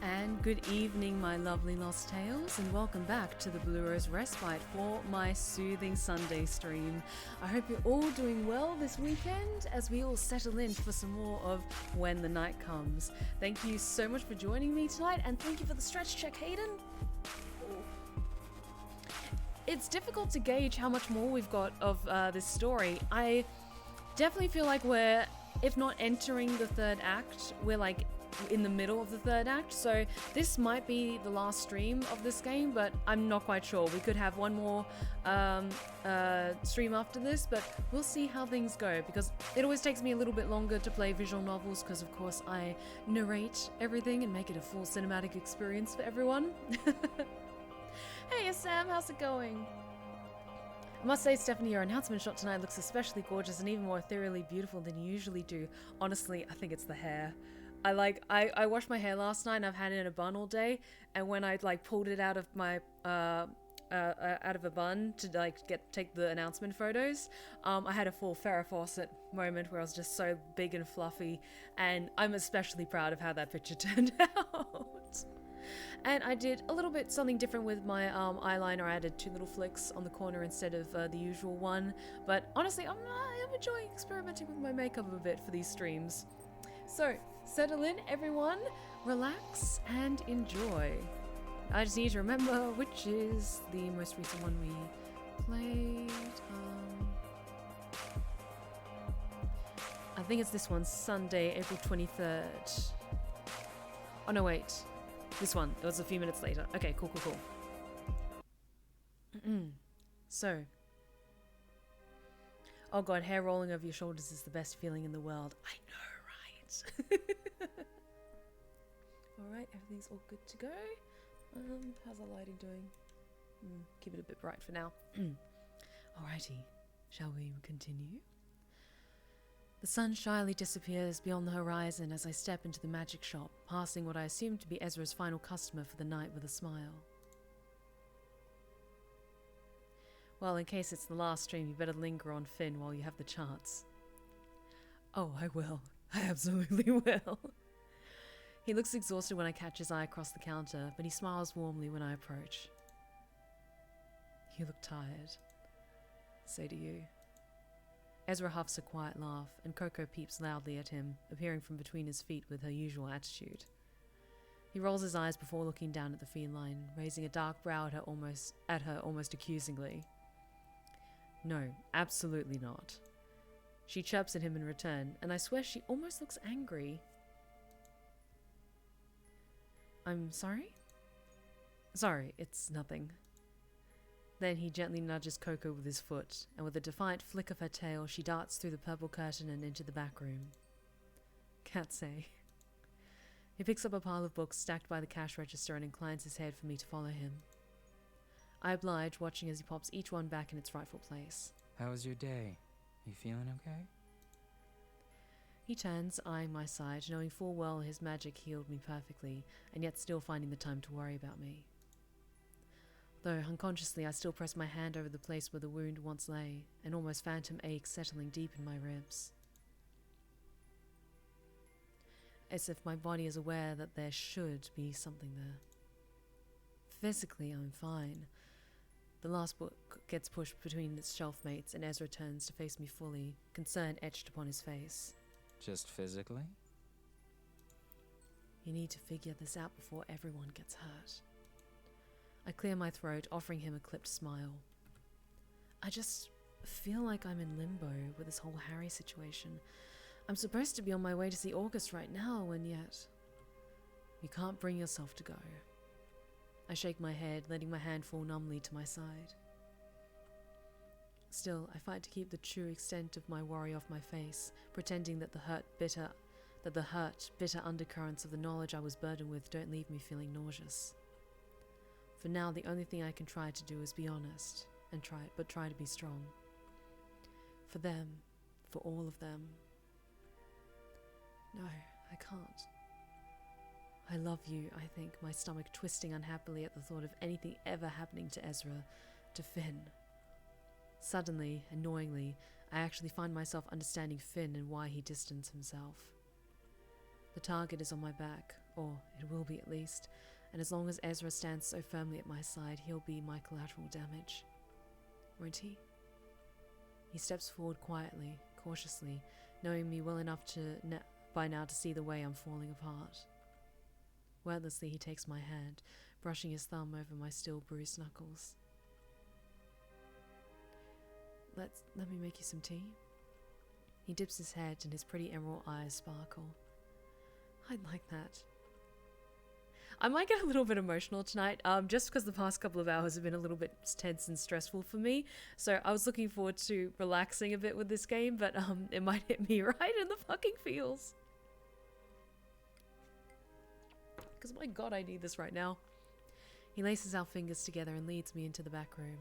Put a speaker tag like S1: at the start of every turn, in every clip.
S1: And good evening, my lovely Lost Tales, and welcome back to the Blue Rose Respite for my soothing Sunday stream. I hope you're all doing well this weekend as we all settle in for some more of When the Night Comes. Thank you so much for joining me tonight, and thank you for the stretch check, Hayden. It's difficult to gauge how much more we've got of this story. I definitely feel like we're, if not entering the third act, we're like in the middle of the third act, so this might be the last stream of this game, but I'm not quite sure. We could have one more stream after this, but we'll see how things go, because it always takes me a little bit longer to play visual novels, because of course I narrate everything and make it a full cinematic experience for everyone. Hey Sam, how's it going? I must say, Stephanie, your announcement shot tonight looks especially gorgeous and even more ethereally beautiful than you usually do. Honestly, I think it's the hair. I washed my hair last night and I've had it in a bun all day, and when I pulled it out of my out of a bun to take the announcement photos, I had a full Farrah Fawcett moment where I was just so big and fluffy, and I'm especially proud of how that picture turned out. And I did a little bit something different with my eyeliner. I added 2 little flicks on the corner instead of the usual one, but honestly I'm enjoying experimenting with my makeup a bit for these streams. So, settle in, everyone, relax, and enjoy. I just need to remember which is the most recent one we played. I think it's this one, Sunday, April 23rd. Oh no, wait. This one. It was a few minutes later. Okay, cool. So. Oh god, hair rolling over your shoulders is the best feeling in the world. I know. Alright, everything's all good to go. How's our lighting doing? Keep it a bit bright for now. Alrighty, shall we continue? The sun shyly disappears beyond the horizon as I step into the magic shop, passing what I assume to be Ezra's final customer for the night with a smile. Well, in case it's the last stream, you better linger on Finn while you have the chance. Oh, I will. I absolutely will. He looks exhausted when I catch his eye across the counter, but he smiles warmly when I approach. You look tired. So do you. Ezra huffs a quiet laugh, and Coco peeps loudly at him, appearing from between his feet with her usual attitude. He rolls his eyes before looking down at the feline, raising a dark brow at her almost accusingly. No, absolutely not. She chirps at him in return, and I swear she almost looks angry. I'm sorry? Sorry, it's nothing. Then he gently nudges Coco with his foot, and with a defiant flick of her tail, she darts through the purple curtain and into the back room. Can't say. He picks up a pile of books stacked by the cash register and inclines his head for me to follow him. I oblige, watching as he pops each one back in its rightful place.
S2: How was your day? You feeling okay?
S1: He turns, eyeing my side, knowing full well his magic healed me perfectly, and yet still finding the time to worry about me. Though, unconsciously, I still press my hand over the place where the wound once lay, an almost phantom ache settling deep in my ribs. As if my body is aware that there should be something there. Physically, I'm fine. The last book gets pushed between its shelf mates, and Ezra turns to face me fully, concern etched upon his face.
S2: Just physically?
S1: You need to figure this out before everyone gets hurt. I clear my throat, offering him a clipped smile. I just feel like I'm in limbo with this whole Harry situation. I'm supposed to be on my way to see August right now, and yet you can't bring yourself to go. I shake my head, letting my hand fall numbly to my side. Still, I fight to keep the true extent of my worry off my face, pretending that the bitter undercurrents of the knowledge I was burdened with don't leave me feeling nauseous. For now, the only thing I can try to do is be honest, and try to be strong. For them, for all of them. No, I can't. I love you, I think, my stomach twisting unhappily at the thought of anything ever happening to Ezra, to Finn. Suddenly, annoyingly, I actually find myself understanding Finn and why he distanced himself. The target is on my back, or it will be at least, and as long as Ezra stands so firmly at my side, he'll be my collateral damage. Won't he? He steps forward quietly, cautiously, knowing me well enough by now to see the way I'm falling apart. Wordlessly, he takes my hand, brushing his thumb over my still bruised knuckles. Let me make you some tea. He dips his head and his pretty emerald eyes sparkle. I'd like that. I might get a little bit emotional tonight, just because the past couple of hours have been a little bit tense and stressful for me. So I was looking forward to relaxing a bit with this game, but it might hit me right in the fucking feels. Because my god, I need this right now. He laces our fingers together and leads me into the back room.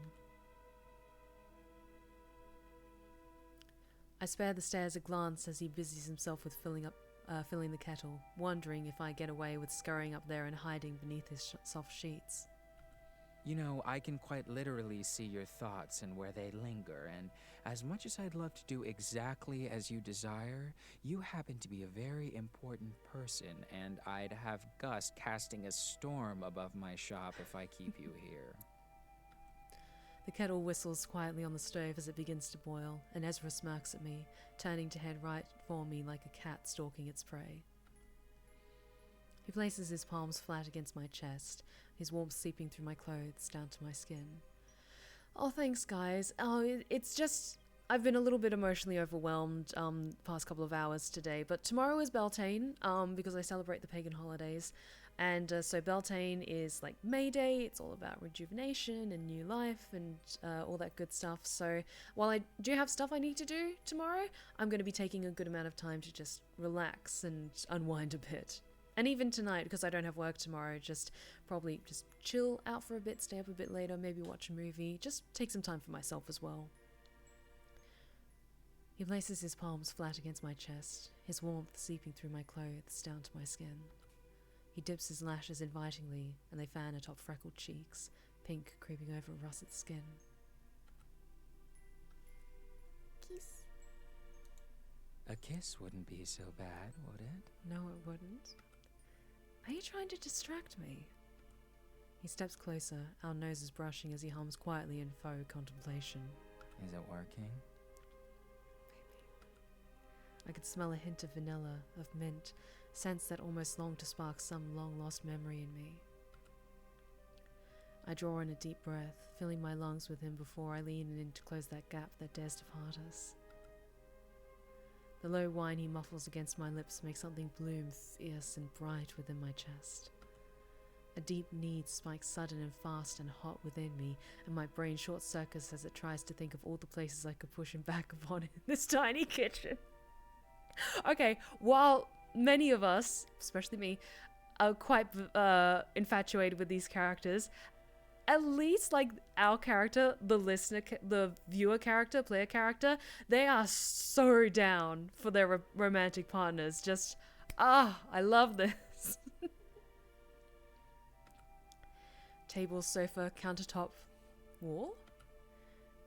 S1: I spare the stairs a glance as he busies himself with filling the kettle, wondering if I get away with scurrying up there and hiding beneath his soft sheets.
S2: You know, I can quite literally see your thoughts and where they linger, and as much as I'd love to do exactly as you desire, you happen to be a very important person, and I'd have Gus casting a storm above my shop if I keep you here.
S1: The kettle whistles quietly on the stove as it begins to boil, and Ezra smirks at me, turning to head right for me like a cat stalking its prey. He places his palms flat against my chest, his warmth seeping through my clothes down to my skin. Oh, thanks, guys. Oh, it's just... I've been a little bit emotionally overwhelmed past couple of hours today, but tomorrow is Beltane, because I celebrate the pagan holidays. And so Beltane is like May Day. It's all about rejuvenation and new life and all that good stuff. So while I do have stuff I need to do tomorrow, I'm going to be taking a good amount of time to just relax and unwind a bit. And even tonight, because I don't have work tomorrow, probably chill out for a bit, stay up a bit later, maybe watch a movie, just take some time for myself as well. He places his palms flat against my chest, his warmth seeping through my clothes down to my skin. He dips his lashes invitingly, and they fan atop freckled cheeks, pink creeping over russet skin. Kiss.
S2: A kiss wouldn't be so bad, would it?
S1: No, it wouldn't. Are you trying to distract me? He steps closer, our noses brushing as he hums quietly in faux contemplation.
S2: Is it working?
S1: I could smell a hint of vanilla, of mint, sense that almost longed to spark some long-lost memory in me. I draw in a deep breath, filling my lungs with him before I lean in to close that gap that dares to part us. The low whine he muffles against my lips makes something bloom fierce and bright within my chest. A deep need spikes sudden and fast and hot within me, and my brain short-circuits as it tries to think of all the places I could push him back upon in this tiny kitchen. Okay, while many of us, especially me, are quite infatuated with these characters, at least like our character, the listener, the viewer character, player character, they are so down for their romantic partners. Just, I love this. Table, sofa, countertop, wall?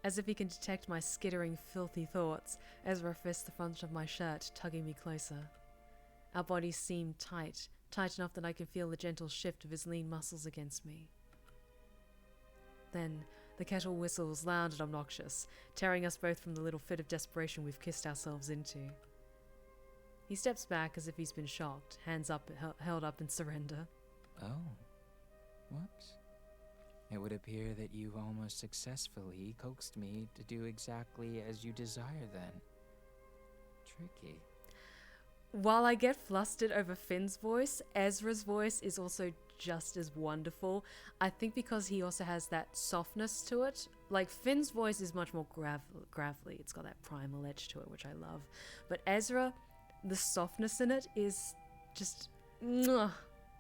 S1: As if he can detect my skittering, filthy thoughts, Ezra fists the front of my shirt, tugging me closer. Our bodies seem tight enough that I can feel the gentle shift of his lean muscles against me. Then, the kettle whistles loud and obnoxious, tearing us both from the little fit of desperation we've kissed ourselves into. He steps back as if he's been shocked, hands up, held up in surrender.
S2: Oh. Whoops. It would appear that you've almost successfully coaxed me to do exactly as you desire then. Tricky.
S1: While I get flustered over Finn's voice, Ezra's voice is also just as wonderful. I think because he also has that softness to it. Like, Finn's voice is much more gravelly. It's got that primal edge to it, which I love. But Ezra, the softness in it is just... Mwah.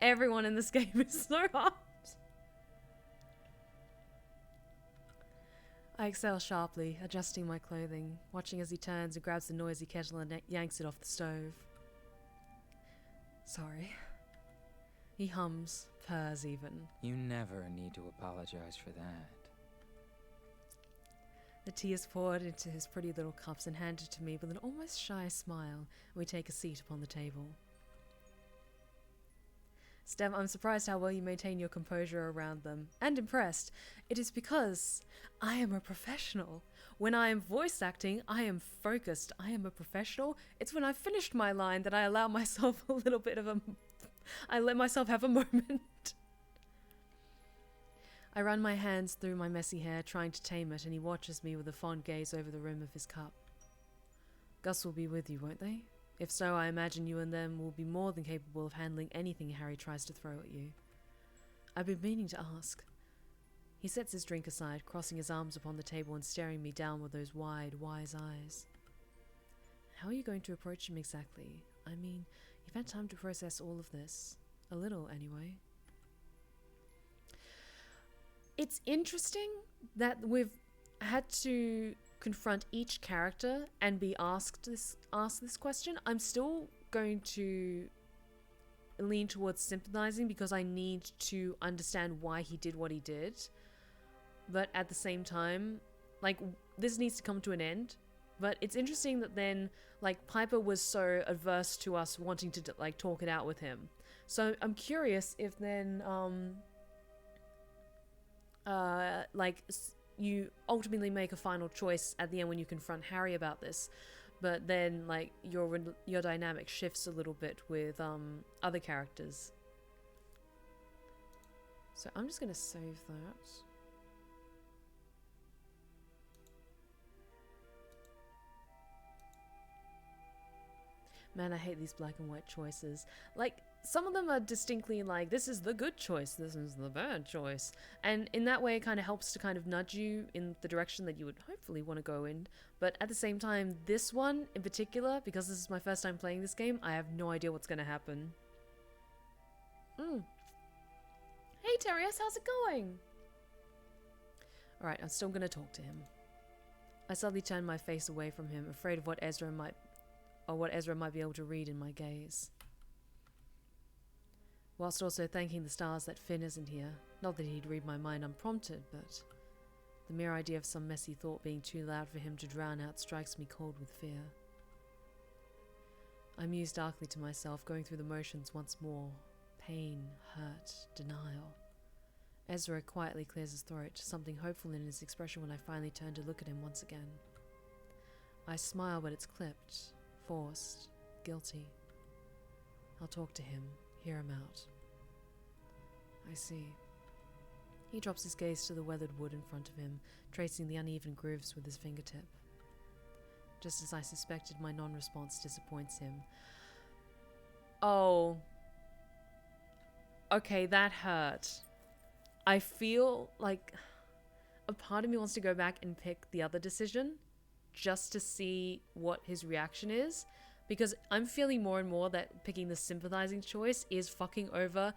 S1: Everyone in this game is so hot. I exhale sharply, adjusting my clothing, watching as he turns and grabs the noisy kettle and yanks it off the stove. Sorry. He hums, purrs even.
S2: You never need to apologize for that.
S1: The tea is poured into his pretty little cups and handed to me with an almost shy smile, and we take a seat upon the table. Steph, I'm surprised how well you maintain your composure around them, and impressed. It is because I am a professional. When I am voice acting, I am focused. I am a professional. It's when I've finished my line that I allow myself a little bit of a... I let myself have a moment. I run my hands through my messy hair, trying to tame it, and he watches me with a fond gaze over the rim of his cup. Gus will be with you, won't they? If so, I imagine you and them will be more than capable of handling anything Harry tries to throw at you. I've been meaning to ask. He sets his drink aside, crossing his arms upon the table and staring me down with those wide, wise eyes. How are you going to approach him exactly? I mean, you've had time to process all of this. A little, anyway. It's interesting that we've had to confront each character and be asked this question. I'm still going to lean towards sympathizing because I need to understand why he did what he did. But at the same time, like, this needs to come to an end. But it's interesting that then, like, Piper was so adverse to us wanting to, like, talk it out with him. So I'm curious if then, you ultimately make a final choice at the end when you confront Harry about this, but then, like, your dynamic shifts a little bit with other characters. So I'm just gonna save that. Man, I hate these black and white choices. Like, some of them are distinctly like, this is the good choice, this is the bad choice. And in that way, it kind of helps to kind of nudge you in the direction that you would hopefully want to go in. But at the same time, this one in particular, because this is my first time playing this game, I have no idea what's going to happen. Hey, Terius, how's it going? Alright, I'm still going to talk to him. I suddenly turn my face away from him, afraid of what Ezra might be able to read in my gaze. Whilst also thanking the stars that Finn isn't here. Not that he'd read my mind unprompted, but the mere idea of some messy thought being too loud for him to drown out strikes me cold with fear. I muse darkly to myself, going through the motions once more. Pain, hurt, denial. Ezra quietly clears his throat, something hopeful in his expression when I finally turn to look at him once again. I smile, but it's clipped, forced, guilty. I'll talk to him. Hear him out. I see. He drops his gaze to the weathered wood in front of him, tracing the uneven grooves with his fingertip. Just as I suspected, my non-response disappoints him. Oh. Okay, that hurt. I feel like a part of me wants to go back and pick the other decision just to see what his reaction is. Because I'm feeling more and more that picking the sympathizing choice is fucking over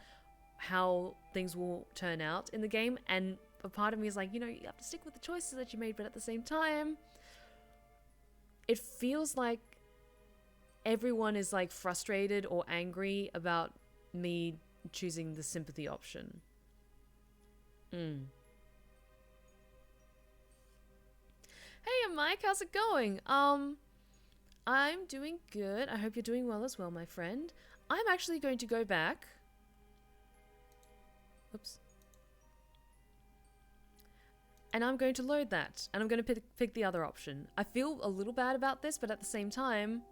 S1: how things will turn out in the game. And a part of me is like, you know, you have to stick with the choices that you made, but at the same time, it feels like everyone is like frustrated or angry about me choosing the sympathy option. Hey, Mike, how's it going? I'm doing good. I hope you're doing well as well, my friend. I'm actually going to go back. Oops. And I'm going to load that. And I'm going to pick the other option. I feel a little bad about this, but at the same time,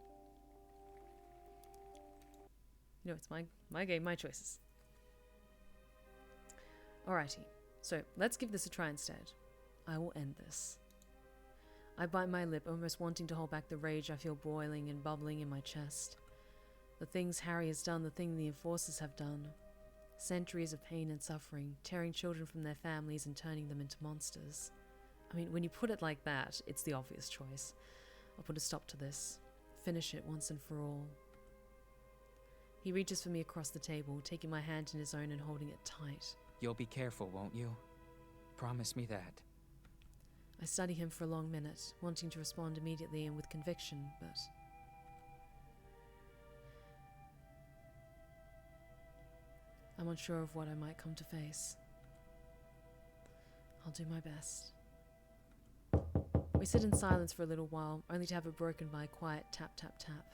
S1: you know, it's my game, my choices. Alrighty. So, let's give this a try instead. I will end this. I bite my lip, almost wanting to hold back the rage I feel boiling and bubbling in my chest. The things Harry has done, the thing the enforcers have done. Centuries of pain and suffering, tearing children from their families and turning them into monsters. I mean, when you put it like that, it's the obvious choice. I'll put a stop to this. Finish it once and for all. He reaches for me across the table, taking my hand in his own and holding it tight.
S2: You'll be careful, won't you? Promise me that.
S1: I study him for a long minute, wanting to respond immediately and with conviction, but... I'm unsure of what I might come to face. I'll do my best. We sit in silence for a little while, only to have it broken by a quiet tap, tap, tap.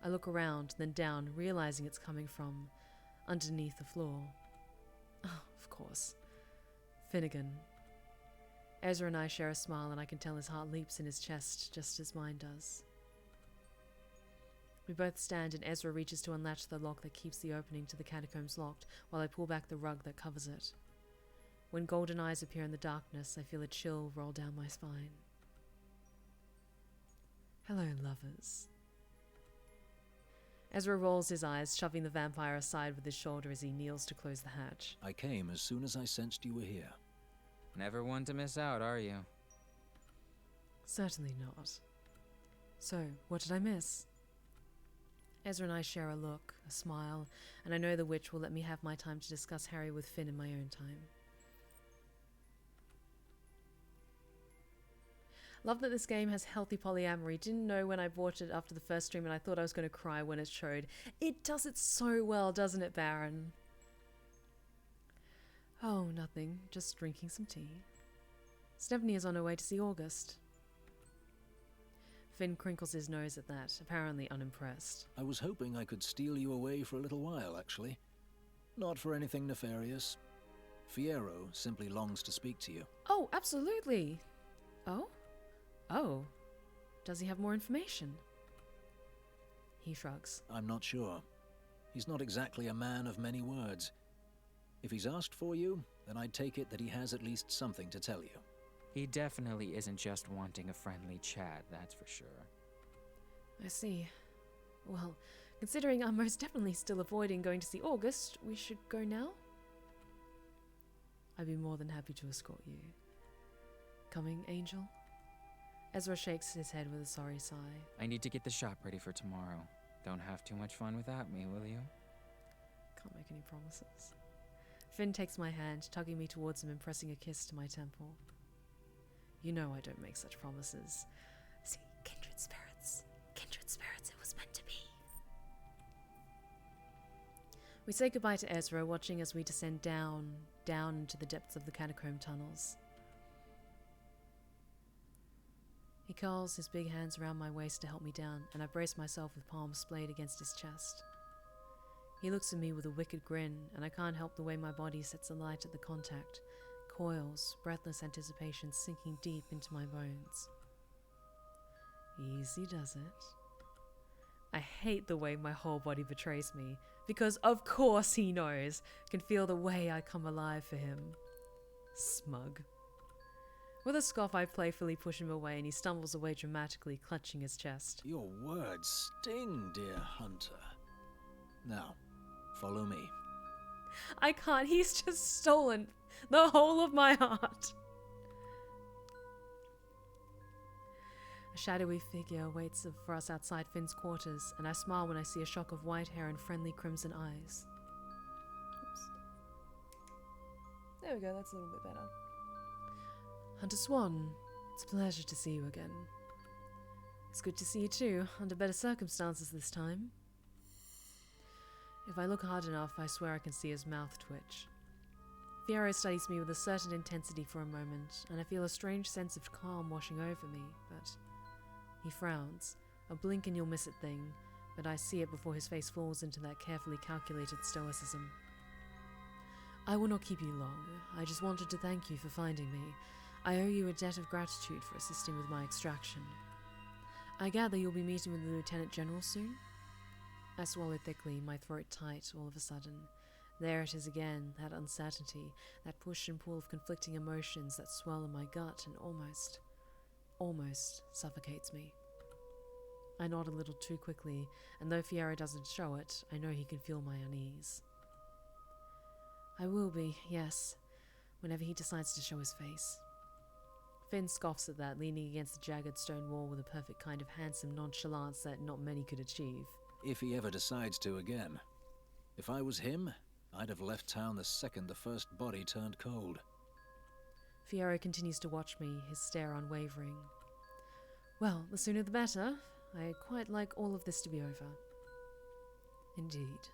S1: I look around, then down, realizing it's coming from underneath the floor. Oh, of course. Finnegan. Ezra and I share a smile, and I can tell his heart leaps in his chest just as mine does. We both stand, and Ezra reaches to unlatch the lock that keeps the opening to the catacombs locked, while I pull back the rug that covers it. When golden eyes appear in the darkness, I feel a chill roll down my spine. Hello, lovers. Ezra rolls his eyes, shoving the vampire aside with his shoulder as he kneels to close the hatch.
S3: I came as soon as I sensed you were here.
S2: Never one to miss out, are you?
S1: Certainly not. So, what did I miss? Ezra and I share a look, a smile, and I know the witch will let me have my time to discuss Harry with Finn in my own time. Love that this game has healthy polyamory. Didn't know when I bought it after the first stream and I thought I was going to cry when it showed. It does it so well, doesn't it, Baron? Oh, nothing. Just drinking some tea. Stephanie is on her way to see August. Finn crinkles his nose at that, apparently unimpressed.
S3: I was hoping I could steal you away for a little while, actually. Not for anything nefarious. Fierro simply longs to speak to you.
S1: Oh, absolutely. Oh? Oh. Does he have more information? He shrugs.
S3: I'm not sure. He's not exactly a man of many words. If he's asked for you, then I'd take it that he has at least something to tell you.
S2: He definitely isn't just wanting a friendly chat, that's for sure.
S1: I see. Well, considering I'm most definitely still avoiding going to see August, we should go now? I'd be more than happy to escort you. Coming, Angel? Ezra shakes his head with a sorry sigh.
S2: I need to get the shop ready for tomorrow. Don't have too much fun without me, will you?
S1: Can't make any promises. Finn takes my hand, tugging me towards him and pressing a kiss to my temple. You know I don't make such promises. See, kindred spirits. Kindred spirits, it was meant to be. We say goodbye to Ezra, watching as we descend down into the depths of the catacomb tunnels. He curls his big hands around my waist to help me down, and I brace myself with palms splayed against his chest. He looks at me with a wicked grin, and I can't help the way my body sets alight at the contact, coils, breathless anticipation sinking deep into my bones. Easy does it. I hate the way my whole body betrays me, because of course he knows, can feel the way I come alive for him. Smug. With a scoff, I playfully push him away, and he stumbles away dramatically, clutching his chest.
S3: Your words sting, dear hunter. Now, follow me.
S1: I can't, he's just stolen the whole of my heart. A shadowy figure waits for us outside Finn's quarters, and I smile when I see a shock of white hair and friendly crimson eyes. Oops. There we go, that's a little bit better. Hunter Swan, it's a pleasure to see you again. It's good to see you too, under better circumstances this time. If I look hard enough, I swear I can see his mouth twitch. Fierro studies me with a certain intensity for a moment, and I feel a strange sense of calm washing over me, but he frowns, a blink and you'll miss it thing, but I see it before his face falls into that carefully calculated stoicism. I will not keep you long. I just wanted to thank you for finding me. I owe you a debt of gratitude for assisting with my extraction. I gather you'll be meeting with the Lieutenant General soon? I swallow thickly, my throat tight all of a sudden. There it is again, that uncertainty, that push and pull of conflicting emotions that swell in my gut and almost suffocates me. I nod a little too quickly, and though Fierro doesn't show it, I know he can feel my unease. I will be, yes, whenever he decides to show his face. Finn scoffs at that, leaning against the jagged stone wall with a perfect kind of handsome nonchalance that not many could achieve.
S3: If he ever decides to again. If I was him, I'd have left town the second the first body turned cold.
S1: Fierro continues to watch me, his stare unwavering. Well, the sooner the better. I quite like all of this to be over. Indeed.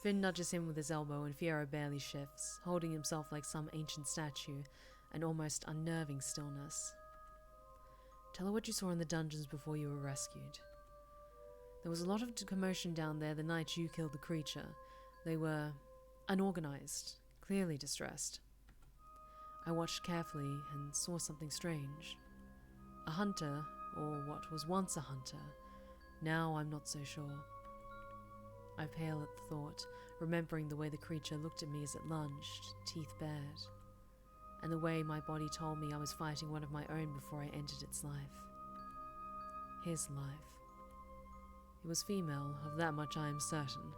S1: Finn nudges him with his elbow and Fierro barely shifts, holding himself like some ancient statue, an almost unnerving stillness. Tell her what you saw in the dungeons before you were rescued. There was a lot of commotion down there the night you killed the creature. They were unorganized, clearly distressed. I watched carefully and saw something strange. A hunter, or what was once a hunter. Now I'm not so sure. I pale at the thought, remembering the way the creature looked at me as it lunged, teeth bared, and the way my body told me I was fighting one of my own before I entered its life. His life. It was female, of that much I am certain.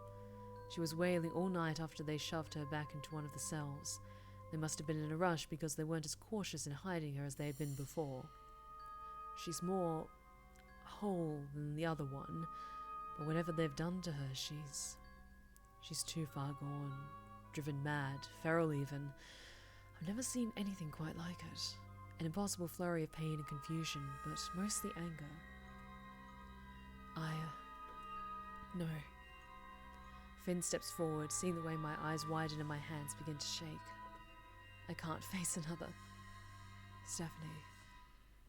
S1: She was wailing all night after they shoved her back into one of the cells. They must have been in a rush because they weren't as cautious in hiding her as they had been before. She's more whole than the other one, but whatever they've done to her, she's too far gone, driven mad, feral even. I've never seen anything quite like it. An impossible flurry of pain and confusion, but mostly anger. No. Finn steps forward, seeing the way my eyes widen and my hands begin to shake. I can't face another. Stephanie.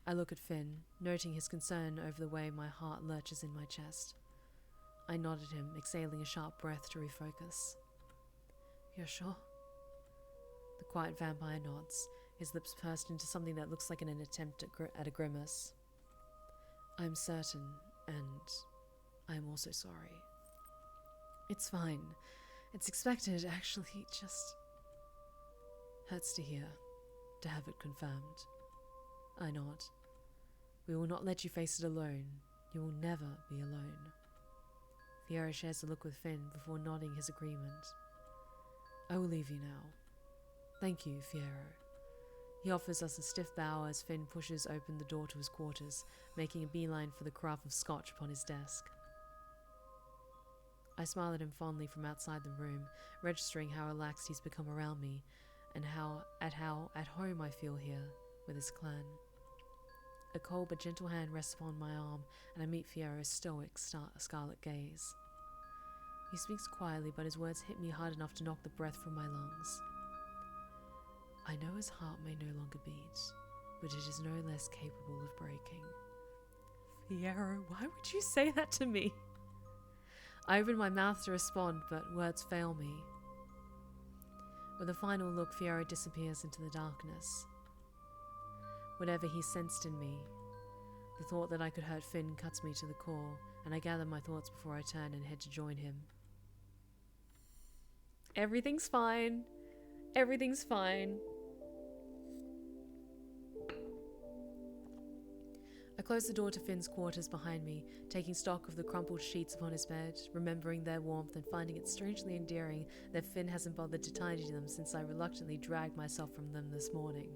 S1: I look at Finn, noting his concern over the way my heart lurches in my chest. I nod at him, exhaling a sharp breath to refocus. You're sure? The quiet vampire nods, his lips pursed into something that looks like an attempt at a grimace. I'm certain, and I'm also sorry. It's fine. It's expected, actually. Just hurts to hear, to have it confirmed. I nod. We will not let you face it alone. You will never be alone. Fiero shares a look with Finn before nodding his agreement. I will leave you now. Thank you, Fiero. He offers us a stiff bow as Finn pushes open the door to his quarters, making a beeline for the carafe of scotch upon his desk. I smile at him fondly from outside the room, registering how relaxed he's become around me, and how at home I feel here with his clan. A cold but gentle hand rests upon my arm, and I meet Fiero's stoic, scarlet gaze. He speaks quietly, but his words hit me hard enough to knock the breath from my lungs. I know his heart may no longer beat, but it is no less capable of breaking. Fiero, why would you say that to me? I open my mouth to respond, but words fail me. With a final look, Fiero disappears into the darkness. Whatever he sensed in me, the thought that I could hurt Finn cuts me to the core, and I gather my thoughts before I turn and head to join him. Everything's fine. Everything's fine. I close the door to Finn's quarters behind me, taking stock of the crumpled sheets upon his bed, remembering their warmth and finding it strangely endearing that Finn hasn't bothered to tidy them since I reluctantly dragged myself from them this morning.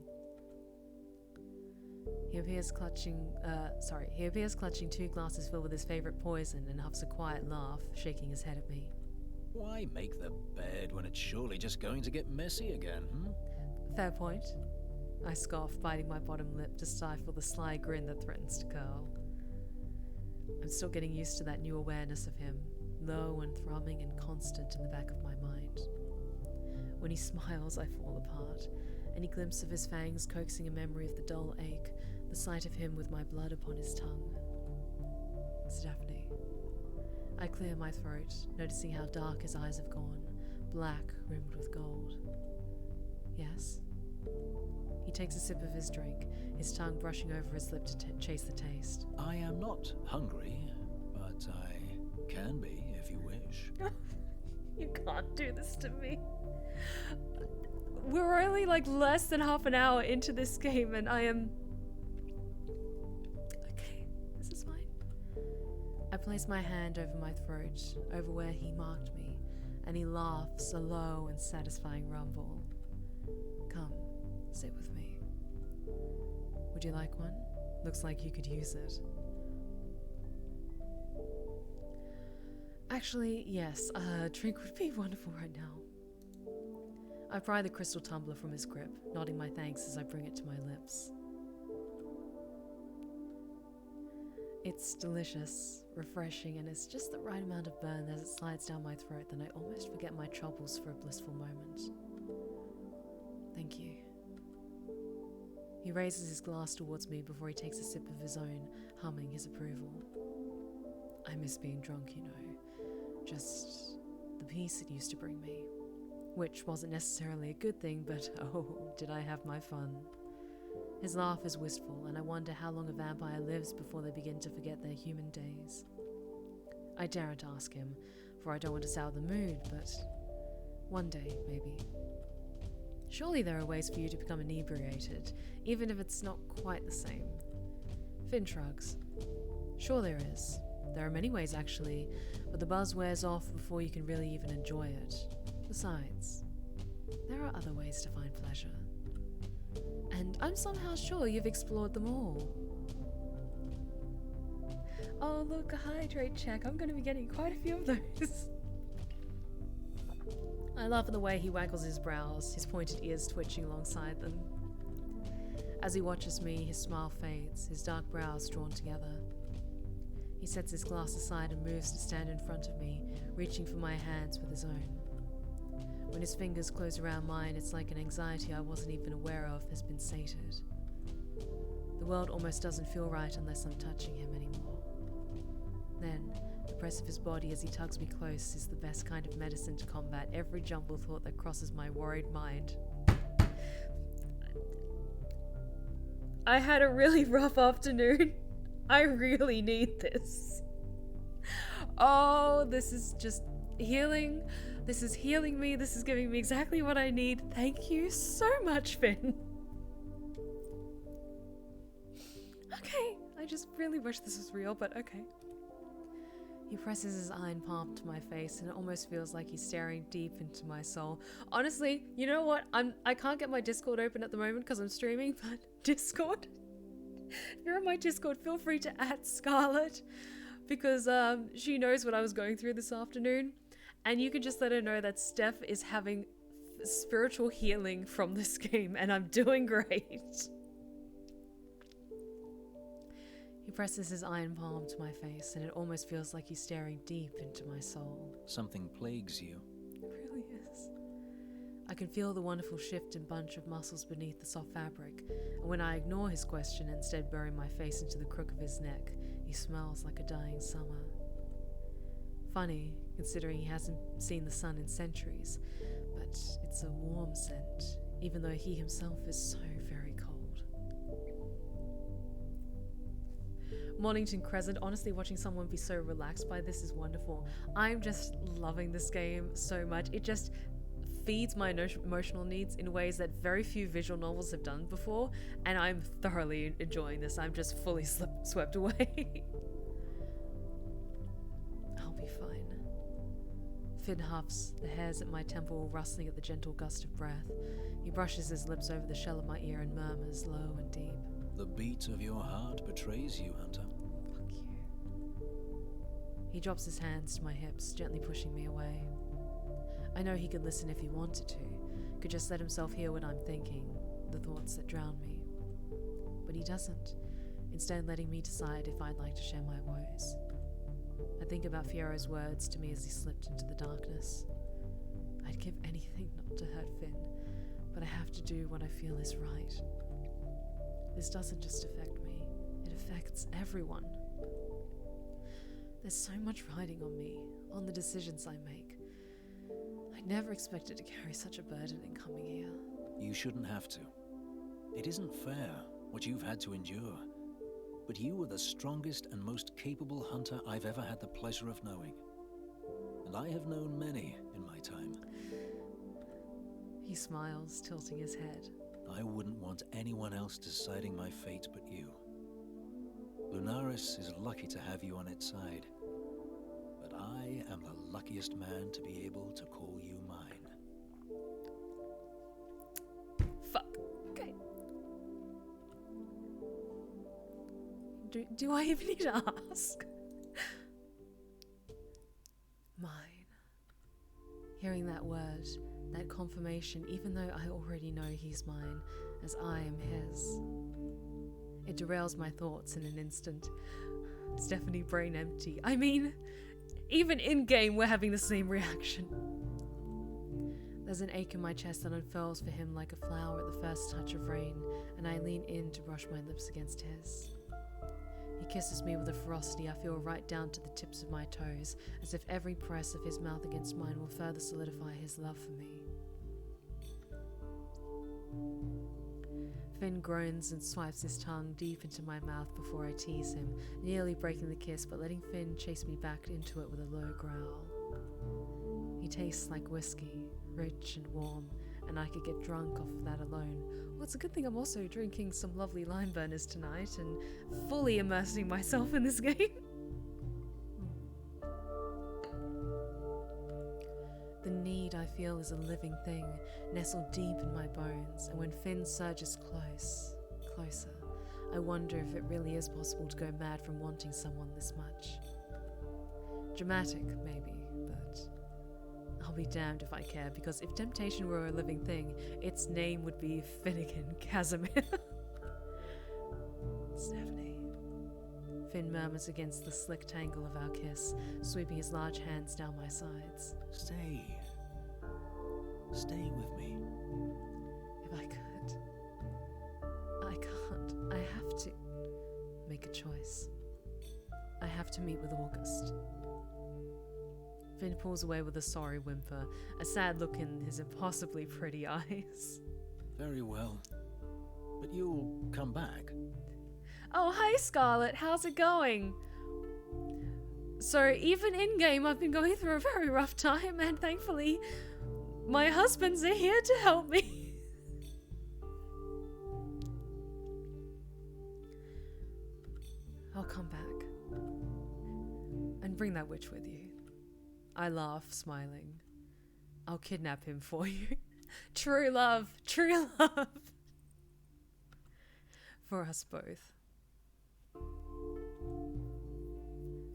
S1: He appears clutching two glasses filled with his favorite poison and huffs a quiet laugh, shaking his head at me.
S3: Why make the bed when it's surely just going to get messy again,
S1: Fair point. I scoff, biting my bottom lip to stifle the sly grin that threatens to curl. I'm still getting used to that new awareness of him, low and thrumming and constant in the back of my mind. When he smiles, I fall apart. Any glimpse of his fangs coaxing a memory of the dull ache, the sight of him with my blood upon his tongue. Stephanie. I clear my throat, noticing how dark his eyes have gone, black rimmed with gold. Yes? He takes a sip of his drink, his tongue brushing over his lip to chase the taste.
S3: I am not hungry, but I can be if you wish.
S1: You can't do this to me. We're only less than half an hour into this game and I am... Okay, this is fine. I place my hand over my throat, over where he marked me, and he laughs, a low and satisfying rumble. Come, sit with me. Would you like one? Looks like you could use it. Actually, yes, a drink would be wonderful right now. I pry the crystal tumbler from his grip, nodding my thanks as I bring it to my lips. It's delicious, refreshing, and it's just the right amount of burn as it slides down my throat that I almost forget my troubles for a blissful moment. Thank you. He raises his glass towards me before he takes a sip of his own, humming his approval. I miss being drunk, you know. Just the peace it used to bring me. Which wasn't necessarily a good thing, but oh, did I have my fun. His laugh is wistful, and I wonder how long a vampire lives before they begin to forget their human days. I daren't ask him, for I don't want to sour the mood, but one day, maybe. Surely there are ways for you to become inebriated, even if it's not quite the same. Finn shrugs. Sure there is. There are many ways actually, but the buzz wears off before you can really even enjoy it. Besides, there are other ways to find pleasure. And I'm somehow sure you've explored them all. Oh look, a hydrate check. I'm going to be getting quite a few of those. I laugh at the way he waggles his brows, his pointed ears twitching alongside them. As he watches me, his smile fades, his dark brows drawn together. He sets his glass aside and moves to stand in front of me, reaching for my hands with his own. When his fingers close around mine, it's like an anxiety I wasn't even aware of has been sated. The world almost doesn't feel right unless I'm touching him anymore. Then, the press of his body as he tugs me close is the best kind of medicine to combat every jumble thought that crosses my worried mind. I had a really rough afternoon. I really need this. Oh, this is just healing. This is healing me. This is giving me exactly what I need. Thank you so much, Finn. Okay, I just really wish this was real, but okay. He presses his iron palm to my face, and it almost feels like he's staring deep into my soul. Honestly, you know what? I can't get my Discord open at the moment because I'm streaming, but Discord? If you're on my Discord, feel free to add Scarlet, because she knows what I was going through this afternoon, and you can just let her know that Steph is having spiritual healing from this game, and I'm doing great. He presses his iron palm to my face, and it almost feels like he's staring deep into my soul.
S3: Something plagues you.
S1: It really is. I can feel the wonderful shift and bunch of muscles beneath the soft fabric, and when I ignore his question and instead bury my face into the crook of his neck, he smells like a dying summer. Funny, considering he hasn't seen the sun in centuries, but it's a warm scent, even though he himself is so very cold. Mornington Crescent, honestly watching someone be so relaxed by this is wonderful. I'm just loving this game so much. It just feeds my emotional needs in ways that very few visual novels have done before, and I'm thoroughly enjoying this. I'm just fully swept away. I'll be fine. Finn huffs, the hairs at my temple rustling at the gentle gust of breath. He brushes his lips over the shell of my ear and murmurs low and deep.
S3: The beat of your heart betrays you, Hunter.
S1: Fuck you. He drops his hands to my hips, gently pushing me away. I know he could listen if he wanted to, could just let himself hear what I'm thinking, the thoughts that drown me. But he doesn't, instead letting me decide if I'd like to share my woes. I think about Fiero's words to me as he slipped into the darkness. I'd give anything not to hurt Finn, but I have to do what I feel is right. This doesn't just affect me, it affects everyone. There's so much riding on me, on the decisions I make. I never expected to carry such a burden in coming here.
S3: You shouldn't have to. It isn't fair, what you've had to endure. But you were the strongest and most capable hunter I've ever had the pleasure of knowing. And I have known many in my time.
S1: He smiles, tilting his head.
S3: I wouldn't want anyone else deciding my fate but you. Lunaris is lucky to have you on its side. But I am the luckiest man to be able to call you mine.
S1: Fuck. Okay. Do I even need to ask? Mine. Hearing that word, that confirmation, even though I already know he's mine, as I am his. It derails my thoughts in an instant. Stephanie, brain empty. I mean, even in-game we're having the same reaction. There's an ache in my chest that unfurls for him like a flower at the first touch of rain, and I lean in to brush my lips against his. He kisses me with a ferocity I feel right down to the tips of my toes, as if every press of his mouth against mine will further solidify his love for me. Finn groans and swipes his tongue deep into my mouth before I tease him, nearly breaking the kiss but letting Finn chase me back into it with a low growl. He tastes like whiskey, rich and warm, and I could get drunk off of that alone. Well, it's a good thing I'm also drinking some lovely lime burners tonight and fully immersing myself in this game. The need I feel is a living thing, nestled deep in my bones, and when Finn surges closer, I wonder if it really is possible to go mad from wanting someone this much. Dramatic, maybe, but I'll be damned if I care, because if temptation were a living thing, its name would be Finnegan Casimir. Stephanie. Finn murmurs against the slick tangle of our kiss, sweeping his large hands down my sides.
S3: Stay with me.
S1: If I could. I can't. I have to make a choice. I have to meet with August. Finn pulls away with a sorry whimper, a sad look in his impossibly pretty eyes.
S3: Very well. But you'll come back.
S1: Oh, hi Scarlet, how's it going? So even in-game I've been going through a very rough time, and thankfully my husband's here to help me. I'll come back. And bring that witch with you. I laugh, smiling. I'll kidnap him for you. True love, true love. For us both.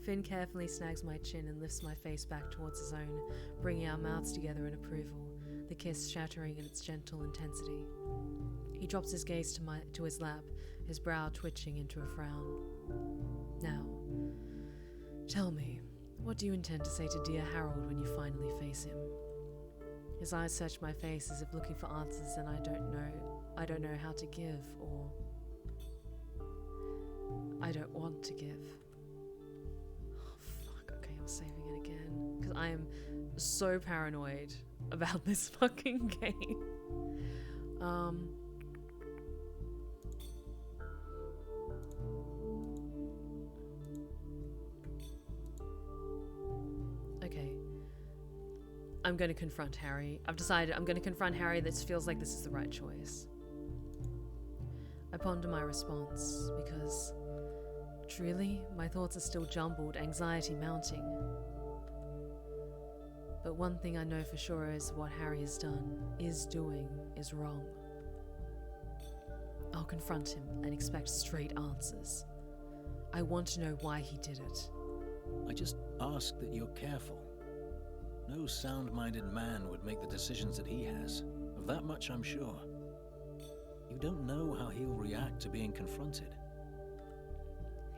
S1: Finn carefully snags my chin and lifts my face back towards his own, bringing our mouths together in approval, the kiss shattering in its gentle intensity. He drops his gaze to his lap, his brow twitching into a frown. Now, tell me, what do you intend to say to dear Harold when you finally face him? His eyes search my face as if looking for answers, and I don't know how to give, or I don't want to give. I'm saving it again, because I am so paranoid about this fucking game. Okay. I'm going to confront Harry. I've decided I'm going to confront Harry. This feels like this is the right choice. I ponder my response, because truly, my thoughts are still jumbled, anxiety mounting. But one thing I know for sure is what Harry has done, is doing, is wrong. I'll confront him and expect straight answers. I want to know why he did it.
S3: I just ask that you're careful. No sound-minded man would make the decisions that he has. Of that much I'm sure. You don't know how he'll react to being confronted.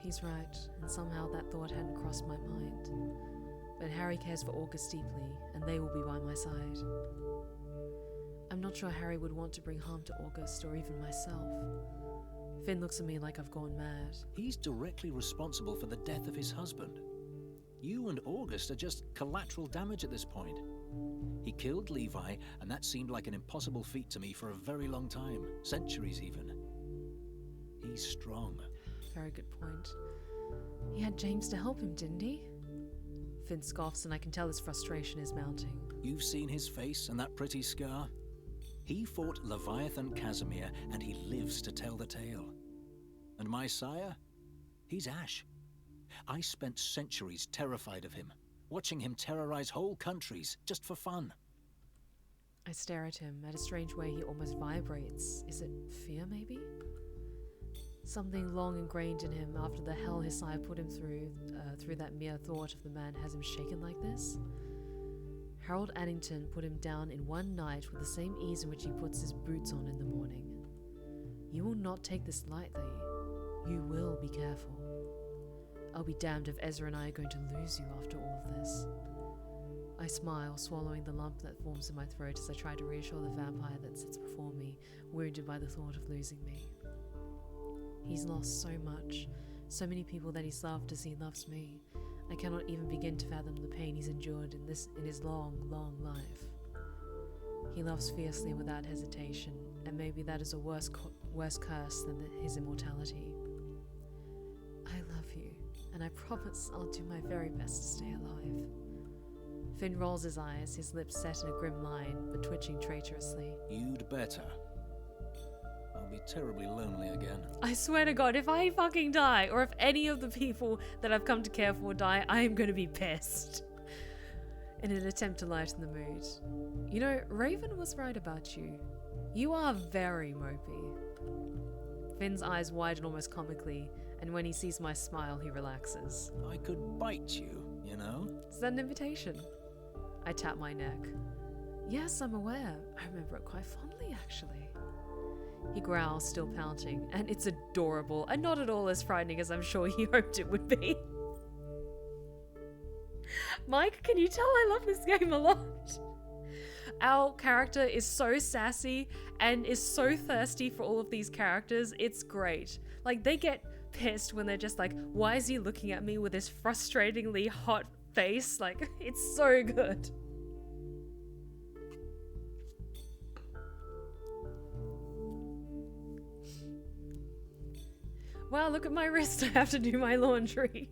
S1: He's right, and somehow that thought hadn't crossed my mind. But Harry cares for August deeply, and they will be by my side. I'm not sure Harry would want to bring harm to August or even myself. Finn looks at me like I've gone mad.
S3: He's directly responsible for the death of his husband. You and August are just collateral damage at this point. He killed Levi, and that seemed like an impossible feat to me for a very long time, centuries even. He's strong.
S1: Very good point. He had James to help him, didn't he? Finn scoffs, and I can tell his frustration is mounting.
S3: You've seen his face and that pretty scar? He fought Leviathan Casimir, and he lives to tell the tale. And my sire? He's Ash. I spent centuries terrified of him, watching him terrorize whole countries just for fun.
S1: I stare at him, at a strange way he almost vibrates. Is it fear, maybe? Something long ingrained in him after the hell his sire put him through that mere thought of the man has him shaken like this. Harold Addington put him down in one night with the same ease in which he puts his boots on in the morning. You will not take this lightly. You will be careful. I'll be damned if Ezra and I are going to lose you after all of this. I smile, swallowing the lump that forms in my throat as I try to reassure the vampire that sits before me, wounded by the thought of losing me. He's lost so much, So many people that he's loved as he loves me. I cannot even begin to fathom the pain he's endured in his long, long life. He loves fiercely without hesitation, and maybe that is a worse curse than his immortality. I love you, and I promise I'll do my very best to stay alive. Finn rolls his eyes, his lips set in a grim line, but twitching traitorously.
S3: You'd better. I'll be terribly lonely again.
S1: I swear to God, if I fucking die, or if any of the people that I've come to care for die, I am going to be pissed. In an attempt to lighten the mood. You know, Raven was right about you. You are very mopey. Finn's eyes widen almost comically, and when he sees my smile, he relaxes.
S3: I could bite you, you know?
S1: Is that an invitation? I tap my neck. Yes, I'm aware. I remember it quite fondly, actually. He growls, still pouting, and it's adorable, and not at all as frightening as I'm sure he hoped it would be. Mike, can you tell I love this game a lot? Our character is so sassy and is so thirsty for all of these characters. It's great. Like, they get pissed when they're just like, why is he looking at me with this frustratingly hot face? Like, it's so good. Wow, look at my wrist. I have to do my laundry.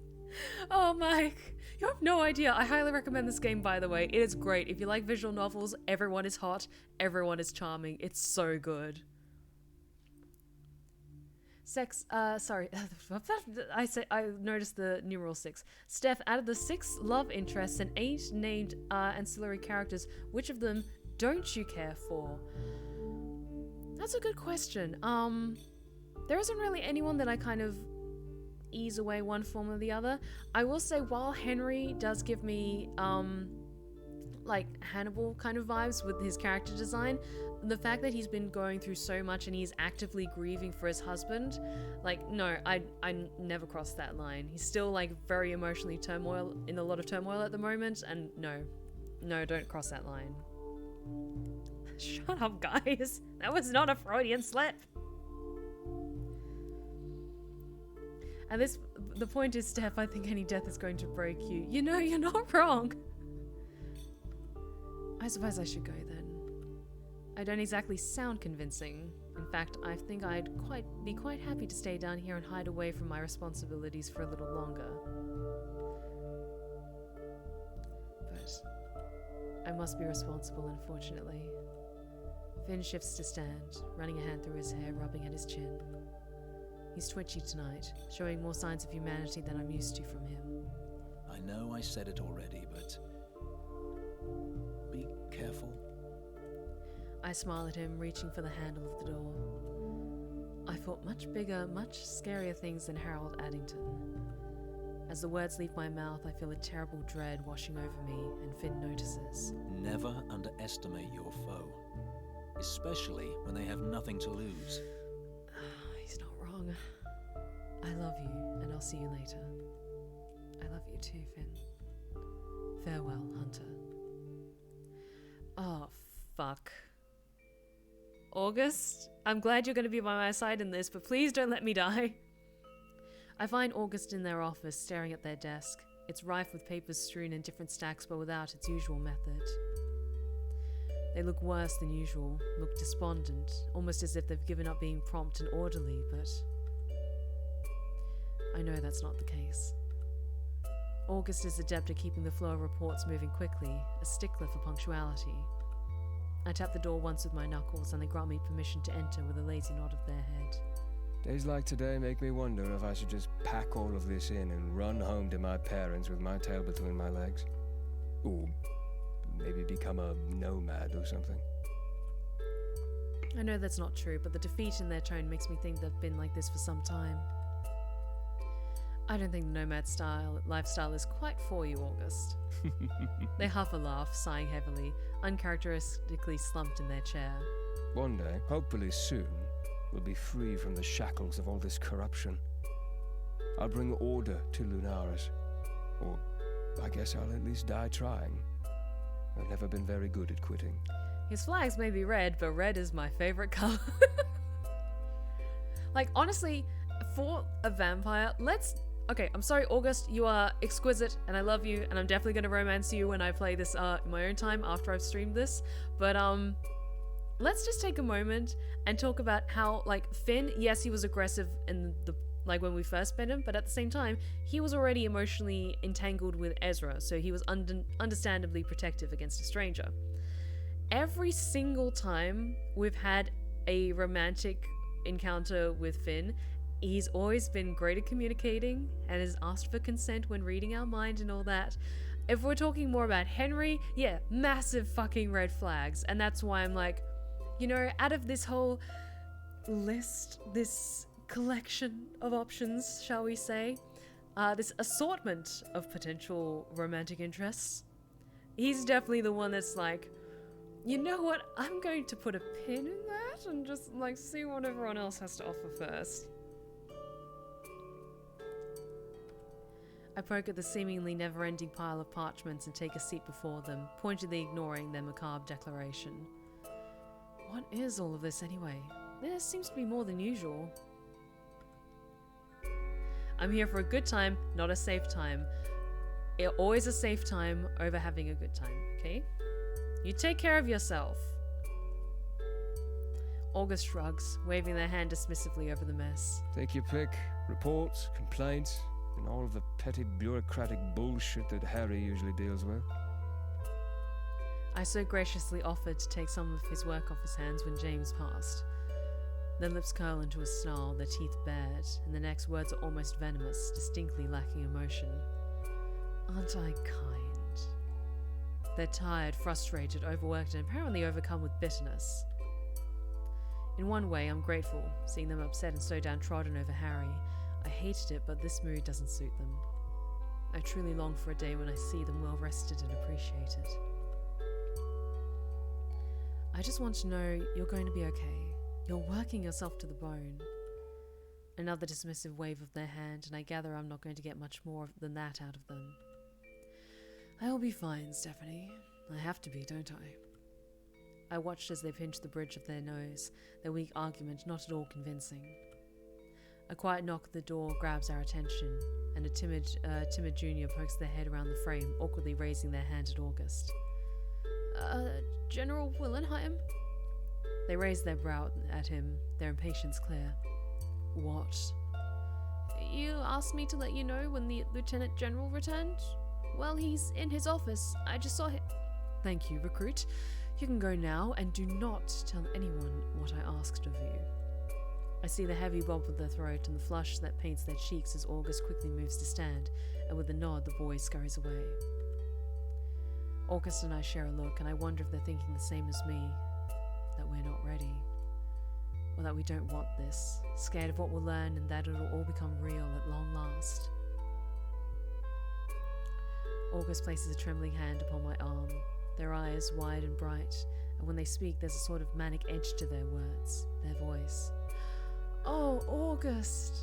S1: Oh, Mike. You have no idea. I highly recommend this game, by the way. It is great. If you like visual novels, everyone is hot, everyone is charming. It's so good. Sorry. I noticed the numeral 6. Steph, out of the 6 love interests and 8 named ancillary characters, which of them don't you care for? That's a good question. There isn't really anyone that I kind of ease away one form or the other. I will say, while Henry does give me like Hannibal kind of vibes with his character design, the fact that he's been going through so much and he's actively grieving for his husband, like, no, I never crossed that line. He's still like very emotionally in a lot of turmoil at the moment, and no, don't cross that line. Shut up, guys. That was not a Freudian slip. And the point is, Steph, I think any death is going to break you. You know, you're not wrong. I suppose I should go then. I don't exactly sound convincing. In fact, I think I'd be quite happy to stay down here and hide away from my responsibilities for a little longer. But I must be responsible, unfortunately. Finn shifts to stand, running a hand through his hair, rubbing at his chin. He's twitchy tonight, showing more signs of humanity than I'm used to from him.
S3: I know I said it already, but be careful.
S1: I smile at him, reaching for the handle of the door. I thought much bigger, much scarier things than Harold Addington. As the words leave my mouth, I feel a terrible dread washing over me, and Finn notices.
S3: Never underestimate your foe, especially when they have nothing to lose.
S1: He's not wrong. I love you, and I'll see you later. I love you too, Finn. Farewell, Hunter. Oh, fuck. August? I'm glad you're going to be by my side in this, but please don't let me die. I find August in their office, staring at their desk. It's rife with papers strewn in different stacks, but without its usual method. They look worse than usual, look despondent, almost as if they've given up being prompt and orderly, but I know that's not the case. August is adept at keeping the flow of reports moving quickly, a stickler for punctuality. I tap the door once with my knuckles, and they grant me permission to enter with a lazy nod of their head.
S4: Days like today make me wonder if I should just pack all of this in and run home to my parents with my tail between my legs. Or maybe become a nomad or something.
S1: I know that's not true, but the defeat in their tone makes me think they've been like this for some time. I don't think the nomad lifestyle is quite for you, August. They huff a laugh, sighing heavily, uncharacteristically slumped in their chair.
S4: One day, hopefully soon, we'll be free from the shackles of all this corruption. I'll bring order to Lunaris. Or I guess I'll at least die trying. I've never been very good at quitting.
S1: His flags may be red, but red is my favorite color. Like, honestly, for a vampire, let's... Okay, I'm sorry, August, you are exquisite, and I love you, and I'm definitely gonna romance you when I play this in my own time after I've streamed this, but let's just take a moment and talk about how, like, Finn, yes, he was aggressive in the, like, when we first met him, but at the same time, he was already emotionally entangled with Ezra, so he was understandably protective against a stranger. Every single time we've had a romantic encounter with Finn, he's always been great at communicating and has asked for consent when reading our mind and all that. If we're talking more about Henry, yeah, massive fucking red flags. And that's why I'm like, you know, out of this whole list, this collection of options, shall we say, this assortment of potential romantic interests, he's definitely the one that's like, you know what, I'm going to put a pin in that and just like see what everyone else has to offer first. I poke at the seemingly never-ending pile of parchments and take a seat before them, pointedly ignoring their macabre declaration. What is all of this anyway? There seems to be more than usual. I'm here for a good time, not a safe time. Always a safe time over having a good time, okay? You take care of yourself. August shrugs, waving their hand dismissively over the mess.
S4: Take your pick. Reports, complaints, and all of the petty bureaucratic bullshit that Harry usually deals with.
S1: I so graciously offered to take some of his work off his hands when James passed. Their lips curl into a snarl, their teeth bared, and the next words are almost venomous, distinctly lacking emotion. Aren't I kind? They're tired, frustrated, overworked, and apparently overcome with bitterness. In one way, I'm grateful, seeing them upset and so downtrodden over Harry. I hated it, but this mood doesn't suit them. I truly long for a day when I see them well rested and appreciated. I just want to know you're going to be okay. You're working yourself to the bone. Another dismissive wave of their hand, and I gather I'm not going to get much more than that out of them. I'll be fine, Stephanie. I have to be, don't I? I watched as they pinched the bridge of their nose, their weak argument not at all convincing. A quiet knock at the door grabs our attention, and a timid junior pokes their head around the frame, awkwardly raising their hand at August. General Willenheim? They raise their brow at him, their impatience clear. What? You asked me to let you know when the Lieutenant General returned? Well, he's in his office. I just saw him. Thank you, recruit. You can go now, and do not tell anyone what I asked of you. I see the heavy bob of their throat and the flush that paints their cheeks as August quickly moves to stand, and with a nod the boy scurries away. August and I share a look, and I wonder if they're thinking the same as me, that we're not ready, or that we don't want this, scared of what we'll learn and that it'll all become real at long last. August places a trembling hand upon my arm, their eyes wide and bright, and when they speak there's a sort of manic edge to their words, their voice. Oh, August!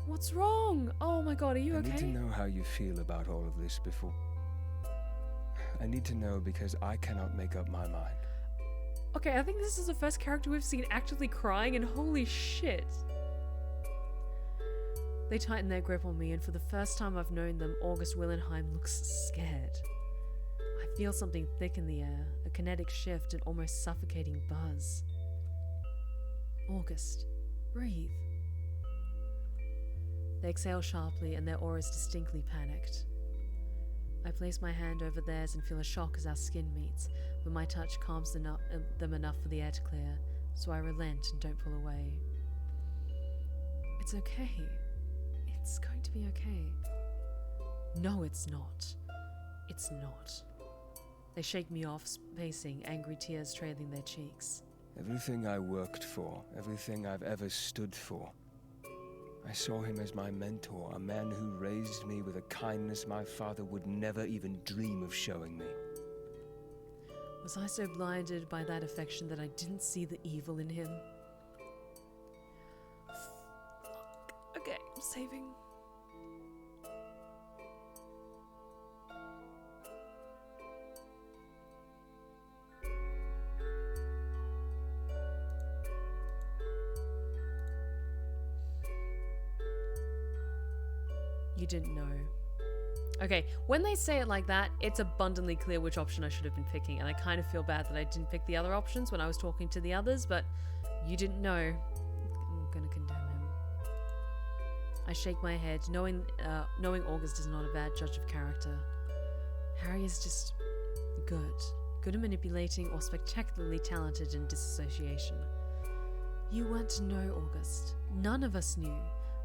S1: What's wrong? Oh my god, are you okay?
S4: I need to know how you feel about all of this before... I need to know because I cannot make up my mind.
S1: Okay, I think this is the first character we've seen actively crying, and holy shit. They tighten their grip on me, and for the first time I've known them, August Willenheim looks scared. I feel something thick in the air, a kinetic shift, an almost suffocating buzz. August, breathe. They exhale sharply, and their auras distinctly panicked. I place my hand over theirs and feel a shock as our skin meets, but my touch calms them enough for the air to clear, so I relent and don't pull away. It's okay. It's going to be okay. No, it's not. It's not. They shake me off, pacing, angry tears trailing their cheeks.
S4: Everything I worked for, everything I've ever stood for. I saw him as my mentor, a man who raised me with a kindness my father would never even dream of showing me.
S1: Was I so blinded by that affection that I didn't see the evil in him? Fuck. Okay, I'm saving. You didn't know. Okay, when they say it like that, it's abundantly clear which option I should have been picking, and I kind of feel bad that I didn't pick the other options when I was talking to the others, but you didn't know. I'm gonna condemn him. I shake my head, knowing August is not a bad judge of character. Harry is just good. Good at manipulating or spectacularly talented in disassociation. You weren't to know August. None of us knew,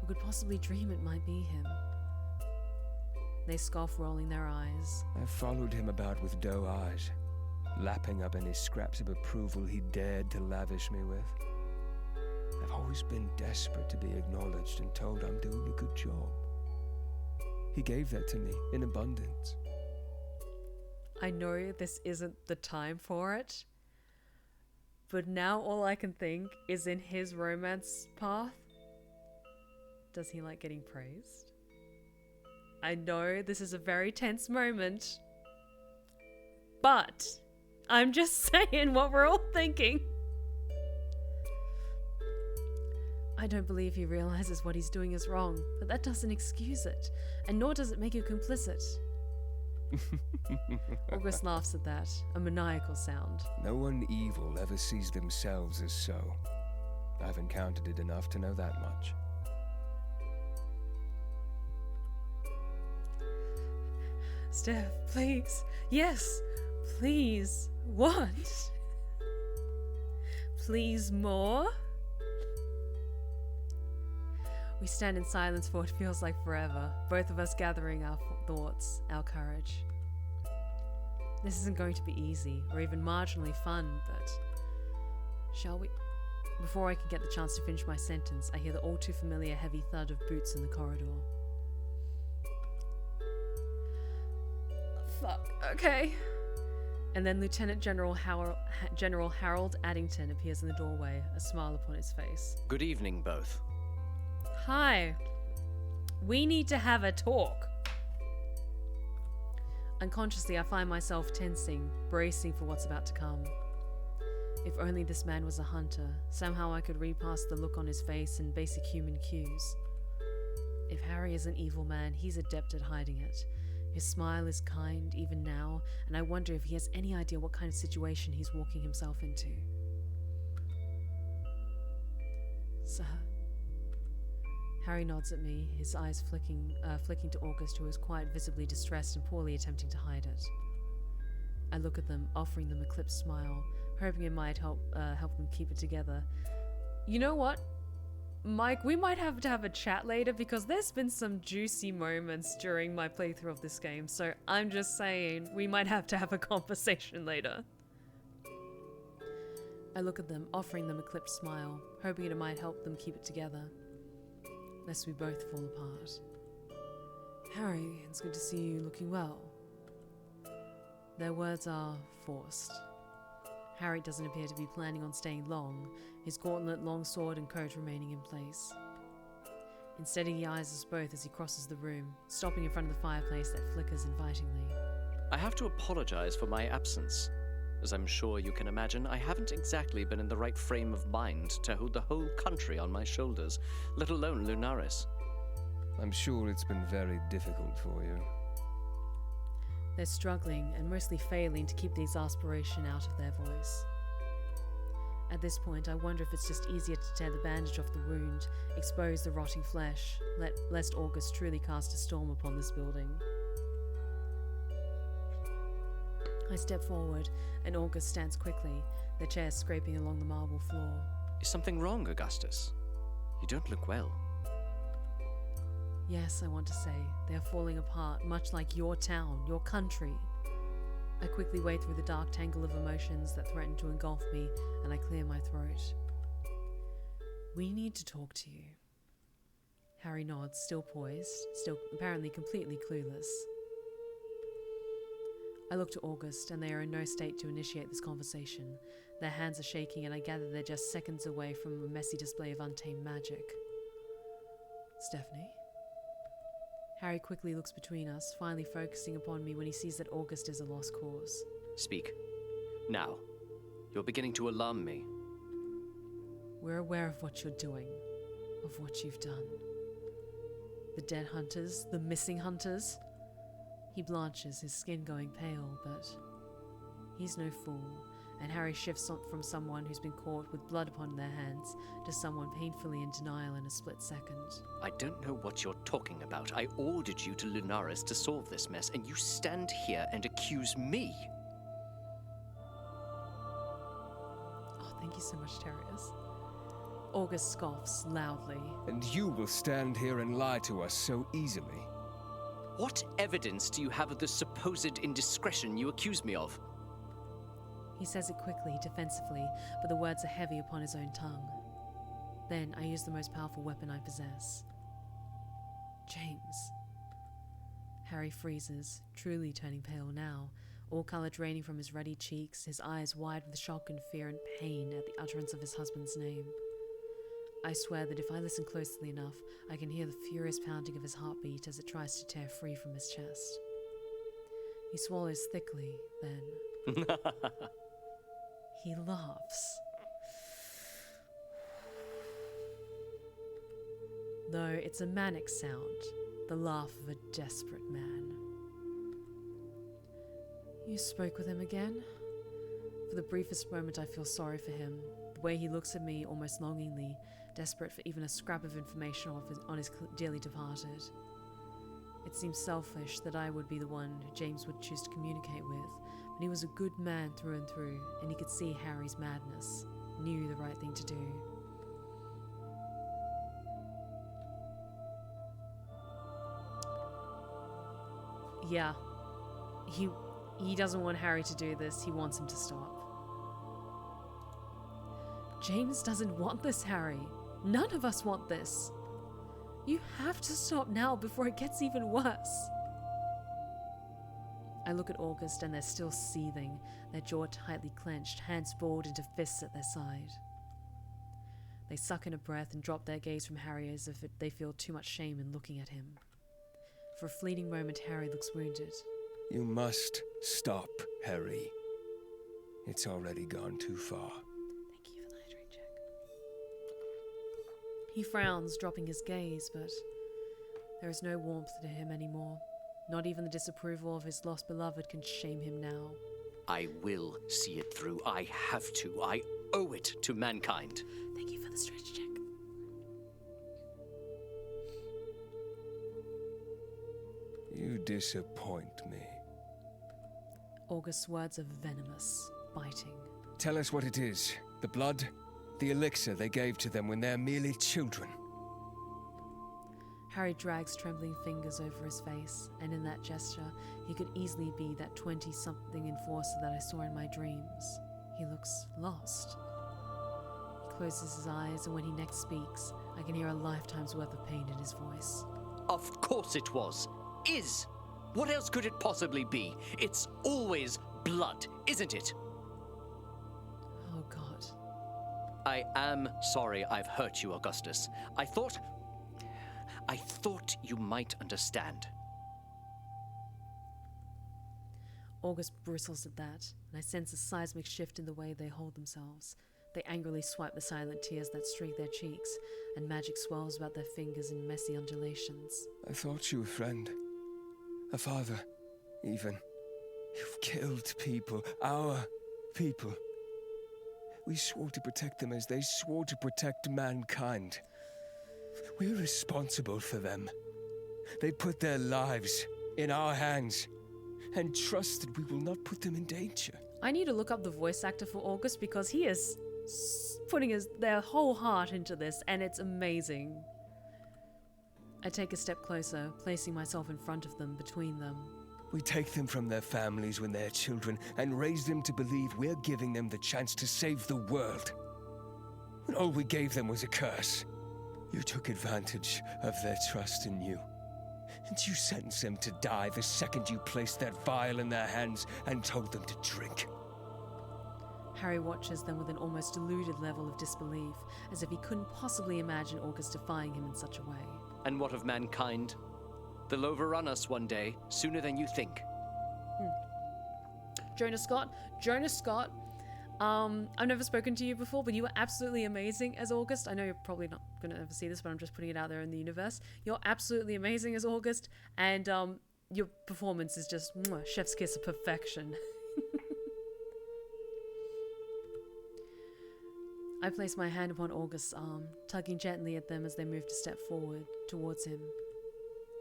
S1: or could possibly dream it might be him. They scoff, rolling their eyes.
S4: I followed him about with doe eyes, lapping up any scraps of approval he dared to lavish me with. I've always been desperate to be acknowledged and told I'm doing a good job. He gave that to me in abundance.
S1: I know this isn't the time for it, but now all I can think is in his romance path. Does he like getting praised? I know this is a very tense moment, but I'm just saying what we're all thinking. I don't believe he realizes what he's doing is wrong, but that doesn't excuse it, and nor does it make you complicit. August laughs at that, a maniacal sound.
S4: No one evil ever sees themselves as so. I've encountered it enough to know that much.
S1: Steph, please. Yes, please. What? Please more? We stand in silence for what feels like forever, both of us gathering our thoughts, our courage. This isn't going to be easy, or even marginally fun, but... Shall we? Before I can get the chance to finish my sentence, I hear the all too familiar heavy thud of boots in the corridor. Fuck, okay. And then Lieutenant General Harold Addington appears in the doorway, a smile upon his face.
S5: Good evening, both.
S1: Hi. We need to have a talk. Unconsciously, I find myself tensing, bracing for what's about to come. If only this man was a hunter, somehow I could read past the look on his face and basic human cues. If Harry is an evil man, he's adept at hiding it. His smile is kind, even now, and I wonder if he has any idea what kind of situation he's walking himself into. Sir. Harry nods at me, his eyes flicking to August, who is quite visibly distressed and poorly attempting to hide it. I look at them, offering them a clipped smile, hoping it might help them keep it together. You know what? Mike, we might have to have a chat later because there's been some juicy moments during my playthrough of this game, so I'm just saying we might have to have a conversation later. I look at them, offering them a clipped smile, hoping it might help them keep it together, lest we both fall apart. Harry, it's good to see you looking well. Their words are forced. Harry doesn't appear to be planning on staying long, his gauntlet, long sword and coat remaining in place. Instead, he eyes us both as he crosses the room, stopping in front of the fireplace that flickers invitingly.
S5: I have to apologize for my absence. As I'm sure you can imagine, I haven't exactly been in the right frame of mind to hold the whole country on my shoulders, let alone Lunaris.
S4: I'm sure it's been very difficult for you.
S1: They're struggling and mostly failing to keep the exasperation out of their voice. At this point, I wonder if it's just easier to tear the bandage off the wound, expose the rotting flesh, lest August truly cast a storm upon this building. I step forward, and August stands quickly, their chairs scraping along the marble floor.
S5: Is something wrong, Augustus? You don't look well.
S1: Yes, I want to say, they are falling apart, much like your town, your country. I quickly wade through the dark tangle of emotions that threaten to engulf me, and I clear my throat. We need to talk to you. Harry nods, still poised, still apparently completely clueless. I look to August, and they are in no state to initiate this conversation. Their hands are shaking, and I gather they're just seconds away from a messy display of untamed magic. Stephanie? Harry quickly looks between us, finally focusing upon me when he sees that August is a lost cause.
S5: Speak. Now. You're beginning to alarm me.
S1: We're aware of what you're doing, of what you've done. The dead hunters, the missing hunters. He blanches, his skin going pale, but he's no fool, and Harry shifts from someone who's been caught with blood upon their hands to someone painfully in denial in a split second.
S5: I don't know what you're talking about. I ordered you to Lunaris to solve this mess, and you stand here and accuse me.
S1: Oh, thank you so much, Terrius. August scoffs loudly.
S4: And you will stand here and lie to us so easily.
S5: What evidence do you have of the supposed indiscretion you accuse me of?
S1: He says it quickly, defensively, but the words are heavy upon his own tongue. Then I use the most powerful weapon I possess. James. Harry freezes, truly turning pale now, all colour draining from his ruddy cheeks, his eyes wide with shock and fear and pain at the utterance of his husband's name. I swear that if I listen closely enough, I can hear the furious pounding of his heartbeat as it tries to tear free from his chest. He swallows thickly, then he laughs. Though it's a manic sound, the laugh of a desperate man. You spoke with him again? For the briefest moment I feel sorry for him, the way he looks at me almost longingly, desperate for even a scrap of information on his dearly departed. It seems selfish that I would be the one who James would choose to communicate with, but he was a good man through and through, and he could see Harry's madness, knew the right thing to do. Yeah, he doesn't want Harry to do this, he wants him to stop. James doesn't want this, Harry. None of us want this. You have to stop now before it gets even worse. I look at August and they're still seething, their jaw tightly clenched, hands balled into fists at their side. They suck in a breath and drop their gaze from Harry as if they feel too much shame in looking at him. For a fleeting moment, Harry looks wounded.
S4: You must stop, Harry. It's already gone too far.
S1: Thank you for the hydrate check. He frowns, dropping his gaze, but there is no warmth to him anymore. Not even the disapproval of his lost beloved can shame him now.
S5: I will see it through. I have to. I owe it to mankind.
S1: Thank you for the stretch check.
S4: You disappoint me.
S1: August's words are venomous, biting.
S4: Tell us what it is. The blood? The elixir they gave to them when they're merely children.
S1: Harry drags trembling fingers over his face, and in that gesture, he could easily be that 20-something enforcer that I saw in my dreams. He looks lost. He closes his eyes, and when he next speaks, I can hear a lifetime's worth of pain in his voice.
S5: Of course it was. Is. What else could it possibly be? It's always blood, isn't it?
S1: Oh, God.
S5: I am sorry I've hurt you, Augustus. I thought you might understand.
S1: August bristles at that, and I sense a seismic shift in the way they hold themselves. They angrily swipe the silent tears that streak their cheeks, and magic swirls about their fingers in messy undulations.
S4: I thought you a friend. A father, even. You've killed people. Our people. We swore to protect them as they swore to protect mankind. We're responsible for them. They put their lives in our hands and trust that we will not put them in danger.
S1: I need to look up the voice actor for August because he is putting their whole heart into this, and it's amazing. I take a step closer, placing myself in front of them, between them.
S4: We take them from their families when they're children and raise them to believe we're giving them the chance to save the world. When all we gave them was a curse. You took advantage of their trust in you. And you sentenced them to die the second you placed that vial in their hands and told them to drink.
S1: Harry watches them with an almost deluded level of disbelief, as if he couldn't possibly imagine August defying him in such a way.
S5: And what of mankind? They'll overrun us one day, sooner than you think.
S1: Jonas Scott, I've never spoken to you before, but you were absolutely amazing as August. I know you're probably not going to ever see this, but I'm just putting it out there in the universe. You're absolutely amazing as August, and your performance is just chef's kiss of perfection. I place my hand upon August's arm, tugging gently at them as they move to step forward towards him.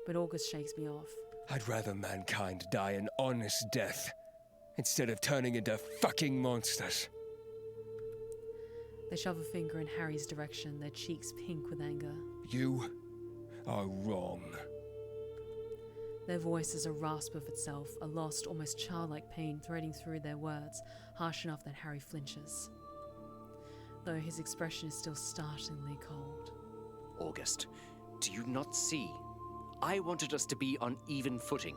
S1: But August shakes me off.
S4: I'd rather mankind die an honest death instead of turning into fucking monsters.
S1: They shove a finger in Harry's direction, their cheeks pink with anger.
S4: You are wrong.
S1: Their voice is a rasp of itself, a lost, almost childlike pain threading through their words, harsh enough that Harry flinches. Though his expression is still startlingly cold.
S5: August, do you not see? I wanted us to be on even footing.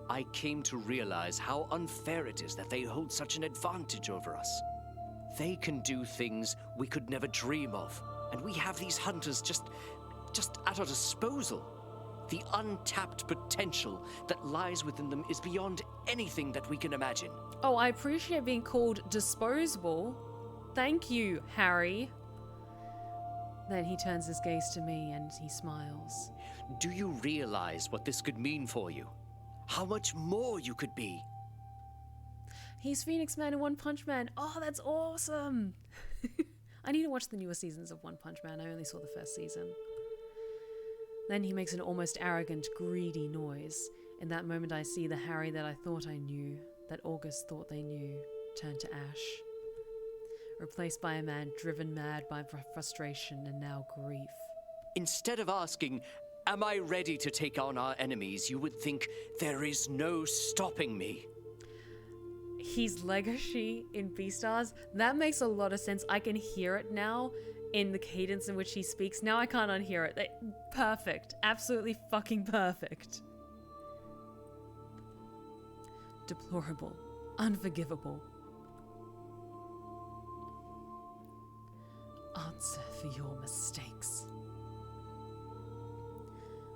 S5: I came to realize how unfair it is that they hold such an advantage over us. They can do things we could never dream of, and we have these hunters just at our disposal. The untapped potential that lies within them is beyond anything that we can imagine.
S1: Oh, I appreciate being called disposable. Thank you, Harry. Then he turns his gaze to me and he smiles.
S5: Do you realize what this could mean for you? How much more you could be?
S1: He's Phoenix Man and One Punch Man. Oh, that's awesome. I need to watch the newer seasons of One Punch Man. I only saw the first season. Then he makes an almost arrogant, greedy noise. In that moment I see the Harry that I thought I knew, that August thought they knew, turn to ash. Replaced by a man driven mad by frustration and now grief.
S5: Instead of asking, am I ready to take on our enemies, you would think, there is no stopping me.
S1: He's Legacy in Beastars. That makes a lot of sense. I can hear it now in the cadence in which he speaks. Now I can't unhear it. Perfect. Absolutely fucking perfect. Deplorable. Unforgivable. Answer for your mistakes.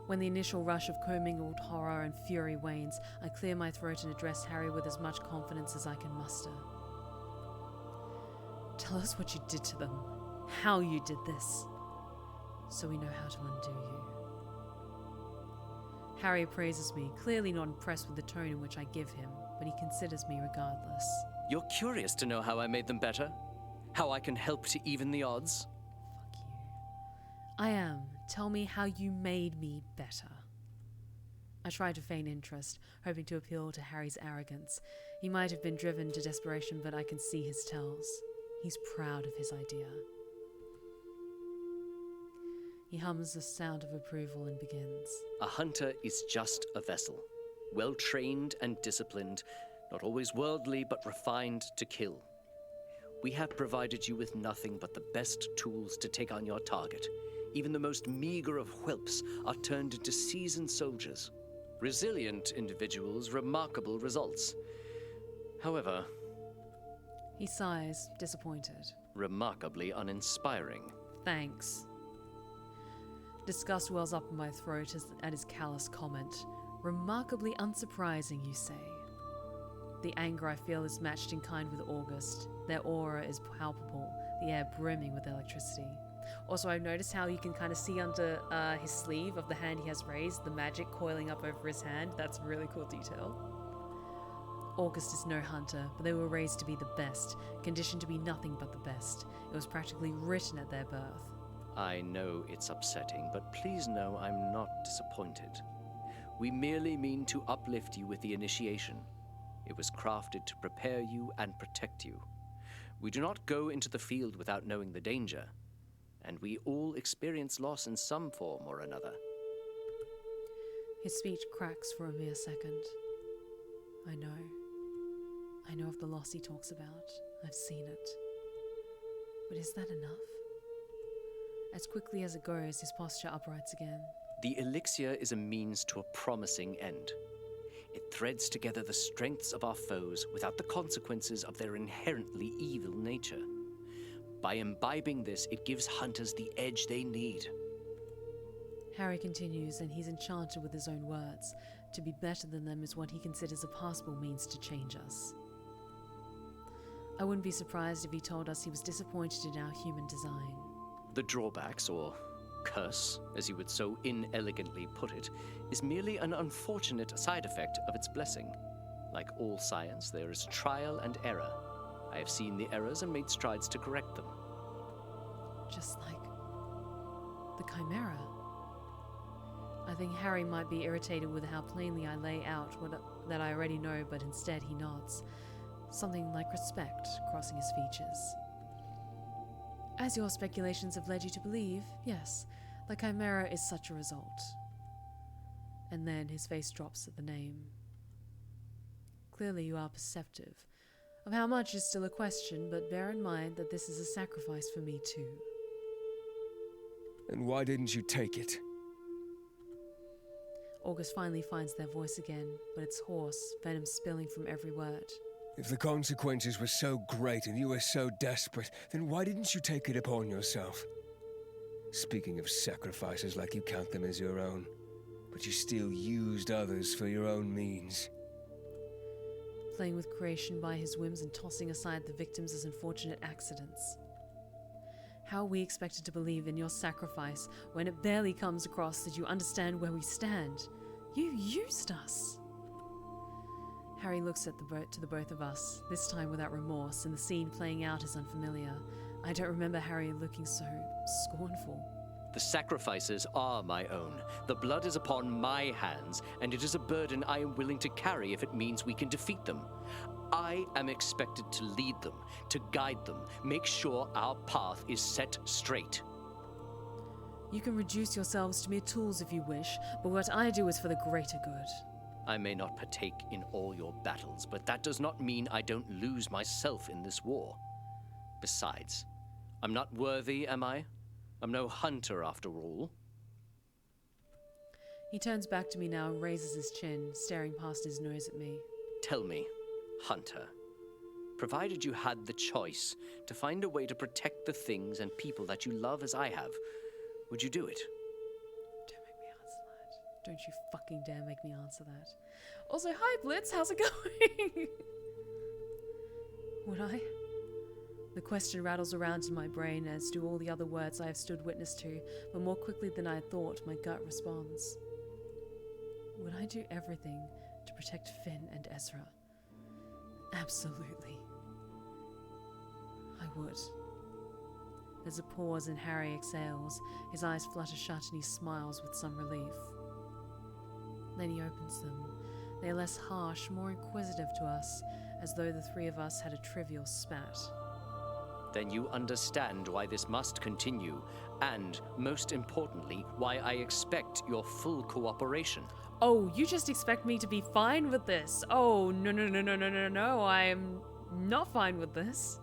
S1: When the initial rush of commingled horror and fury wanes, I clear my throat and address Harry with as much confidence as I can muster. Tell us what you did to them, how you did this, so we know how to undo you. Harry praises me, clearly not impressed with the tone in which I give him, but he considers me regardless.
S5: You're curious to know how I made them better? How I can help to even the odds?
S1: Fuck you. I am. Tell me how you made me better. I try to feign interest, hoping to appeal to Harry's arrogance. He might have been driven to desperation, but I can see his tells. He's proud of his idea. He hums the sound of approval and begins.
S5: A hunter is just a vessel, well-trained and disciplined, not always worldly, but refined to kill. We have provided you with nothing but the best tools to take on your target. Even the most meager of whelps are turned into seasoned soldiers. Resilient individuals, remarkable results. However...
S1: He sighs, disappointed.
S5: Remarkably uninspiring.
S1: Thanks. Disgust wells up in my throat at his callous comment. Remarkably unsurprising, you say. The anger I feel is matched in kind with August. Their aura is palpable, the air brimming with electricity. Also, I've noticed how you can kind of see under his sleeve of the hand he has raised, the magic coiling up over his hand. That's a really cool detail. August is no hunter, but they were raised to be the best, conditioned to be nothing but the best. It was practically written at their birth.
S5: I know it's upsetting, but please know I'm not disappointed. We merely mean to uplift you with the initiation. It was crafted to prepare you and protect you. We do not go into the field without knowing the danger, and we all experience loss in some form or another.
S1: His speech cracks for a mere second. I know of the loss he talks about. I've seen it. But is that enough? As quickly as it goes, his posture uprights again.
S5: The elixir is a means to a promising end. It threads together the strengths of our foes without the consequences of their inherently evil nature. By imbibing this, it gives hunters the edge they need.
S1: Harry continues, and he's enchanted with his own words. To be better than them is what he considers a possible means to change us. I wouldn't be surprised if he told us he was disappointed in our human design.
S5: The drawbacks, or curse, as you would so inelegantly put it, is merely an unfortunate side effect of its blessing. Like all science, there is trial and error. I have seen the errors and made strides to correct them.
S1: Just like the Chimera. I think Harry might be irritated with how plainly I lay out that I already know, but instead he nods. Something like respect crossing his features. As your speculations have led you to believe, yes, the Chimera is such a result. And then his face drops at the name. Clearly you are perceptive of how much is still a question, but bear in mind that this is a sacrifice for me too.
S4: And why didn't you take it?
S1: August finally finds their voice again, but it's hoarse, venom spilling from every word.
S4: If the consequences were so great and you were so desperate, then why didn't you take it upon yourself? Speaking of sacrifices like you count them as your own, but you still used others for your own means.
S1: Playing with creation by his whims and tossing aside the victims as unfortunate accidents. How are we expected to believe in your sacrifice when it barely comes across that you understand where we stand? You used us. Harry looks at to the both of us, this time without remorse, and the scene playing out is unfamiliar. I don't remember Harry looking so scornful.
S5: The sacrifices are my own. The blood is upon my hands, and it is a burden I am willing to carry if it means we can defeat them. I am expected to lead them, to guide them, make sure our path is set straight.
S1: You can reduce yourselves to mere tools if you wish, but what I do is for the greater good.
S5: I may not partake in all your battles, but that does not mean I don't lose myself in this war. Besides, I'm not worthy, am I? I'm no hunter after all.
S1: He turns back to me now and raises his chin, staring past his nose at me.
S5: Tell me, hunter, provided you had the choice to find a way to protect the things and people that you love as I have, would you do it?
S1: Don't make me answer that. Don't you fucking dare make me answer that. Also, hi Blitz, how's it going? Would I? The question rattles around in my brain, as do all the other words I have stood witness to, but more quickly than I had thought, my gut responds. Would I do everything to protect Finn and Ezra? Absolutely. I would. There's a pause and Harry exhales. His eyes flutter shut and he smiles with some relief. Then he opens them. They are less harsh, more inquisitive to us, as though the three of us had a trivial spat.
S5: Then you understand why this must continue, and, most importantly, why I expect your full cooperation.
S1: Oh, you just expect me to be fine with this? Oh, no, I am not fine with this.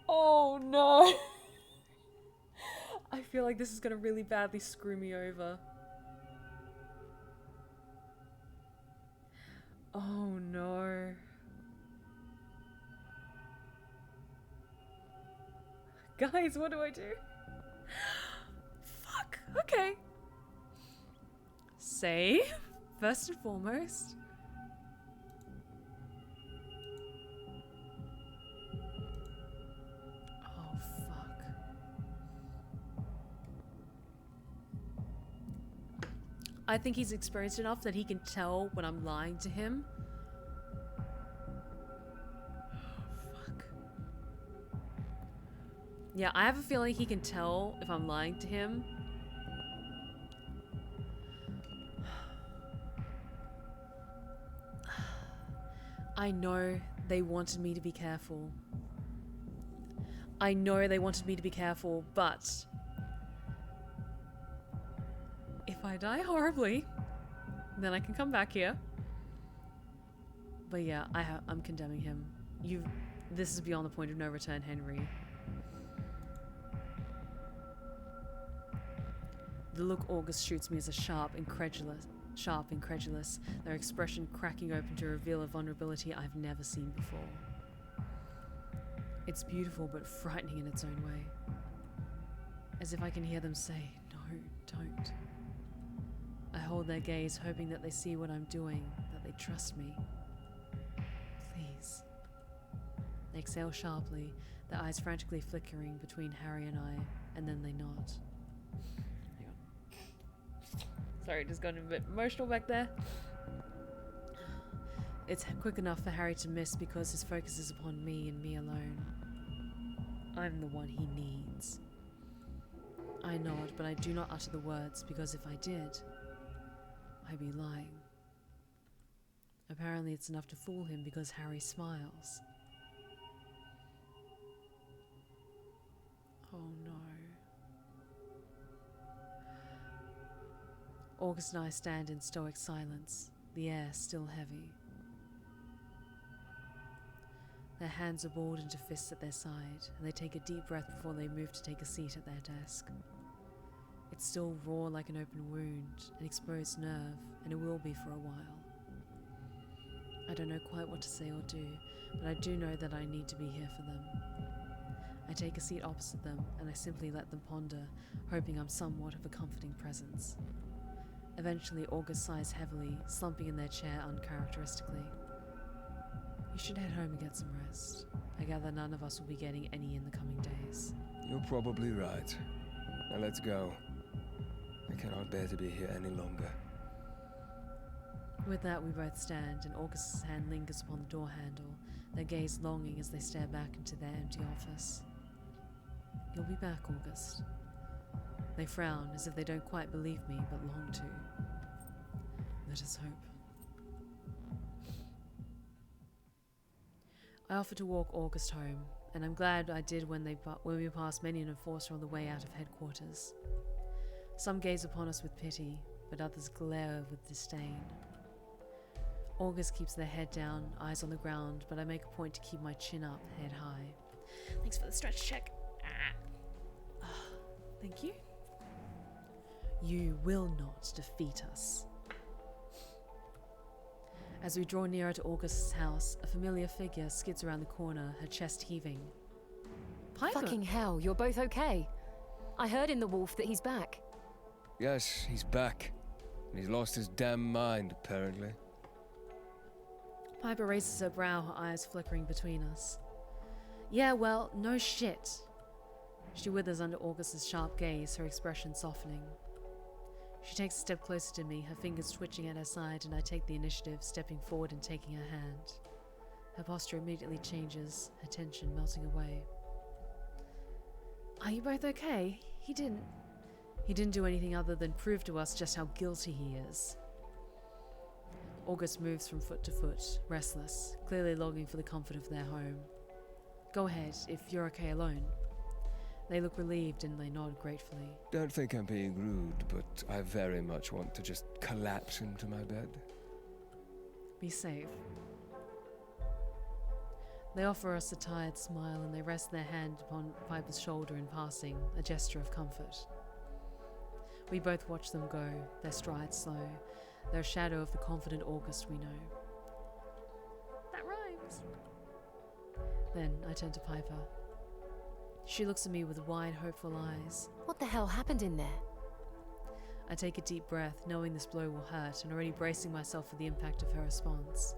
S1: Oh, no. I feel like this is gonna really badly screw me over. Oh no. Guys, what do I do? Fuck, okay. Save, first and foremost. Oh fuck. I think he's experienced enough that he can tell when I'm lying to him. Oh, fuck. Yeah, I have a feeling he can tell if I'm lying to him. I know they wanted me to be careful. I know they wanted me to be careful, but if I die horribly, then I can come back here. But yeah, I'm condemning him. This is beyond the point of no return, Henry. The look August shoots me is a sharp, incredulous, their expression cracking open to reveal a vulnerability I've never seen before. It's beautiful but frightening in its own way. As if I can hear them say, no, don't. I hold their gaze, hoping that they see what I'm doing, that that they trust me. Please. They exhale sharply, their eyes frantically flickering between Harry and I, and then they nod. Sorry, just got a bit emotional back there. It's quick enough for Harry to miss because his focus is upon me and me alone. I'm the one he needs. I nod, but I do not utter the words because if I did, I'd be lying. Apparently it's enough to fool him because Harry smiles. Oh no. August and I stand in stoic silence, the air still heavy. Their hands are balled into fists at their side, and they take a deep breath before they move to take a seat at their desk. It's still raw like an open wound, an exposed nerve, and it will be for a while. I don't know quite what to say or do, but I do know that I need to be here for them. I take a seat opposite them, and I simply let them ponder, hoping I'm somewhat of a comforting presence. Eventually, August sighs heavily, slumping in their chair uncharacteristically. You should head home and get some rest. I gather none of us will be getting any in the coming days.
S4: You're probably right. Now let's go. I cannot bear to be here any longer.
S1: With that, we both stand, and August's hand lingers upon the door handle, their gaze longing as they stare back into their empty office. You'll be back, August. They frown, as if they don't quite believe me, but long to. Let us hope. I offer to walk August home, and I'm glad I did when we passed many an enforcer on the way out of headquarters. Some gaze upon us with pity, but others glare with disdain. August keeps their head down, eyes on the ground, but I make a point to keep my chin up, head high. Thanks for the stretch check. Thank you. You will not defeat us. As we draw nearer to August's house, a familiar figure skids around the corner, her chest heaving. Piper!
S6: Fucking hell, you're both okay. I heard in the wolf that he's back.
S4: Yes, he's back. And he's lost his damn mind, apparently.
S1: Piper raises her brow, her eyes flickering between us. Yeah, well, no shit. She withers under August's sharp gaze, her expression softening. She takes a step closer to me, her fingers twitching at her side, and I take the initiative, stepping forward and taking her hand. Her posture immediately changes, her tension melting away. Are you both okay? He didn't do anything other than prove to us just how guilty he is. August moves from foot to foot, restless, clearly longing for the comfort of their home. Go ahead, if you're okay alone. They look relieved and they nod gratefully.
S4: Don't think I'm being rude, but I very much want to just collapse into my bed.
S1: Be safe. They offer us a tired smile and they rest their hand upon Piper's shoulder in passing, a gesture of comfort. We both watch them go, their strides slow, their shadow of the confident August we know. That rhymes. Then I turn to Piper. She looks at me with wide, hopeful eyes.
S6: What the hell happened in there?
S1: I take a deep breath, knowing this blow will hurt, and already bracing myself for the impact of her response.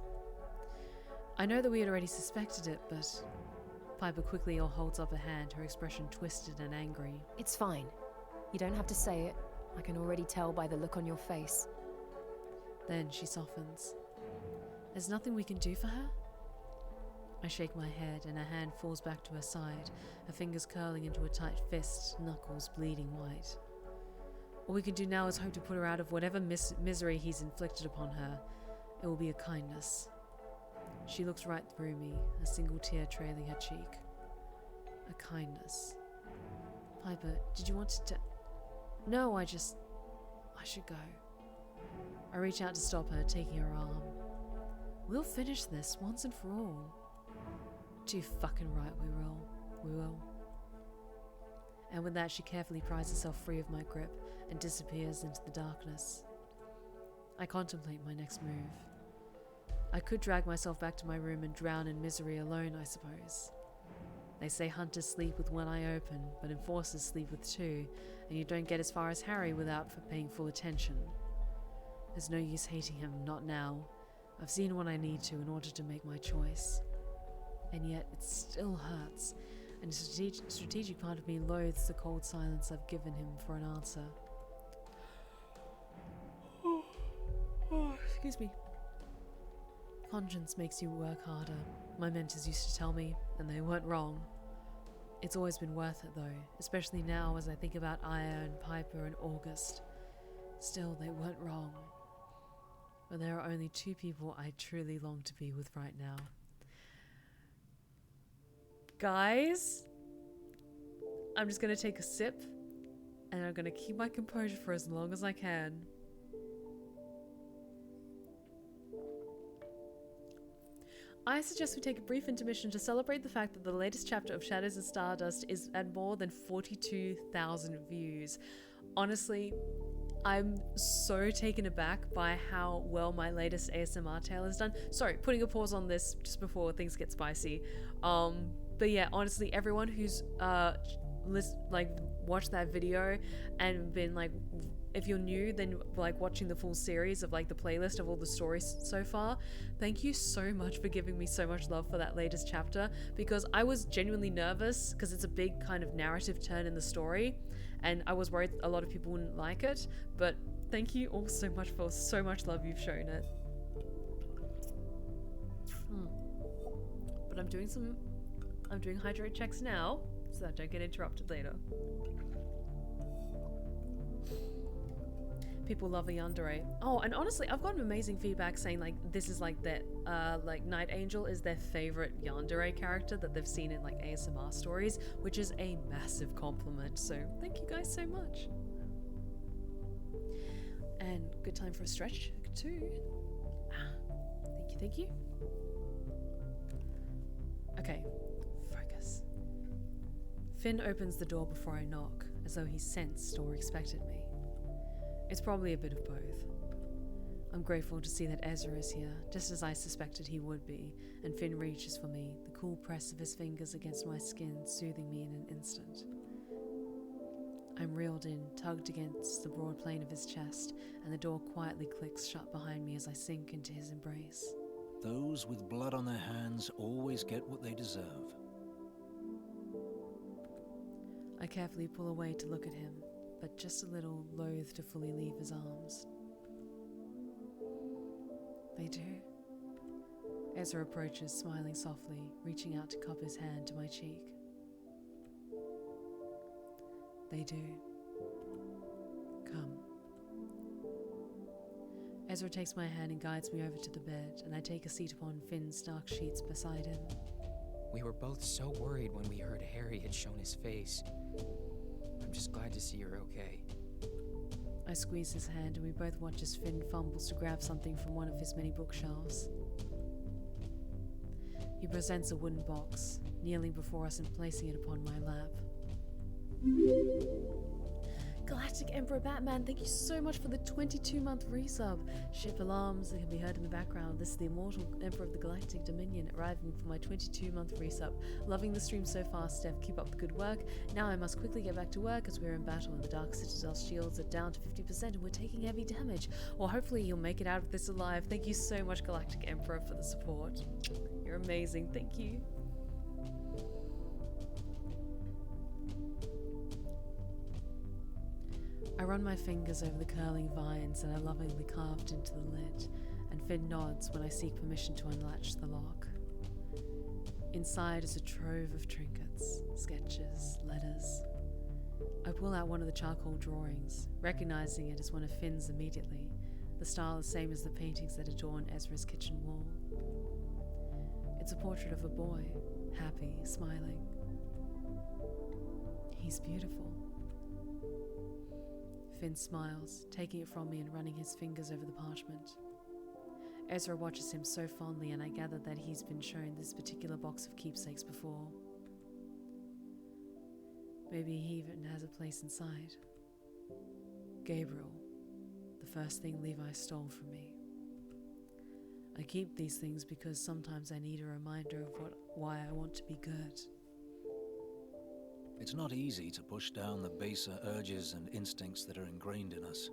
S1: I know that we had already suspected it, but... Piper quickly holds up a hand, her expression twisted and angry.
S6: It's fine. You don't have to say it. I can already tell by the look on your face.
S1: Then she softens. There's nothing we can do for her? I shake my head, and her hand falls back to her side, her fingers curling into a tight fist, knuckles bleeding white. All we can do now is hope to put her out of whatever misery he's inflicted upon her. It will be a kindness. She looks right through me, a single tear trailing her cheek. A kindness. Piper, did you want to No, I should go. I reach out to stop her, taking her arm. We'll finish this once and for all. Too fucking right we will. And with that, she carefully pries herself free of my grip and disappears into the darkness. I contemplate my next move. I could drag myself back to my room and drown in misery alone, I suppose. They say hunters sleep with one eye open, but enforcers sleep with two, and you don't get as far as Harry without paying full attention. There's no use hating him, not now. I've seen what I need to in order to make my choice. And yet it still hurts, and a strategic part of me loathes the cold silence I've given him for an answer. Excuse me. Conscience makes you work harder. My mentors used to tell me, and they weren't wrong. It's always been worth it though, especially now as I think about Aya and Piper and August. Still, they weren't wrong. But there are only two people I truly long to be with right now. Guys, I'm just gonna take a sip, and I'm gonna keep my composure for as long as I can. I suggest we take a brief intermission to celebrate the fact that the latest chapter of Shadows and Stardust is at more than 42,000 views. Honestly, I'm so taken aback by how well my latest ASMR tale has done. Sorry, putting a pause on this just before things get spicy. But yeah, honestly, everyone who's watched that video and been like, if you're new, then like watching the full series of like the playlist of all the stories so far, thank you so much for giving me so much love for that latest chapter, because I was genuinely nervous because it's a big kind of narrative turn in the story and I was worried a lot of people wouldn't like it, but thank you all so much for so much love you've shown it. But I'm doing hydrate checks now so that I don't get interrupted later. People love a yandere. Oh, and honestly, I've gotten amazing feedback saying like this is like that like Night Angel is their favorite yandere character that they've seen in like ASMR stories, which is a massive compliment. So thank you guys so much. And good time for a stretch too. Thank you. Okay, focus. Finn opens the door before I knock, as though he sensed or expected me. It's probably a bit of both. I'm grateful to see that Ezra is here, just as I suspected he would be, and Finn reaches for me, the cool press of his fingers against my skin soothing me in an instant. I'm reeled in, tugged against the broad plane of his chest, and the door quietly clicks shut behind me as I sink into his embrace.
S3: Those with blood on their hands always get what they deserve.
S1: I carefully pull away to look at him, but just a little loath to fully leave his arms. They do. Ezra approaches, smiling softly, reaching out to cup his hand to my cheek. They do. Come. Ezra takes my hand and guides me over to the bed, and I take a seat upon Finn's dark sheets beside him.
S2: We were both so worried when we heard Harry had shown his face. I'm just glad to see you're okay.
S1: I squeeze his hand and we both watch as Finn fumbles to grab something from one of his many bookshelves. He presents a wooden box, kneeling before us and placing it upon my lap. Galactic Emperor Batman, thank you so much for the 22-month resub. Ship alarms that can be heard in the background. This is the immortal Emperor of the Galactic Dominion arriving for my 22-month resub. Loving the stream so far, Steph. Keep up the good work. Now I must quickly get back to work as we're in battle and the Dark Citadel shields are down to 50% and we're taking heavy damage. Or hopefully you'll make it out of this alive. Thank you so much, Galactic Emperor, for the support. You're amazing. Thank you. I run my fingers over the curling vines that are lovingly carved into the lid, and Finn nods when I seek permission to unlatch the lock. Inside is a trove of trinkets, sketches, letters. I pull out one of the charcoal drawings, recognizing it as one of Finn's immediately, the style the same as the paintings that adorn Ezra's kitchen wall. It's a portrait of a boy, happy, smiling. He's beautiful. Finn smiles, taking it from me and running his fingers over the parchment. Ezra watches him so fondly, and I gather that he's been shown this particular box of keepsakes before. Maybe he even has a place inside. Gabriel, the first thing Levi stole from me. I keep these things because sometimes I need a reminder of why I want to be good.
S3: It's not easy to push down the baser urges and instincts that are ingrained in us.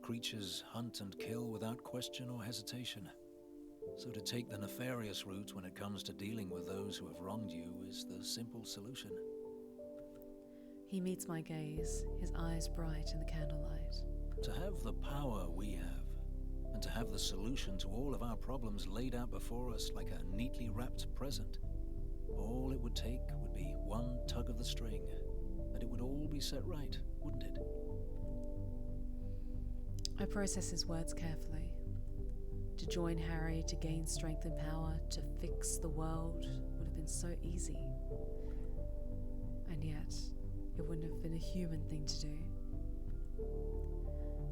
S3: Creatures hunt and kill without question or hesitation. So to take the nefarious route when it comes to dealing with those who have wronged you is the simple solution.
S1: He meets my gaze, his eyes bright in the candlelight.
S3: To have the power we have, and to have the solution to all of our problems laid out before us like a neatly wrapped present, all it would take would be one tug of the string, and it would all be set right, wouldn't it?
S1: I process his words carefully. To join Harry, to gain strength and power, to fix the world would have been so easy. And yet, it wouldn't have been a human thing to do.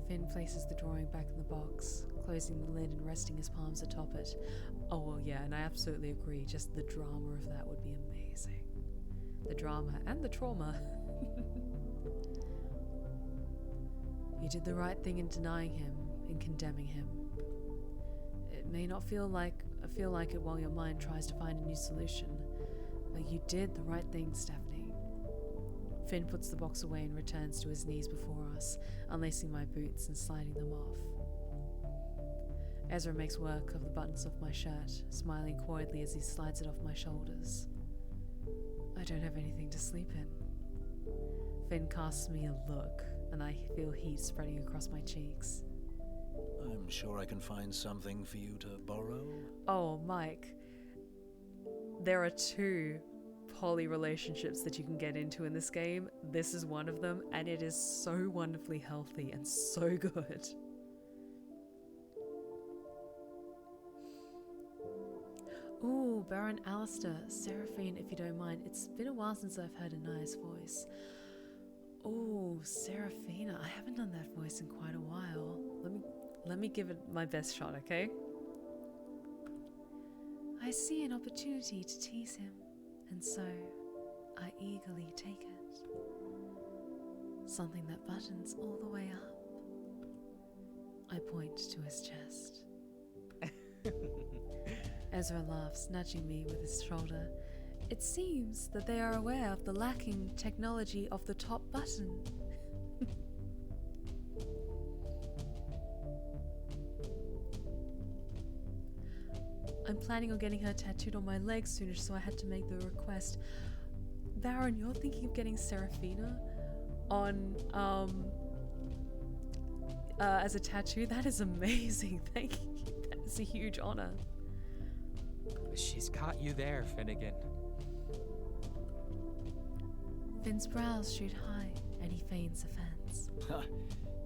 S1: Finn places the drawing back in the box, closing the lid and resting his palms atop it. Oh, well, yeah, and I absolutely agree. Just the drama of that would be amazing. The drama and the trauma. You did the right thing in denying him, in condemning him. It may not feel like it while your mind tries to find a new solution, but you did the right thing, Stephanie. Finn puts the box away and returns to his knees before us, unlacing my boots and sliding them off. Ezra makes work of the buttons of my shirt, smiling coyly as he slides it off my shoulders. I don't have anything to sleep in. Finn casts me a look, and I feel heat spreading across my cheeks.
S3: I'm sure I can find something for you to borrow.
S1: Oh, Mike. There are 2 poly relationships that you can get into in this game. This is one of them, and it is so wonderfully healthy and so good. Ooh, Baron Alistair, Seraphine, if you don't mind. It's been a while since I've heard a nice voice. Ooh, Seraphina. I haven't done that voice in quite a while. Let me give it my best shot, okay? I see an opportunity to tease him, and so I eagerly take it. Something that buttons all the way up. I point to his chest. Ezra laughs, nudging me with his shoulder. It seems that they are aware of the lacking technology of the top button. I'm planning on getting her tattooed on my legs soonish, so I had to make the request. Baron, you're thinking of getting Seraphina on, as a tattoo? That is amazing. Thank you. That is a huge honor.
S2: She's caught you there, Finnegan.
S1: Finn's brows shoot high, and he feigns offense.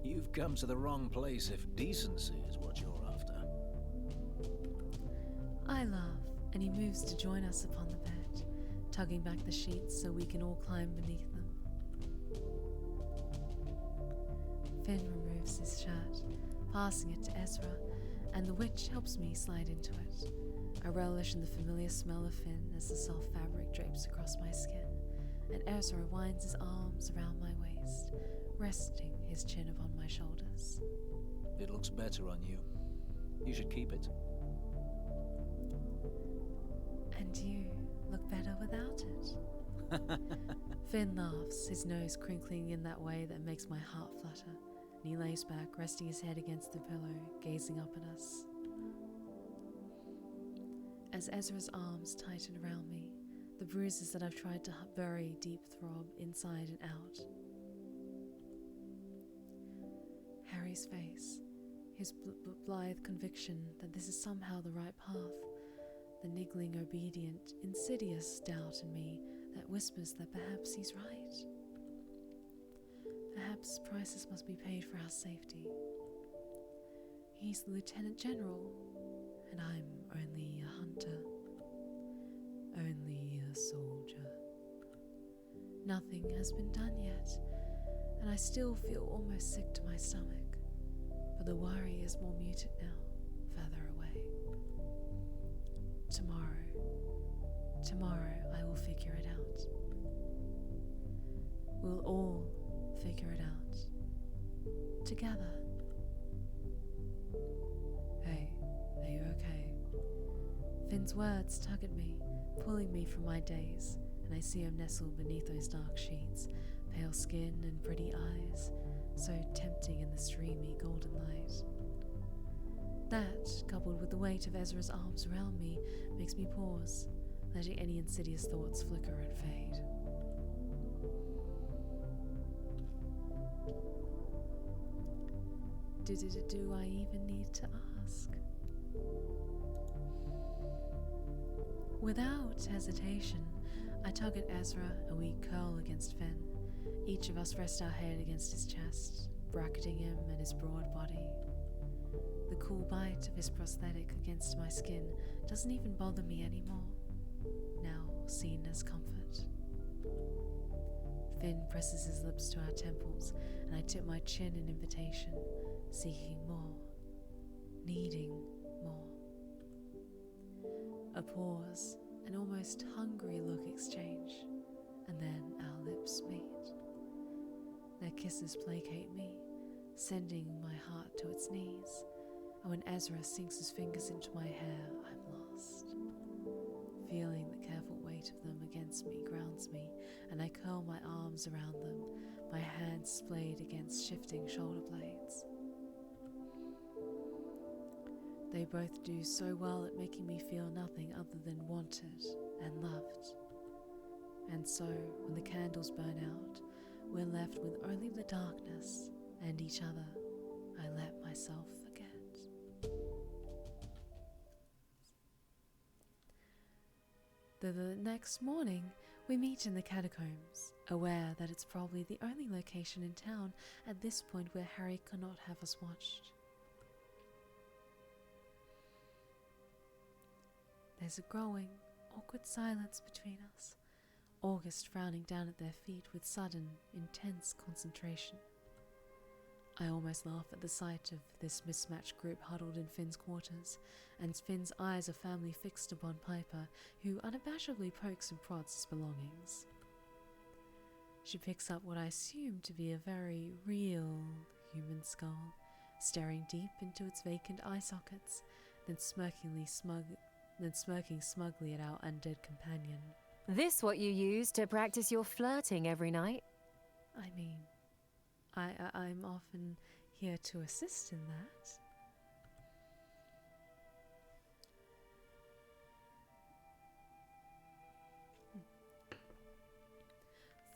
S3: You've come to the wrong place if decency is what you're after.
S1: I laugh, and he moves to join us upon the bed, tugging back the sheets so we can all climb beneath them. Finn removes his shirt, passing it to Ezra, and the witch helps me slide into it. I relish in the familiar smell of Finn as the soft fabric drapes across my skin, and Ezra winds his arms around my waist, resting his chin upon my shoulders.
S3: It looks better on you. You should keep it.
S1: And you look better without it. Finn laughs, his nose crinkling in that way that makes my heart flutter, and he lays back, resting his head against the pillow, gazing up at us. As Ezra's arms tighten around me, the bruises that I've tried to bury deep throb inside and out. Harry's face, his blithe conviction that this is somehow the right path, the niggling, obedient, insidious doubt in me that whispers that perhaps he's right. Perhaps prices must be paid for our safety. He's the Lieutenant General, and I'm only a hunter, only a soldier. Nothing has been done yet, and I still feel almost sick to my stomach, but the worry is more muted now, further away. Tomorrow I will figure it out. We'll all figure it out. Together. Hey, are you okay? Finn's words tug at me, pulling me from my daze, and I see him nestled beneath those dark sheets, pale skin and pretty eyes, so tempting in the streamy golden light. That, coupled with the weight of Ezra's arms around me, makes me pause, letting any insidious thoughts flicker and fade. Do I even need to ask? Without hesitation, I tug at Ezra and we curl against Finn. Each of us rest our head against his chest, bracketing him and his broad body. The cool bite of his prosthetic against my skin doesn't even bother me anymore, now seen as comfort. Finn presses his lips to our temples, and I tip my chin in invitation, seeking more, needing more. A pause, an almost hungry look exchange, and then our lips meet. Their kisses placate me, sending my heart to its knees, and when Ezra sinks his fingers into my hair, I'm lost. Feeling the careful weight of them against me grounds me, and I curl my arms around them, my hands splayed against shifting shoulder blades. They both do so well at making me feel nothing other than wanted and loved. And so, when the candles burn out, we're left with only the darkness and each other. I let myself forget. The next morning, we meet in the catacombs, aware that it's probably the only location in town at this point where Harry cannot have us watched. There's a growing, awkward silence between us, August frowning down at their feet with sudden, intense concentration. I almost laugh at the sight of this mismatched group huddled in Finn's quarters, and Finn's eyes are firmly fixed upon Piper, who unabashedly pokes and prods his belongings. She picks up what I assume to be a very real human skull, staring deep into its vacant eye sockets, then smirking smugly at our undead companion.
S6: This what you use to practice your flirting every night?
S1: I mean, I'm often here to assist in that.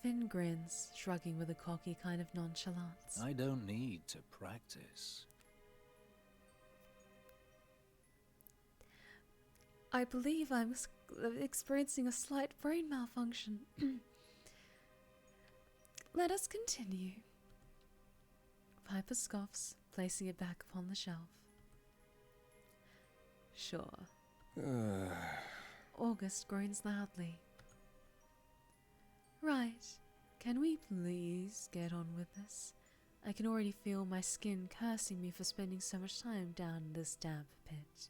S1: Finn grins, shrugging with a cocky kind of nonchalance.
S3: I don't need to practice.
S1: I believe I'm experiencing a slight brain malfunction. Let us continue. Piper scoffs, placing it back upon the shelf. Sure. August groans loudly. Right. Can we please get on with this? I can already feel my skin cursing me for spending so much time down in this damp pit.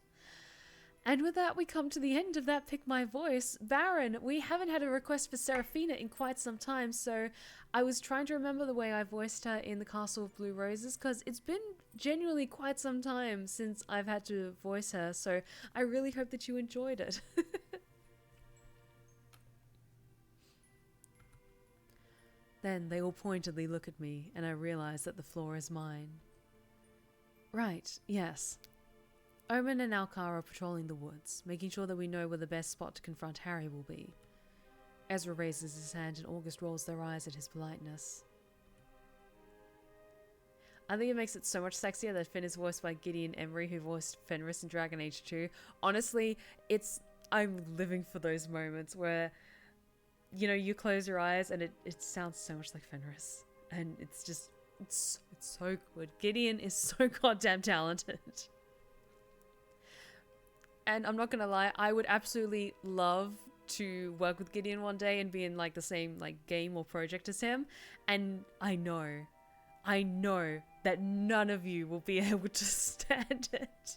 S1: And with that, we come to the end of that Pick My Voice. Baron, we haven't had a request for Seraphina in quite some time, so I was trying to remember the way I voiced her in the Castle of Blue Roses, because it's been genuinely quite some time since I've had to voice her, so I really hope that you enjoyed it. Then they all pointedly look at me, and I realize that the floor is mine. Right, yes. Omen and Alcar are patrolling the woods, making sure that we know where the best spot to confront Harry will be. Ezra raises his hand and August rolls their eyes at his politeness. I think it makes it so much sexier that Finn is voiced by Gideon Emery, who voiced Fenris in Dragon Age 2. Honestly, I'm living for those moments where, you know, you close your eyes and it sounds so much like Fenris. And it's so good. Gideon is so goddamn talented. And I'm not gonna lie, I would absolutely love to work with Gideon one day and be in like the same like game or project as him. And I know that none of you will be able to stand it.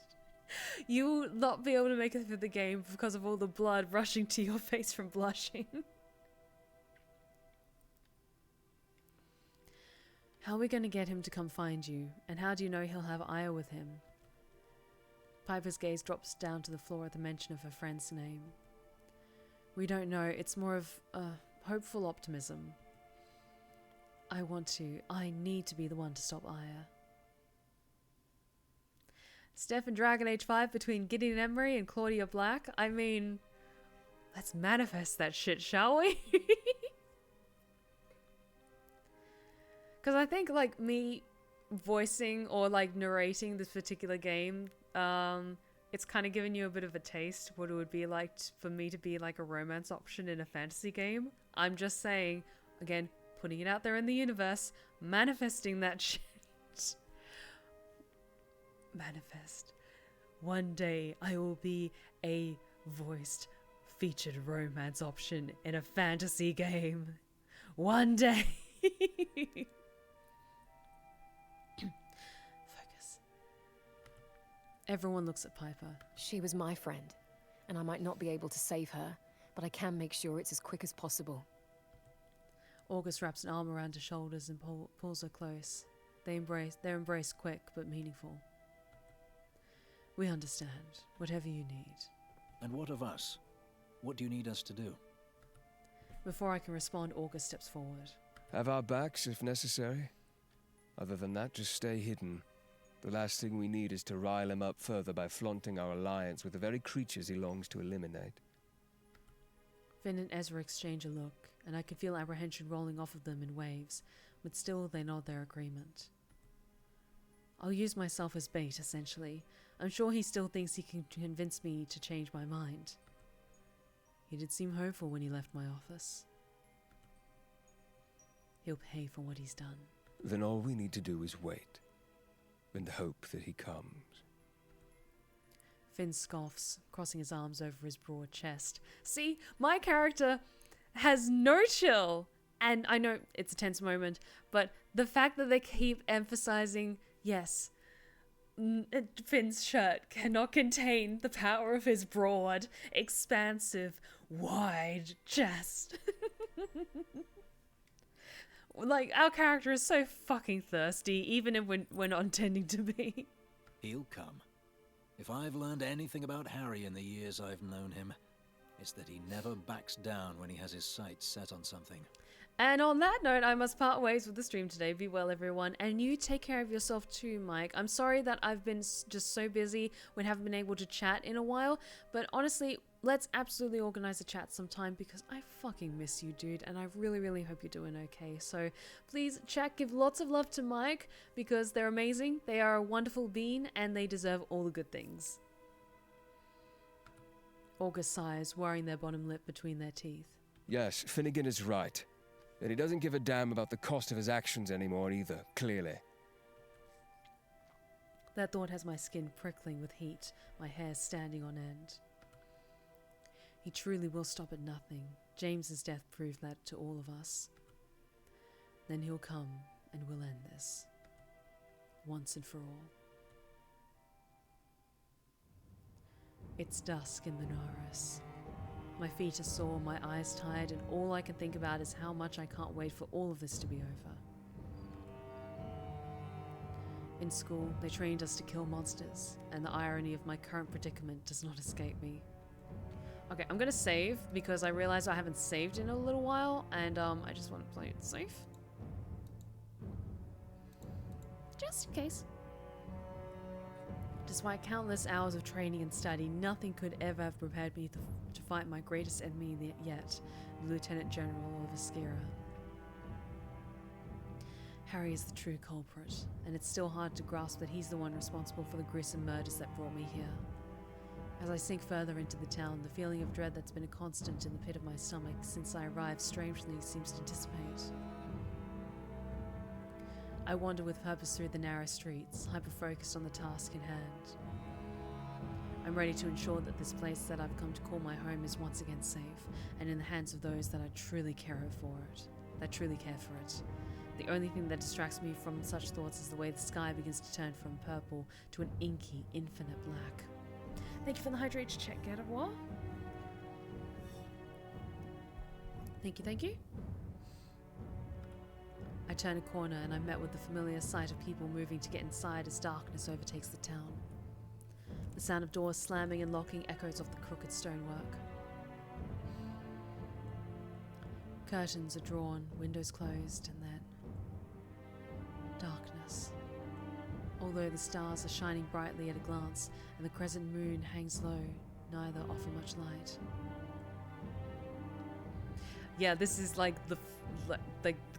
S1: You will not be able to make it through the game because of all the blood rushing to your face from blushing. How are we gonna get him to come find you? And how do you know he'll have Aya with him? Piper's gaze drops down to the floor at the mention of her friend's name. We don't know, it's more of a hopeful optimism. I need to be the one to stop Aya. Steph and Dragon Age 5 between Gideon Emery and Claudia Black. I mean, let's manifest that shit, shall we? Because I think, like, me voicing or, like, narrating this particular game, it's kind of giving you a bit of a taste of what it would be like for me to be, like, a romance option in a fantasy game. I'm just saying, again, putting it out there in the universe, manifesting that shit. Manifest. One day I will be a voiced featured romance option in a fantasy game. One day. Focus. Everyone looks at Piper.
S6: She was my friend, and I might not be able to save her, but I can make sure it's as quick as possible.
S1: August wraps an arm around her shoulders and pulls her close. Their embrace quick but meaningful. We understand. Whatever you need.
S3: And what of us? What do you need us to do?
S1: Before I can respond, August steps forward.
S4: Have our backs if necessary. Other than that, just stay hidden. The last thing we need is to rile him up further by flaunting our alliance with the very creatures he longs to eliminate.
S1: Finn and Ezra exchange a look, and I can feel apprehension rolling off of them in waves, but still they nod their agreement. I'll use myself as bait, essentially. I'm sure he still thinks he can convince me to change my mind. He did seem hopeful when he left my office. He'll pay for what he's done.
S4: Then all we need to do is wait, and hope that he comes.
S1: Finn scoffs, crossing his arms over his broad chest. See, my character has no chill. And I know it's a tense moment, but the fact that they keep emphasizing, yes, Finn's shirt cannot contain the power of his broad, expansive, wide chest. Like, our character is so fucking thirsty, even if we're not intending to be.
S3: He'll come. If I've learned anything about Harry in the years I've known him, it's that he never backs down when he has his sights set on something.
S1: And on that note, I must part ways with the stream today. Be well, everyone. And you take care of yourself too, Mike. I'm sorry that I've been just so busy when haven't been able to chat in a while. But honestly, let's absolutely organize a chat sometime because I fucking miss you, dude. And I really, really hope you're doing okay. So please, chat, give lots of love to Mike because they're amazing. They are a wonderful being and they deserve all the good things. August sighs, worrying their bottom lip between their teeth.
S4: Yes, Finnegan is right. And he doesn't give a damn about the cost of his actions anymore either, clearly.
S1: That thought has my skin prickling with heat, my hair standing on end. He truly will stop at nothing. James's death proved that to all of us. Then he'll come and we'll end this. Once and for all. It's dusk in the Norse. My feet are sore, my eyes tired, and all I can think about is how much I can't wait for all of this to be over. In school, they trained us to kill monsters, and the irony of my current predicament does not escape me. Okay, I'm gonna save, because I realize I haven't saved in a little while, and I just want to play it safe. Just in case. Despite countless hours of training and study, nothing could ever have prepared me to fight my greatest enemy yet, the Lieutenant General of Askira. Harry is the true culprit, and it's still hard to grasp that he's the one responsible for the gruesome murders that brought me here. As I sink further into the town, the feeling of dread that's been a constant in the pit of my stomach since I arrived strangely seems to dissipate. I wander with purpose through the narrow streets, hyper-focused on the task in hand. I'm ready to ensure that this place that I've come to call my home is once again safe, and in the hands of those that truly care for it. The only thing that distracts me from such thoughts is the way the sky begins to turn from purple to an inky, infinite black. Thank you for the hydration check, get it what? Thank you, thank you. I turn a corner and I'm met with the familiar sight of people moving to get inside as darkness overtakes the town. The sound of doors slamming and locking echoes off the crooked stonework. Curtains are drawn, windows closed, and then darkness. Although the stars are shining brightly at a glance, and the crescent moon hangs low, neither offer much light. Yeah, this is like the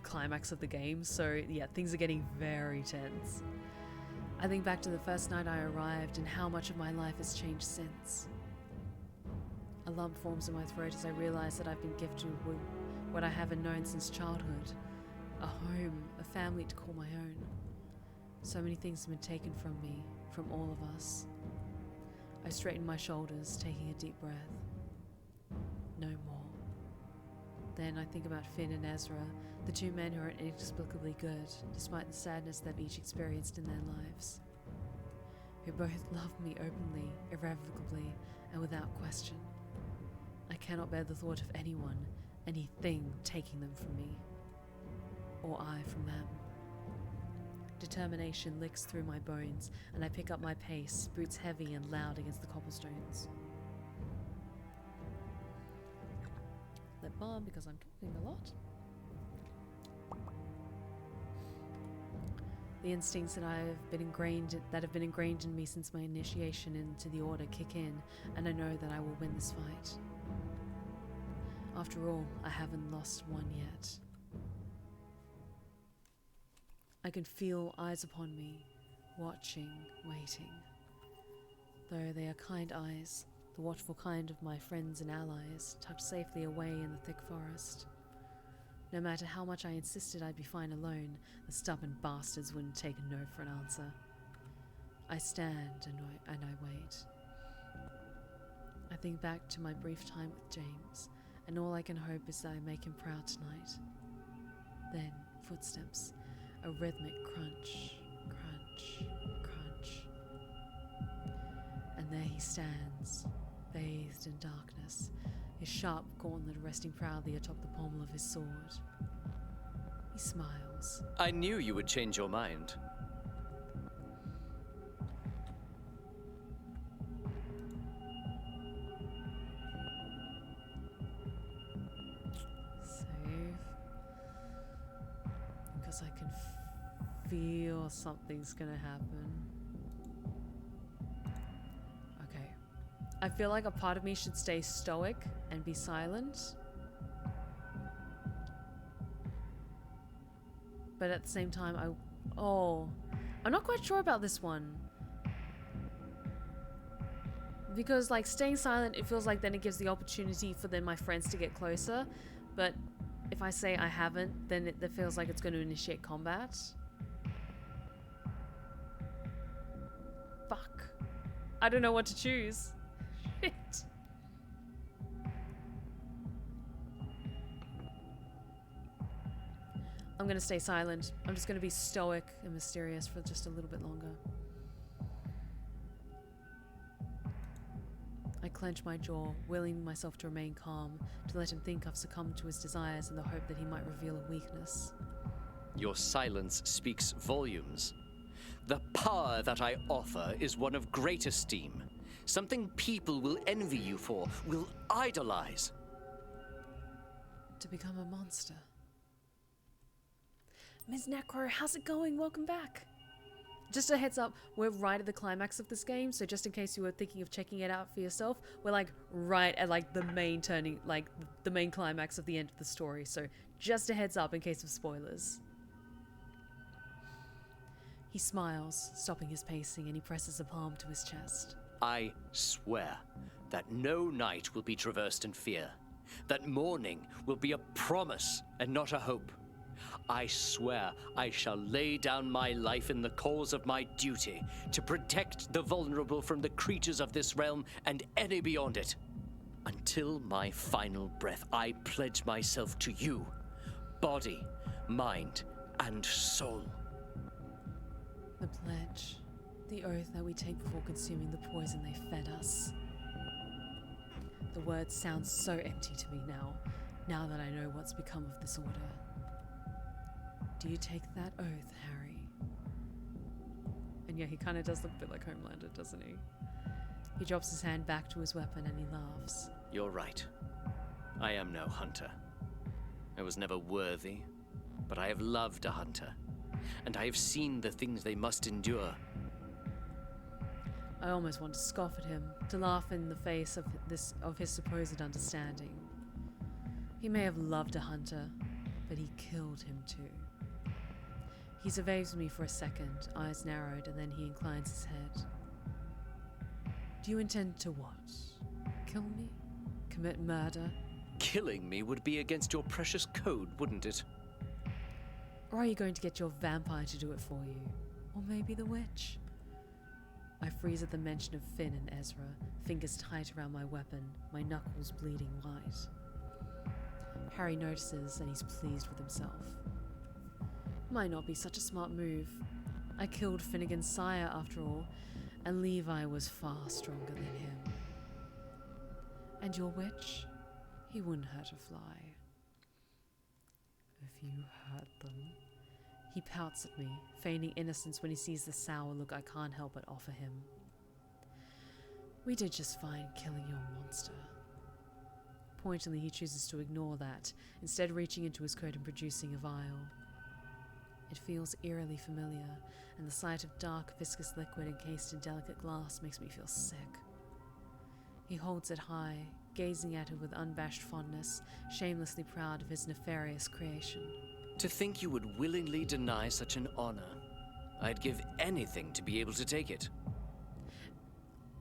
S1: climax of the game, so yeah, things are getting very tense. I think back to the first night I arrived and how much of my life has changed since. A lump forms in my throat as I realize that I've been gifted with what I haven't known since childhood. A home, a family to call my own. So many things have been taken from me, from all of us. I straighten my shoulders, taking a deep breath. No more. Then I think about Finn and Ezra, the two men who are inexplicably good, despite the sadness they've each experienced in their lives. Who both love me openly, irrevocably, and without question. I cannot bear the thought of anyone, anything taking them from me. Or I from them. Determination licks through my bones, and I pick up my pace, boots heavy and loud against the cobblestones. Lip balm because I'm talking a lot. The instincts that have been ingrained in me since my initiation into the Order kick in, and I know that I will win this fight. After all, I haven't lost one yet. I can feel eyes upon me, watching, waiting. Though they are kind eyes, the watchful kind of my friends and allies, tucked safely away in the thick forest. No matter how much I insisted I'd be fine alone, the stubborn bastards wouldn't take a no for an answer. I stand and I wait. I think back to my brief time with James, and all I can hope is that I make him proud tonight. Then, footsteps. A rhythmic crunch, crunch, crunch. And there he stands, bathed in darkness, his sharp gauntlet resting proudly atop the pommel of his sword. He smiles.
S5: I knew you would change your mind.
S1: Save. Because I can feel something's gonna happen. Okay. I feel like a part of me should stay stoic and be silent. But at the same time, I'm not quite sure about this one. Because like staying silent, it feels like then it gives the opportunity for then my friends to get closer. But if I say I haven't, then it feels like it's going to initiate combat. Fuck. I don't know what to choose. Shit. I'm going to stay silent. I'm just going to be stoic and mysterious for just a little bit longer. I clench my jaw, willing myself to remain calm, to let him think I've succumbed to his desires in the hope that he might reveal a weakness.
S5: Your silence speaks volumes. The power that I offer is one of great esteem. Something people will envy you for, will idolize.
S1: To become a monster. Ms. Necro, how's it going? Welcome back. Just a heads up, we're right at the climax of this game, so just in case you were thinking of checking it out for yourself, we're like right at like the main turning, like the main climax of the end of the story, so just a heads up in case of spoilers. He smiles, stopping his pacing, and he presses a palm to his chest.
S5: I swear that no night will be traversed in fear, that morning will be a promise and not a hope. I swear I shall lay down my life in the cause of my duty to protect the vulnerable from the creatures of this realm and any beyond it. Until my final breath, I pledge myself to you, body, mind, and soul.
S1: The pledge, the oath that we take before consuming the poison they fed us. The words sound so empty to me now that I know what's become of this order. Do you take that oath, Harry? And yeah, he kind of does look a bit like Homelander, doesn't he? He drops his hand back to his weapon and he laughs.
S5: You're right. I am no hunter. I was never worthy, but I have loved a hunter, and I have seen the things they must endure
S1: I almost want to scoff at him, to laugh in the face of his supposed understanding. He may have loved a hunter, but he killed him too. He surveys me for a second, eyes narrowed, and then he inclines his head. Do you intend to what? Kill me? Commit murder?
S5: Killing me would be against your precious code, wouldn't it?
S1: Or are you going to get your vampire to do it for you? Or maybe the witch? I freeze at the mention of Finn and Ezra, fingers tight around my weapon, my knuckles bleeding white. Harry notices and he's pleased with himself. Might not be such a smart move. I killed Finnegan's sire after all, and Levi was far stronger than him. And your witch? He wouldn't hurt a fly. If you hurt them... He pouts at me, feigning innocence when he sees the sour look I can't help but offer him. We did just fine killing your monster. Pointedly, he chooses to ignore that, instead reaching into his coat and producing a vial. It feels eerily familiar, and the sight of dark, viscous liquid encased in delicate glass makes me feel sick. He holds it high, gazing at it with unabashed fondness, shamelessly proud of his nefarious creation.
S5: To think you would willingly deny such an honor. I'd give anything to be able to take it.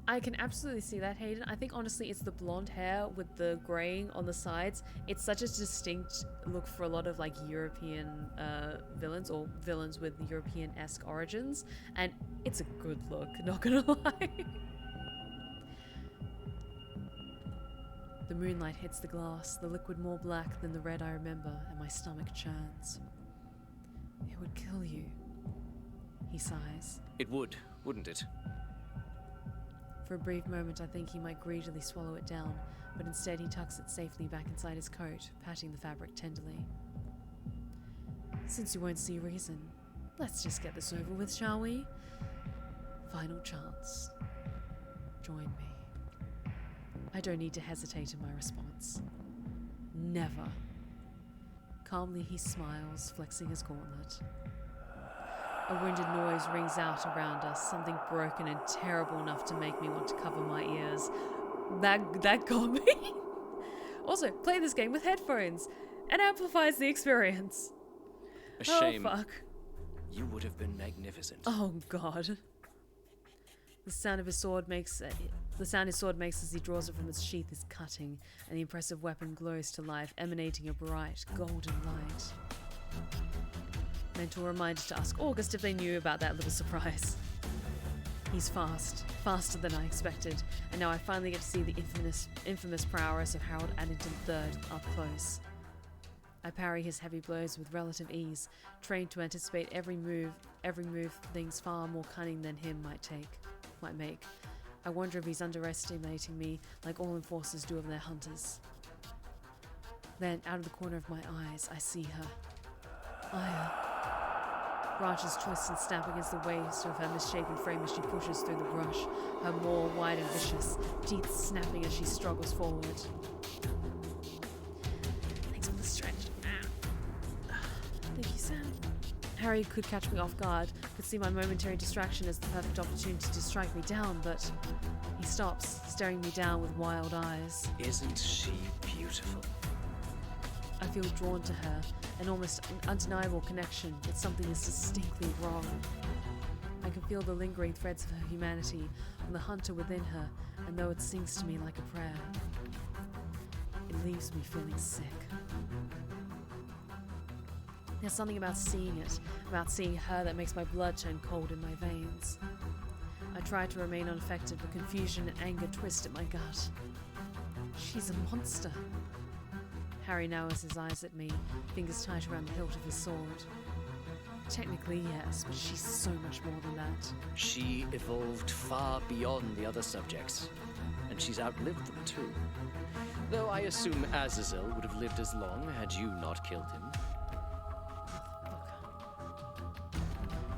S1: I can absolutely see that, Hayden. I think honestly it's the blonde hair with the graying on the sides. It's such a distinct look for a lot of like European villains, or villains with European-esque origins, and it's a good look, not gonna lie. The moonlight hits the glass, the liquid more black than the red I remember, and my stomach churns. It would kill you, he sighs.
S5: It would, wouldn't it?
S1: For a brief moment I think he might greedily swallow it down, but instead he tucks it safely back inside his coat, patting the fabric tenderly. Since you won't see reason, let's just get this over with, shall we? Final chance. Join me. I don't need to hesitate in my response. Never. Calmly he smiles, flexing his gauntlet. A wounded noise rings out around us, something broken and terrible enough to make me want to cover my ears. That got me. Also, play this game with headphones. It amplifies the experience.
S5: A shame.
S1: Oh, fuck.
S5: You would have been magnificent.
S1: Oh, God. The sound his sword makes as he draws it from its sheath is cutting, and the impressive weapon glows to life, emanating a bright, golden light. Mental reminder to ask August if they knew about that little surprise. He's fast, faster than I expected, and now I finally get to see the infamous prowess of Harold Addington III up close. I parry his heavy blows with relative ease, trained to anticipate every move things far more cunning than him might make. I wonder if he's underestimating me like all enforcers do of their hunters. Then, out of the corner of my eyes, I see her. Aya. Branches twist and snap against the waist of her misshapen frame as she pushes through the brush, her maw wide and vicious, teeth snapping as she struggles forward. Thanks for the stretch. Thank you, Sam. Harry could catch me off guard, could see my momentary distraction as the perfect opportunity to strike me down, but he stops, staring me down with wild eyes.
S5: Isn't she beautiful?
S1: I feel drawn to her, an almost undeniable connection, but something is distinctly wrong. I can feel the lingering threads of her humanity on the hunter within her, and though it sings to me like a prayer, it leaves me feeling sick. There's something about seeing her that makes my blood turn cold in my veins. I try to remain unaffected, but confusion and anger twist at my gut. She's a monster. Harry narrows his eyes at me, fingers tight around the hilt of his sword. Technically, yes, but she's so much more than that.
S5: She evolved far beyond the other subjects, and she's outlived them too. Though I assume Azazel would have lived as long had you not killed him.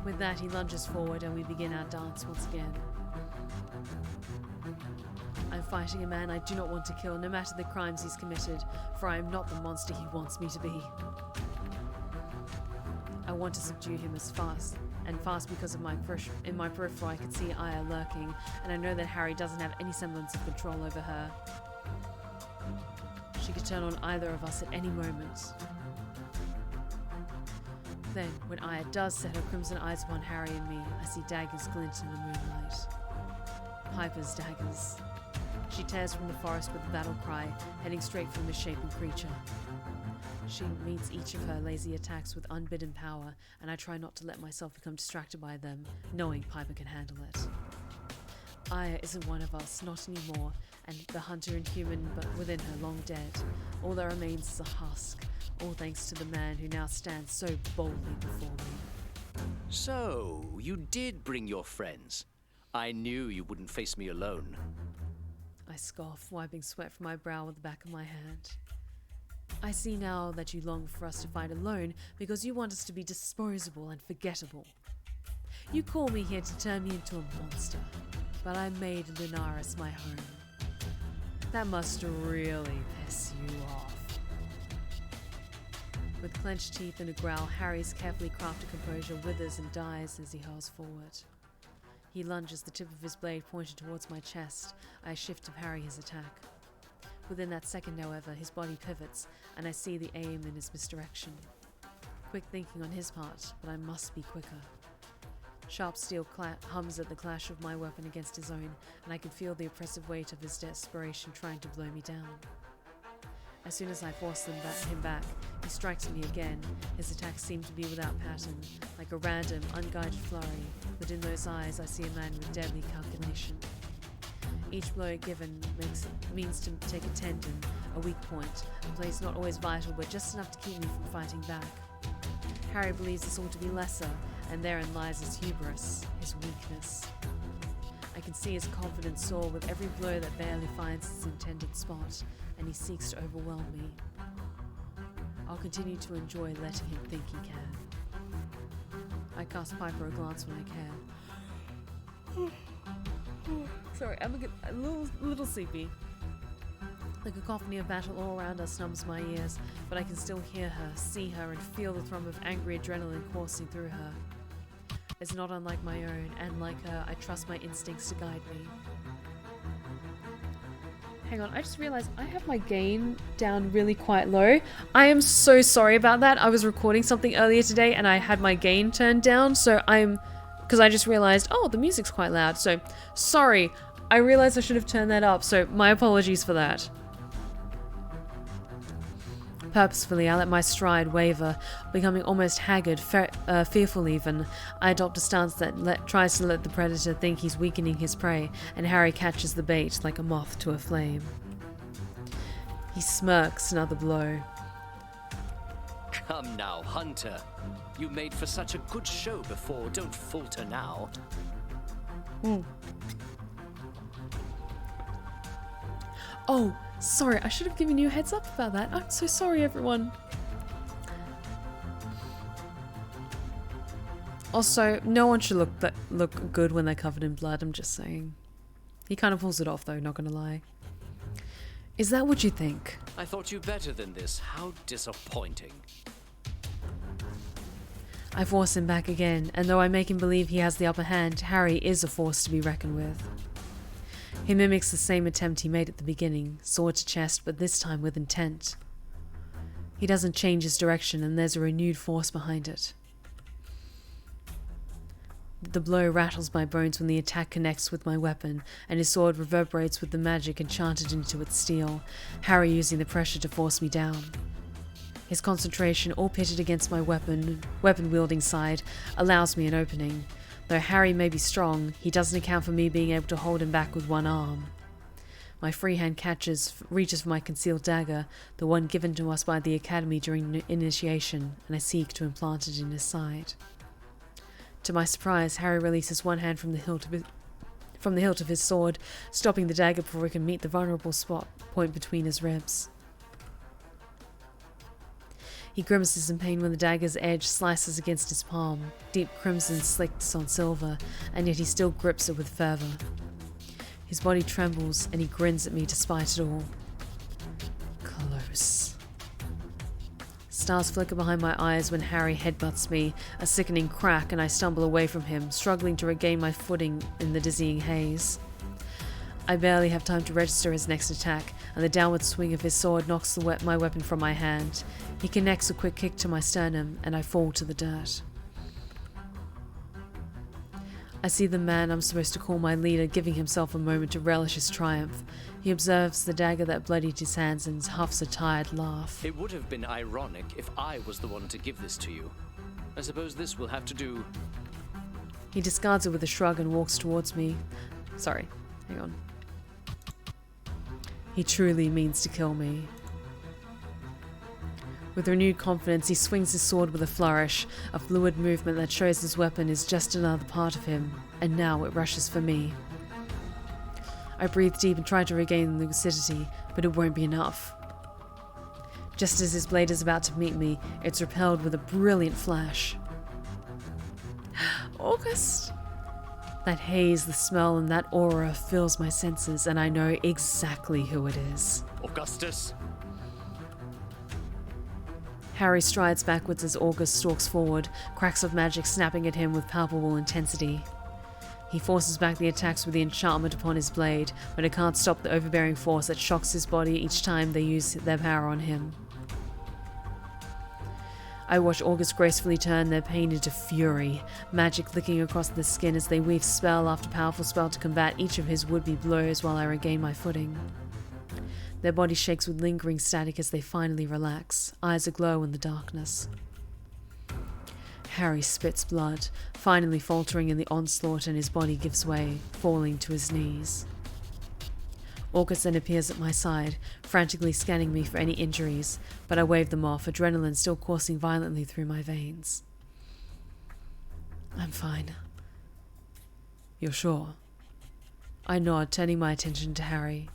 S1: With that, he lunges forward and we begin our dance once again. I'm fighting a man I do not want to kill, no matter the crimes he's committed, for I am not the monster he wants me to be. I want to subdue him as fast and fast because of in my peripheral I could see Aya lurking, and I know that Harry doesn't have any semblance of control over her. She could turn on either of us at any moment. Then, when Aya does set her crimson eyes upon Harry and me, I see daggers glint in the moonlight. Piper's daggers. She tears from the forest with a battle cry, heading straight for the misshapen creature. She meets each of her lazy attacks with unbidden power, and I try not to let myself become distracted by them, knowing Piper can handle it. Aya isn't one of us, not anymore, and the hunter and human but within her long dead. All that remains is a husk, all thanks to the man who now stands so boldly before me.
S5: So, you did bring your friends. I knew you wouldn't face me alone.
S1: I scoff, wiping sweat from my brow with the back of my hand. I see now that you long for us to fight alone because you want us to be disposable and forgettable. You call me here to turn me into a monster, but I made Lunaris my home. That must really piss you off. With clenched teeth and a growl, Harry's carefully crafted composure withers and dies as he hurls forward. He lunges, the tip of his blade pointed towards my chest. I shift to parry his attack. Within that second, however, his body pivots, and I see the aim in his misdirection. Quick thinking on his part, but I must be quicker. Sharp steel hums at the clash of my weapon against his own, and I can feel the oppressive weight of his desperation trying to blow me down. As soon as I force him back, he strikes me again. His attacks seem to be without pattern, like a random, unguided flurry, but in those eyes I see a man with deadly calculation. Each blow given means to take a tendon, a weak point, a place not always vital but just enough to keep me from fighting back. Harry believes this ought to be lesser, and therein lies his hubris, his weakness. I can see his confidence soar with every blow that barely finds its intended spot, and he seeks to overwhelm me. I'll continue to enjoy letting him think he can. I cast Piper a glance when I can. Sorry, I'm a little sleepy. The cacophony of battle all around us numbs my ears, but I can still hear her, see her, and feel the thrum of angry adrenaline coursing through her. It's not unlike my own, and like her, I trust my instincts to guide me. Hang on, I just realized I have my gain down really quite low. I am so sorry about that. I was recording something earlier today and I had my gain turned down, because I just realized, oh, the music's quite loud. So, sorry. I realized I should have turned that up, so my apologies for that. Purposefully, I let my stride waver, becoming almost haggard, fearful even. I adopt a stance that tries to let the predator think he's weakening his prey, and Harry catches the bait like a moth to a flame. He smirks another blow.
S5: Come now, Hunter. You made for such a good show before. Don't falter now.
S1: Oh, sorry, I should have given you a heads up about that. I'm so sorry, everyone. Also, no one should look good when they're covered in blood, I'm just saying. He kind of pulls it off, though, not gonna lie. Is that what you think?
S5: I thought you better than this. How disappointing.
S1: I force him back again, and though I make him believe he has the upper hand, Harry is a force to be reckoned with. He mimics the same attempt he made at the beginning, sword to chest, but this time with intent. He doesn't change his direction, and there's a renewed force behind it. The blow rattles my bones when the attack connects with my weapon, and his sword reverberates with the magic enchanted into its steel, Harry using the pressure to force me down. His concentration, all pitted against my weapon-wielding side, allows me an opening. Though Harry may be strong, he doesn't account for me being able to hold him back with one arm. My free hand reaches for my concealed dagger, the one given to us by the Academy during initiation, and I seek to implant it in his side. To my surprise, Harry releases one hand from the hilt of his sword, stopping the dagger before it can meet the vulnerable point between his ribs. He grimaces in pain when the dagger's edge slices against his palm, deep crimson slicks on silver, and yet he still grips it with fervour. His body trembles, and he grins at me despite it all. Close. stars flicker behind my eyes when Harry headbutts me, a sickening crack, and I stumble away from him, struggling to regain my footing in the dizzying haze. I barely have time to register his next attack, and the downward swing of his sword knocks my weapon from my hand. He connects a quick kick to my sternum, and I fall to the dirt. I see the man I'm supposed to call my leader giving himself a moment to relish his triumph. He observes the dagger that bloodied his hands and huffs a tired laugh.
S5: It would have been ironic if I was the one to give this to you. I suppose this will have to do.
S1: He discards it with a shrug and walks towards me. Sorry, hang on. He truly means to kill me. With renewed confidence, he swings his sword with a flourish, a fluid movement that shows his weapon is just another part of him, and now it rushes for me. I breathe deep and try to regain lucidity, but it won't be enough. Just as his blade is about to meet me, it's repelled with a brilliant flash. August! That haze, the smell, and that aura fills my senses, and I know exactly who it is.
S5: Augustus!
S1: Harry strides backwards as August stalks forward, cracks of magic snapping at him with palpable intensity. He forces back the attacks with the enchantment upon his blade, but it can't stop the overbearing force that shocks his body each time they use their power on him. I watch August gracefully turn their pain into fury, magic licking across the skin as they weave spell after powerful spell to combat each of his would-be blows while I regain my footing. Their body shakes with lingering static as they finally relax, eyes aglow in the darkness. Harry spits blood, finally faltering in the onslaught, and his body gives way, falling to his knees. August then appears at my side, frantically scanning me for any injuries, but I wave them off, adrenaline still coursing violently through my veins. I'm fine. You're sure? I nod, turning my attention to Harry.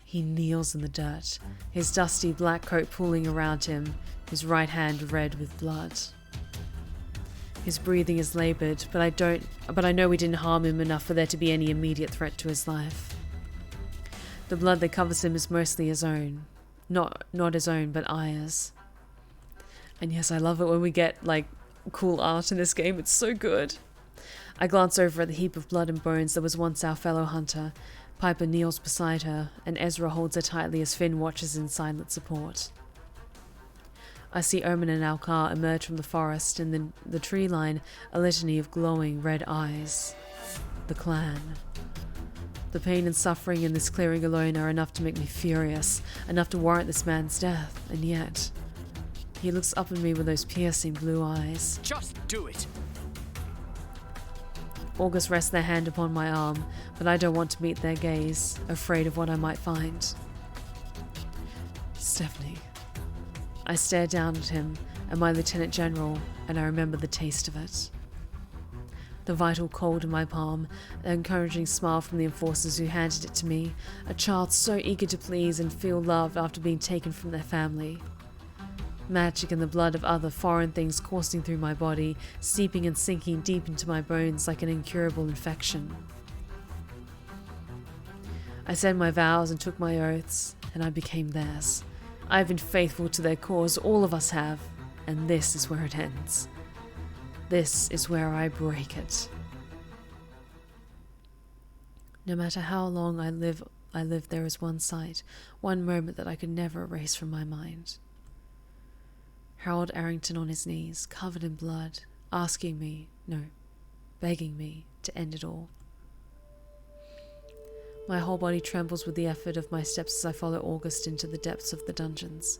S1: He kneels in the dirt, his dusty black coat pooling around him, his right hand red with blood. His breathing is labored, but I know we didn't harm him enough for there to be any immediate threat to his life. The blood that covers him is mostly his own. Not his own, but Aya's. And yes, I love it when we get, like, cool art in this game. It's so good. I glance over at the heap of blood and bones that was once our fellow hunter. Piper kneels beside her, and Ezra holds her tightly as Finn watches in silent support. I see Omen and Alcar emerge from the forest, and in the tree line, a litany of glowing red eyes. The clan. The pain and suffering in this clearing alone are enough to make me furious, enough to warrant this man's death, and yet, he looks up at me with those piercing blue eyes.
S5: Just do it!
S1: August rests their hand upon my arm, but I don't want to meet their gaze, afraid of what I might find. Stephanie. I stare down at him and my Lieutenant General, and I remember the taste of it. The vital cold in my palm, an encouraging smile from the enforcers who handed it to me, a child so eager to please and feel loved after being taken from their family. Magic and the blood of other foreign things coursing through my body, seeping and sinking deep into my bones like an incurable infection. I said my vows and took my oaths, and I became theirs. I've been faithful to their cause, all of us have, and this is where it ends. This is where I break it. No matter how long I live, there is one sight, one moment that I could never erase from my mind. Harold Arrington on his knees, covered in blood, begging me to end it all. My whole body trembles with the effort of my steps as I follow August into the depths of the dungeons.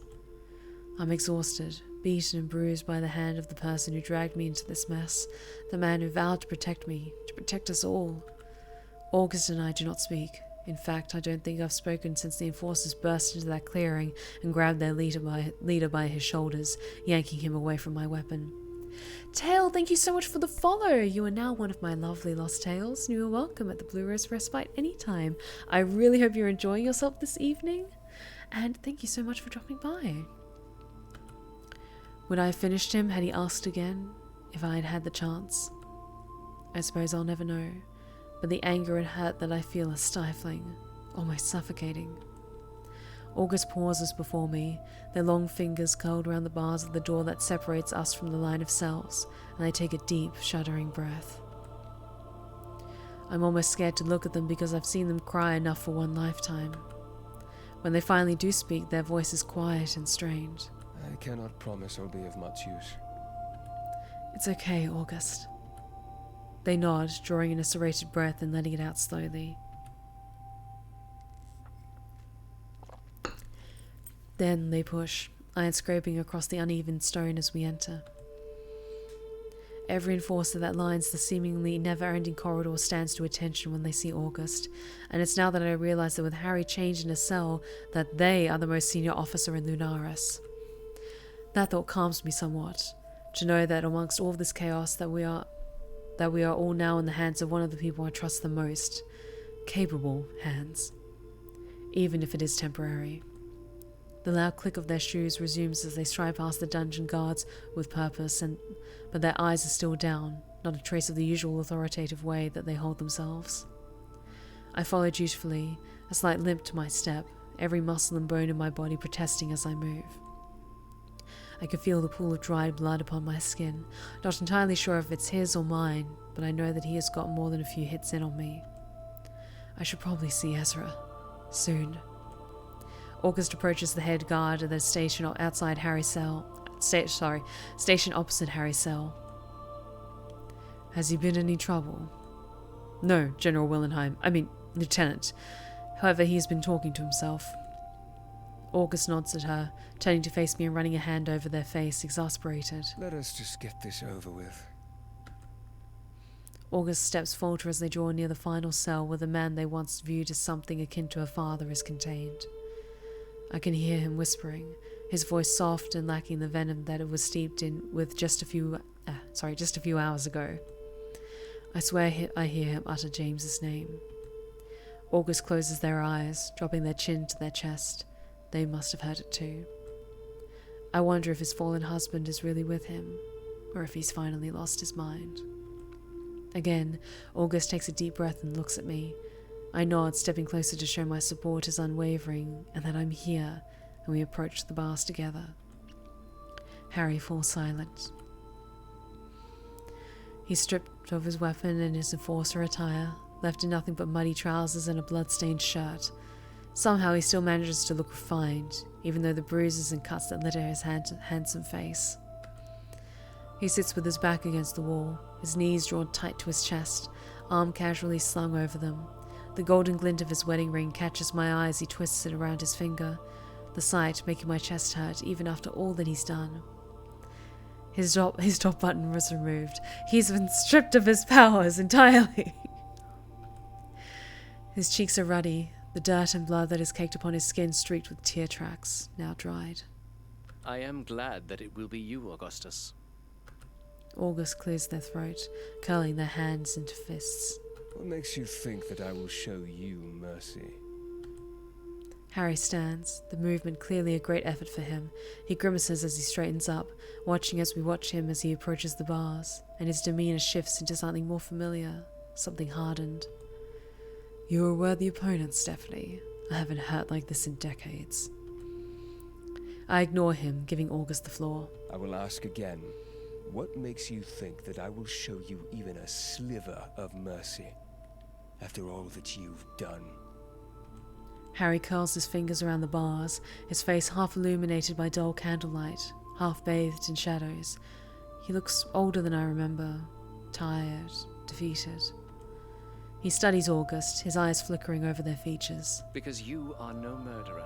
S1: I'm exhausted, beaten and bruised by the hand of the person who dragged me into this mess, the man who vowed to protect me, to protect us all. August and I do not speak. In fact, I don't think I've spoken since the enforcers burst into that clearing and grabbed their leader by his shoulders, yanking him away from my weapon. Tail, thank you so much for the follow. You are now one of my lovely lost tails, and you are welcome at the Blue Rose Respite anytime. I really hope you're enjoying yourself this evening, and thank you so much for dropping by. When I finished him, had he asked again if I had had the chance? I suppose I'll never know, but the anger and hurt that I feel are stifling, almost suffocating. August pauses before me, their long fingers curled around the bars of the door that separates us from the line of cells, and I take a deep, shuddering breath. I'm almost scared to look at them because I've seen them cry enough for one lifetime. When they finally do speak, their voice is quiet and strained.
S4: I cannot promise I'll be of much use.
S1: It's okay, August. They nod, drawing in a serrated breath and letting it out slowly. Then they push, iron scraping across the uneven stone as we enter. Every enforcer that lines the seemingly never-ending corridor stands to attention when they see August, and it's now that I realize that with Harry chained in a cell, that they are the most senior officer in Lunaris. That thought calms me somewhat, to know that amongst all of this chaos that we are all now in the hands of one of the people I trust the most. Capable hands. Even if it is temporary. The loud click of their shoes resumes as they stride past the dungeon guards with purpose, but their eyes are still down, not a trace of the usual authoritative way that they hold themselves. I follow dutifully, a slight limp to my step, every muscle and bone in my body protesting as I move. I can feel the pool of dried blood upon my skin, not entirely sure if it's his or mine, but I know that he has got more than a few hits in on me. I should probably see Ezra. Soon. August approaches the head guard at the station outside Harry's cell. Station opposite Harry's cell. Has he been in any trouble? No, General Lieutenant. However, he has been talking to himself. August nods at her, turning to face me and running a hand over their face, exasperated.
S4: Let us just get this over with.
S1: August's steps falter as they draw near the final cell where the man they once viewed as something akin to a father is contained. I can hear him whispering, his voice soft and lacking the venom that it was steeped in with just a few hours ago. I swear I hear him utter James's name. August closes their eyes, dropping their chin to their chest. They must have heard it too. I wonder if his fallen husband is really with him, or if he's finally lost his mind. Again, August takes a deep breath and looks at me. I nod, stepping closer to show my support is unwavering and that I'm here, and we approach the bars together. Harry falls silent. He's stripped of his weapon and his enforcer attire, left in nothing but muddy trousers and a blood-stained shirt. Somehow he still manages to look refined, even though the bruises and cuts that litter his handsome face. He sits with his back against the wall, his knees drawn tight to his chest, arm casually slung over them. The golden glint of his wedding ring catches my eye as he twists it around his finger, the sight making my chest hurt even after all that he's done. His top button was removed. He's been stripped of his powers entirely. His cheeks are ruddy, the dirt and blood that is caked upon his skin streaked with tear tracks, now dried.
S5: I am glad that it will be you, Augustus.
S1: August clears their throat, curling their hands into fists.
S4: What makes you think that I will show you mercy?
S1: Harry stands, the movement clearly a great effort for him. He grimaces as he straightens up, watching as we watch him as he approaches the bars, and his demeanor shifts into something more familiar, something hardened. You're a worthy opponent, Stephanie. I haven't hurt like this in decades. I ignore him, giving August the floor.
S4: I will ask again. What makes you think that I will show you even a sliver of mercy after all that you've done?
S1: Harry curls his fingers around the bars, his face half illuminated by dull candlelight, half bathed in shadows. He looks older than I remember, tired, defeated. He studies August, his eyes flickering over their features.
S5: Because you are no murderer.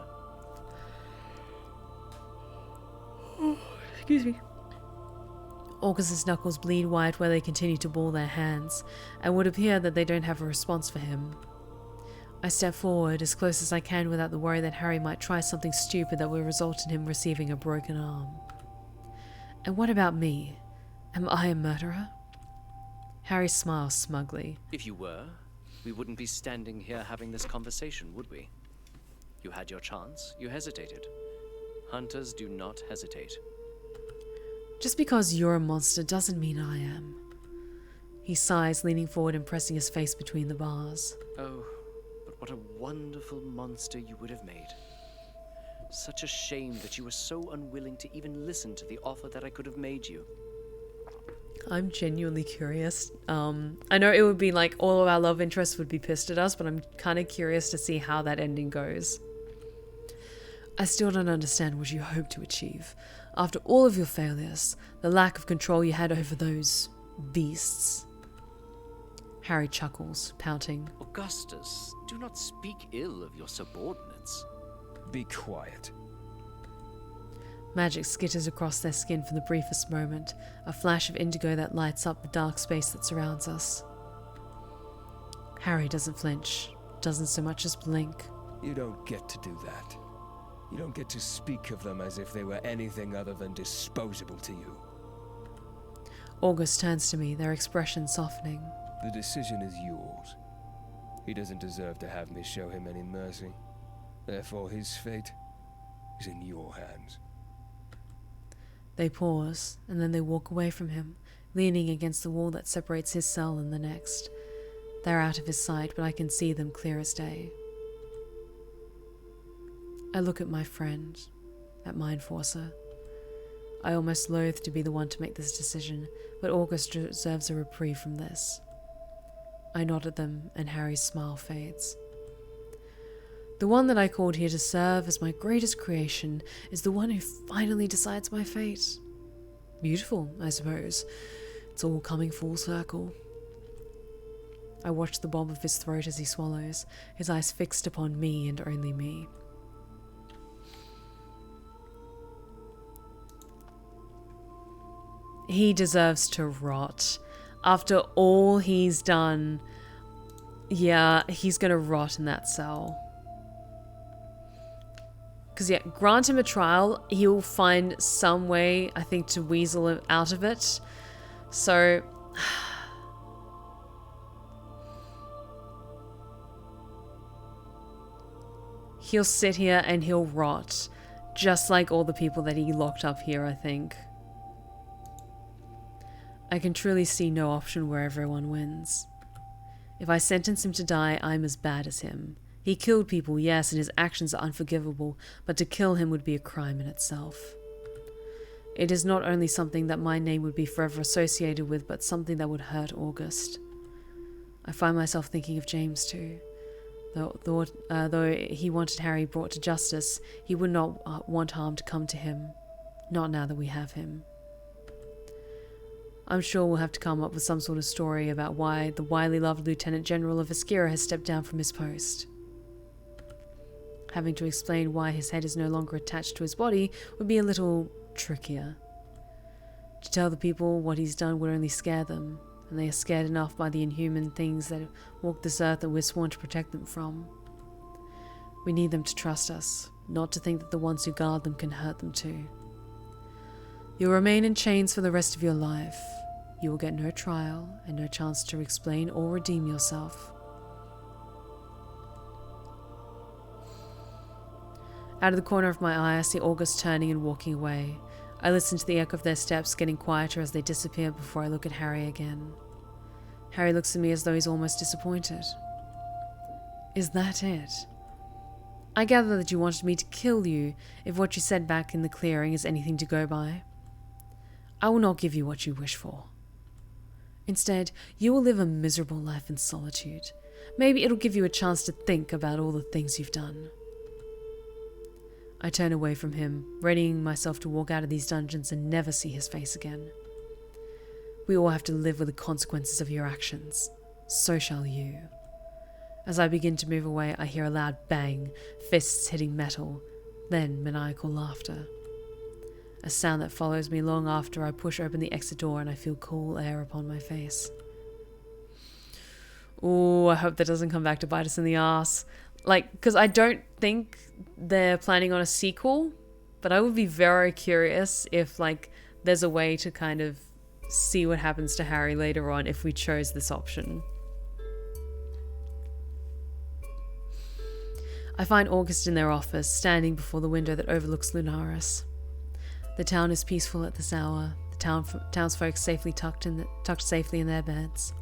S1: Excuse me. August's knuckles bleed white where they continue to ball their hands, and would appear that they don't have a response for him. I step forward as close as I can without the worry that Harry might try something stupid that will result in him receiving a broken arm. And what about me? Am I a murderer? Harry smiles smugly.
S5: If you were, we wouldn't be standing here having this conversation, would we? You had your chance, you hesitated. Hunters do not hesitate.
S1: Just because you're a monster doesn't mean I am. He sighs, leaning forward and pressing his face between the bars.
S5: Oh, but what a wonderful monster you would have made. Such a shame that you were so unwilling to even listen to the offer that I could have made you.
S1: I'm genuinely curious. I know it would be like all of our love interests would be pissed at us, but I'm kind of curious to see how that ending goes. I still don't understand what you hope to achieve. After all of your failures, the lack of control you had over those beasts. Harry chuckles, pouting.
S5: Augustus, do not speak ill of your subordinates.
S4: Be quiet.
S1: Magic skitters across their skin for the briefest moment, a flash of indigo that lights up the dark space that surrounds us. Harry doesn't flinch, doesn't so much as blink.
S4: You don't get to do that. You don't get to speak of them as if they were anything other than disposable to you.
S1: August turns to me, their expression softening.
S4: The decision is yours. He doesn't deserve to have me show him any mercy. Therefore, his fate is in your hands.
S1: They pause, and then they walk away from him, leaning against the wall that separates his cell and the next. They're out of his sight, but I can see them clear as day. I look at my friend, that mind forcer. I almost loathe to be the one to make this decision, but August deserves a reprieve from this. I nod at them, and Harry's smile fades. The one that I called here to serve as my greatest creation is the one who finally decides my fate. Beautiful, I suppose. It's all coming full circle. I watch the bob of his throat as he swallows, his eyes fixed upon me and only me. He deserves to rot. After all he's done, yeah, he's gonna rot in that cell. Because, yeah, grant him a trial, he'll find some way, I think, to weasel him out of it. So... he'll sit here and he'll rot. Just like all the people that he locked up here, I think. I can truly see no option where everyone wins. If I sentence him to die, I'm as bad as him. He killed people, yes, and his actions are unforgivable, but to kill him would be a crime in itself. It is not only something that my name would be forever associated with, but something that would hurt August. I find myself thinking of James too. Though he wanted Harry brought to justice, he would not want harm to come to him. Not now that we have him. I'm sure we'll have to come up with some sort of story about why the widely loved Lieutenant General of Askira has stepped down from his post. Having to explain why his head is no longer attached to his body would be a little trickier. To tell the people what he's done would only scare them, and they are scared enough by the inhuman things that walk this earth that we're sworn to protect them from. We need them to trust us, not to think that the ones who guard them can hurt them too. You'll remain in chains for the rest of your life. You will get no trial and no chance to explain or redeem yourself. Out of the corner of my eye, I see August turning and walking away. I listen to the echo of their steps getting quieter as they disappear before I look at Harry again. Harry looks at me as though he's almost disappointed. Is that it? I gather that you wanted me to kill you if what you said back in the clearing is anything to go by. I will not give you what you wish for. Instead, you will live a miserable life in solitude. Maybe it'll give you a chance to think about all the things you've done. I turn away from him, readying myself to walk out of these dungeons and never see his face again. We all have to live with the consequences of your actions. So shall you. As I begin to move away, I hear a loud bang, fists hitting metal, then maniacal laughter. A sound that follows me long after I push open the exit door and I feel cool air upon my face. Ooh, I hope that doesn't come back to bite us in the ass. Because I don't think they're planning on a sequel, but I would be very curious if, there's a way to kind of see what happens to Harry later on if we chose this option. I find August in their office, standing before the window that overlooks Lunaris. The town is peaceful at this hour, the townsfolk safely tucked safely in their beds.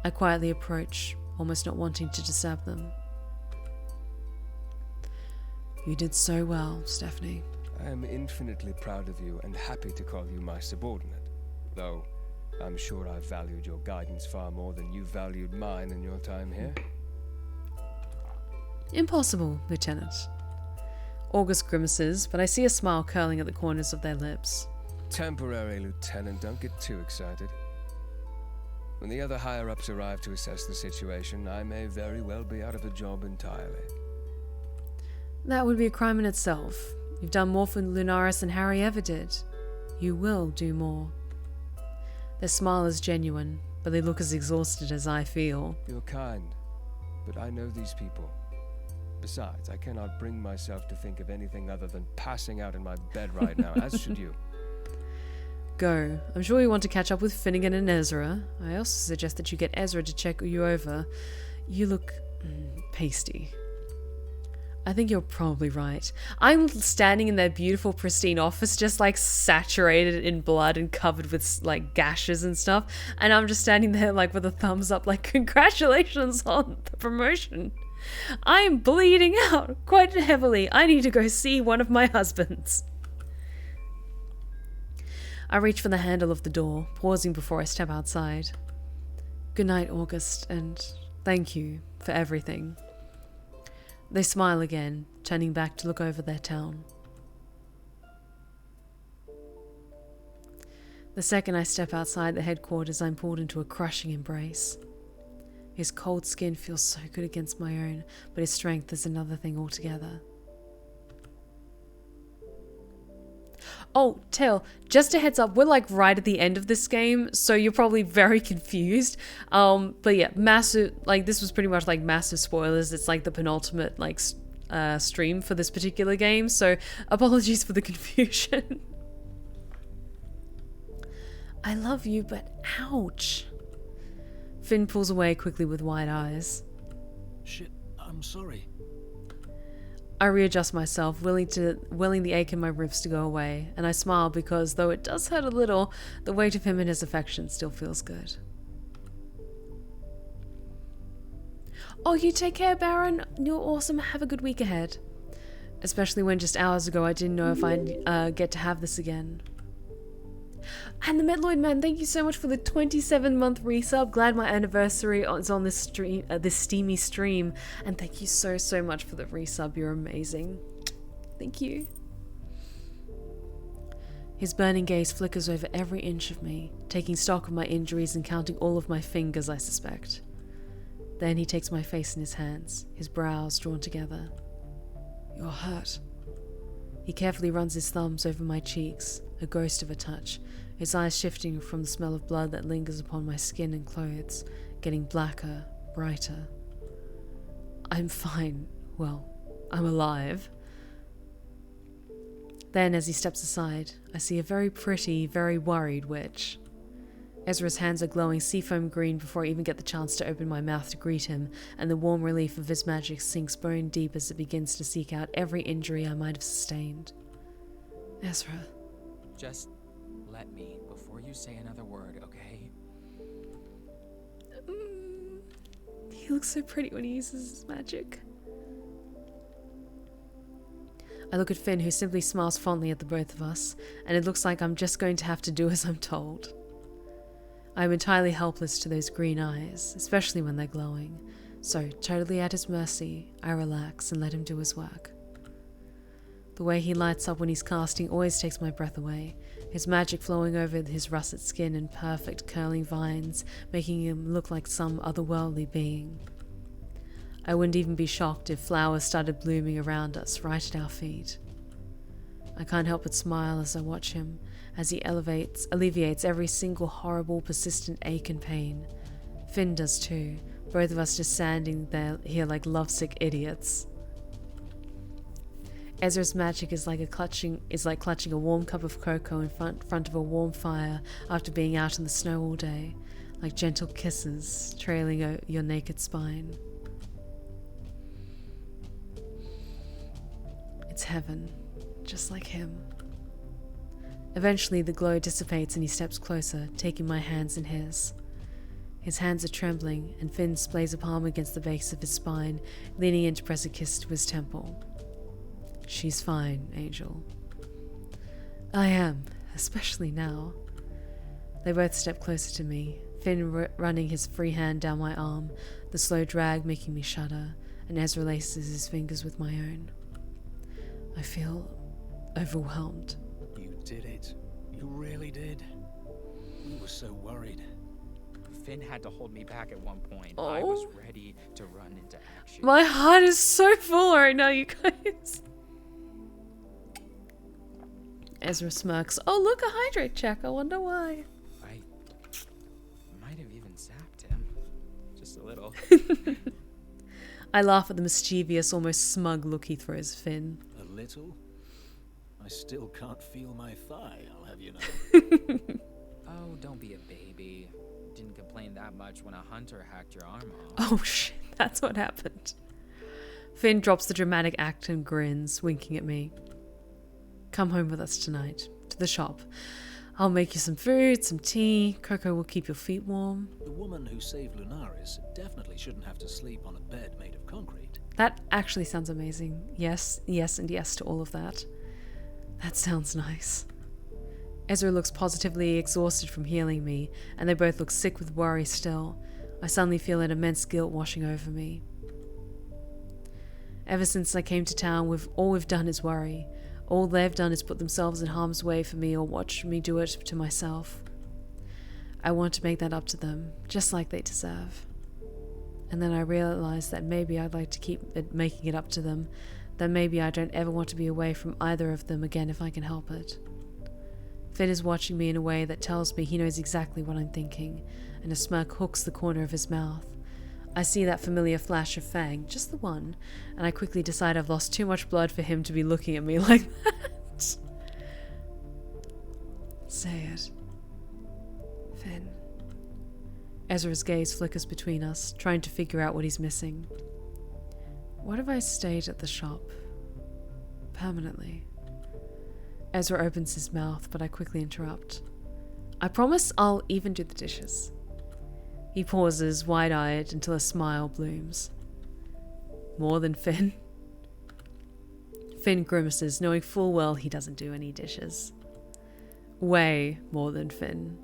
S1: I quietly approach, almost not wanting to disturb them. You did so well, Stephanie.
S4: I am infinitely proud of you and happy to call you my subordinate, though I'm sure I've valued your guidance far more than you valued mine in your time here.
S1: Impossible, Lieutenant. August grimaces, but I see a smile curling at the corners of their lips.
S4: Temporary, Lieutenant. Don't get too excited. When the other higher-ups arrive to assess the situation, I may very well be out of a job entirely.
S1: That would be a crime in itself. You've done more for Lunaris than Harry ever did. You will do more. Their smile is genuine, but they look as exhausted as I feel.
S4: You're kind, but I know these people. Besides, I cannot bring myself to think of anything other than passing out in my bed right now, as should you.
S1: Go. I'm sure you want to catch up with Finnegan and Ezra. I also suggest that you get Ezra to check you over. You look pasty. I think you're probably right. I'm standing in their beautiful, pristine office, just like saturated in blood and covered with like gashes and stuff. And I'm just standing there like with a thumbs up, like, congratulations on the promotion. I'm bleeding out quite heavily. I need to go see one of my husbands. I reach for the handle of the door, pausing before I step outside. Good night, August, and thank you for everything. They smile again, turning back to look over their town. The second I step outside the headquarters, I'm pulled into a crushing embrace. His cold skin feels so good against my own, but his strength is another thing altogether. Oh, Tail, just a heads up, we're like right at the end of this game, so you're probably very confused. But yeah, massive, like this was pretty much like massive spoilers. It's like the penultimate like stream for this particular game, so apologies for the confusion. I love you, but ouch. Finn pulls away quickly with wide eyes.
S3: Shit, I'm sorry.
S1: I readjust myself, willing the ache in my ribs to go away, and I smile because, though it does hurt a little, the weight of him and his affection still feels good. Oh, you take care, Baron. You're awesome. Have a good week ahead. Especially when just hours ago I didn't know if I'd get to have this again. And the Medloid Man, thank you so much for the 27-month resub. Glad my anniversary is on this stream, this steamy stream. And thank you so much for the resub. You're amazing. Thank you. His burning gaze flickers over every inch of me, taking stock of my injuries and counting all of my fingers, I suspect. Then he takes my face in his hands, his brows drawn together. You're hurt. He carefully runs his thumbs over my cheeks, a ghost of a touch, his eyes shifting from the smell of blood that lingers upon my skin and clothes, getting blacker, brighter. I'm fine. Well, I'm alive. Then, as he steps aside, I see a very pretty, very worried witch. Ezra's hands are glowing seafoam green before I even get the chance to open my mouth to greet him, and the warm relief of his magic sinks bone deep as it begins to seek out every injury I might have sustained. Ezra.
S2: Just let me before you say another word, okay?
S1: He looks so pretty when he uses his magic. I look at Finn, who simply smiles fondly at the both of us, and it looks like I'm just going to have to do as I'm told. I'm entirely helpless to those green eyes, especially when they're glowing, so totally at his mercy, I relax and let him do his work. The way he lights up when he's casting always takes my breath away, his magic flowing over his russet skin in perfect curling vines, making him look like some otherworldly being. I wouldn't even be shocked if flowers started blooming around us, right at our feet. I can't help but smile as I watch him, as he alleviates every single horrible, persistent ache and pain. Finn does too, both of us just standing here like lovesick idiots. Ezra's magic is like clutching a warm cup of cocoa in front of a warm fire after being out in the snow all day, like gentle kisses trailing your naked spine. It's heaven, just like him. Eventually the glow dissipates and he steps closer, taking my hands in his. His hands are trembling, and Finn splays a palm against the base of his spine, leaning in to press a kiss to his temple. She's fine, Angel. I am, especially now. They both step closer to me, Finn running his free hand down my arm, the slow drag making me shudder, and Ezra laces his fingers with my own. I feel overwhelmed.
S3: You did it. You really did. We were so worried.
S2: Finn had to hold me back at one point.
S1: Oh.
S2: I was ready to run into action.
S1: My heart is so full right now, you guys. Ezra smirks. Oh, look, a hydrate check. I wonder why.
S2: I might have even zapped him. Just a little.
S1: I laugh at the mischievous, almost smug look he throws Finn.
S3: A little? I still can't feel my thigh, I'll have you know.
S2: Oh, don't be a baby. Didn't complain that much when a hunter hacked your arm off.
S1: Oh shit, that's what happened. Finn drops the dramatic act and grins, winking at me. Come home with us tonight, to the shop. I'll make you some food, some tea. Coco will keep your feet warm.
S3: The woman who saved Lunaris definitely shouldn't have to sleep on a bed made of concrete.
S1: That actually sounds amazing. Yes, yes, and yes to all of that. That sounds nice. Ezra looks positively exhausted from healing me, and they both look sick with worry still. I suddenly feel an immense guilt washing over me. Ever since I came to town, all we've done is worry. All they've done is put themselves in harm's way for me or watch me do it to myself. I want to make that up to them, just like they deserve. And then I realize that maybe I'd like to keep making it up to them, that maybe I don't ever want to be away from either of them again if I can help it. Finn is watching me in a way that tells me he knows exactly what I'm thinking, and a smirk hooks the corner of his mouth. I see that familiar flash of fang, just the one, and I quickly decide I've lost too much blood for him to be looking at me like that. Say it. Finn. Ezra's gaze flickers between us, trying to figure out what he's missing. What if I stayed at the shop? Permanently? Ezra opens his mouth, but I quickly interrupt. I promise I'll even do the dishes. He pauses, wide-eyed, until a smile blooms. More than Finn? Finn grimaces, knowing full well he doesn't do any dishes. Way more than Finn.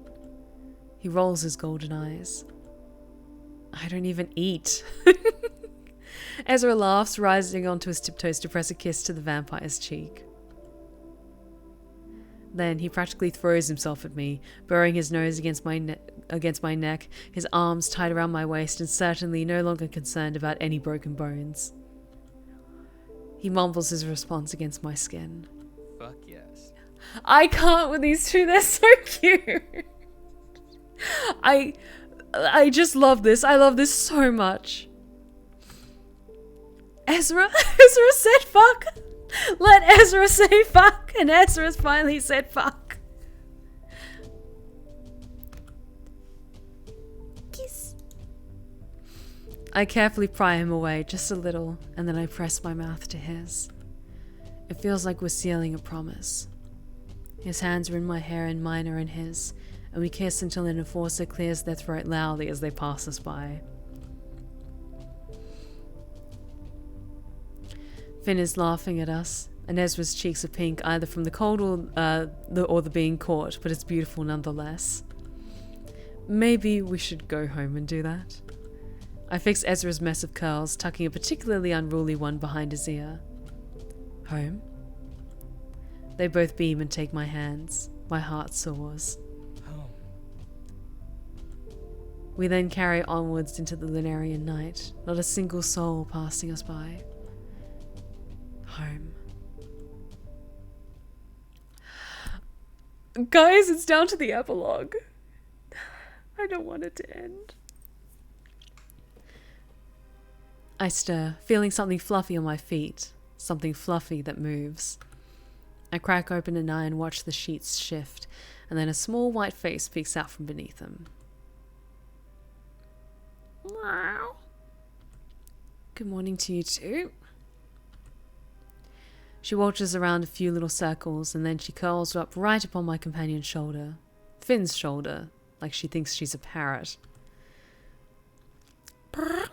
S1: He rolls his golden eyes. I don't even eat. Ezra laughs, rising onto his tiptoes to press a kiss to the vampire's cheek. Then he practically throws himself at me, burrowing his nose against my neck, his arms tied around my waist, and certainly no longer concerned about any broken bones. He mumbles his response against my skin.
S2: Fuck yes.
S1: I can't with these two, they're so cute. I just love this. I love this so much. Ezra said fuck. Let Ezra say fuck, and Ezra's finally said fuck. Kiss. I carefully pry him away just a little, and then I press my mouth to his. It feels like we're sealing a promise. His hands are in my hair and mine are in his, and we kiss until an enforcer clears their throat loudly as they pass us by. Finn is laughing at us, and Ezra's cheeks are pink either from the cold or the being caught, but it's beautiful nonetheless. Maybe we should go home and do that. I fix Ezra's mess of curls, tucking a particularly unruly one behind his ear. Home? They both beam and take my hands. My heart soars.
S2: Home.
S1: We then carry onwards into the Lunarian night, not a single soul passing us by. Home. Guys, it's down to the epilogue. I don't want it to end. I stir, feeling something fluffy on my feet, something fluffy that moves. I crack open an eye and watch the sheets shift, and then a small white face peeks out from beneath them. Wow. Good morning to you too. She watches around a few little circles, and then she curls up right upon my companion's shoulder. Finn's shoulder, like she thinks she's a parrot. Brr.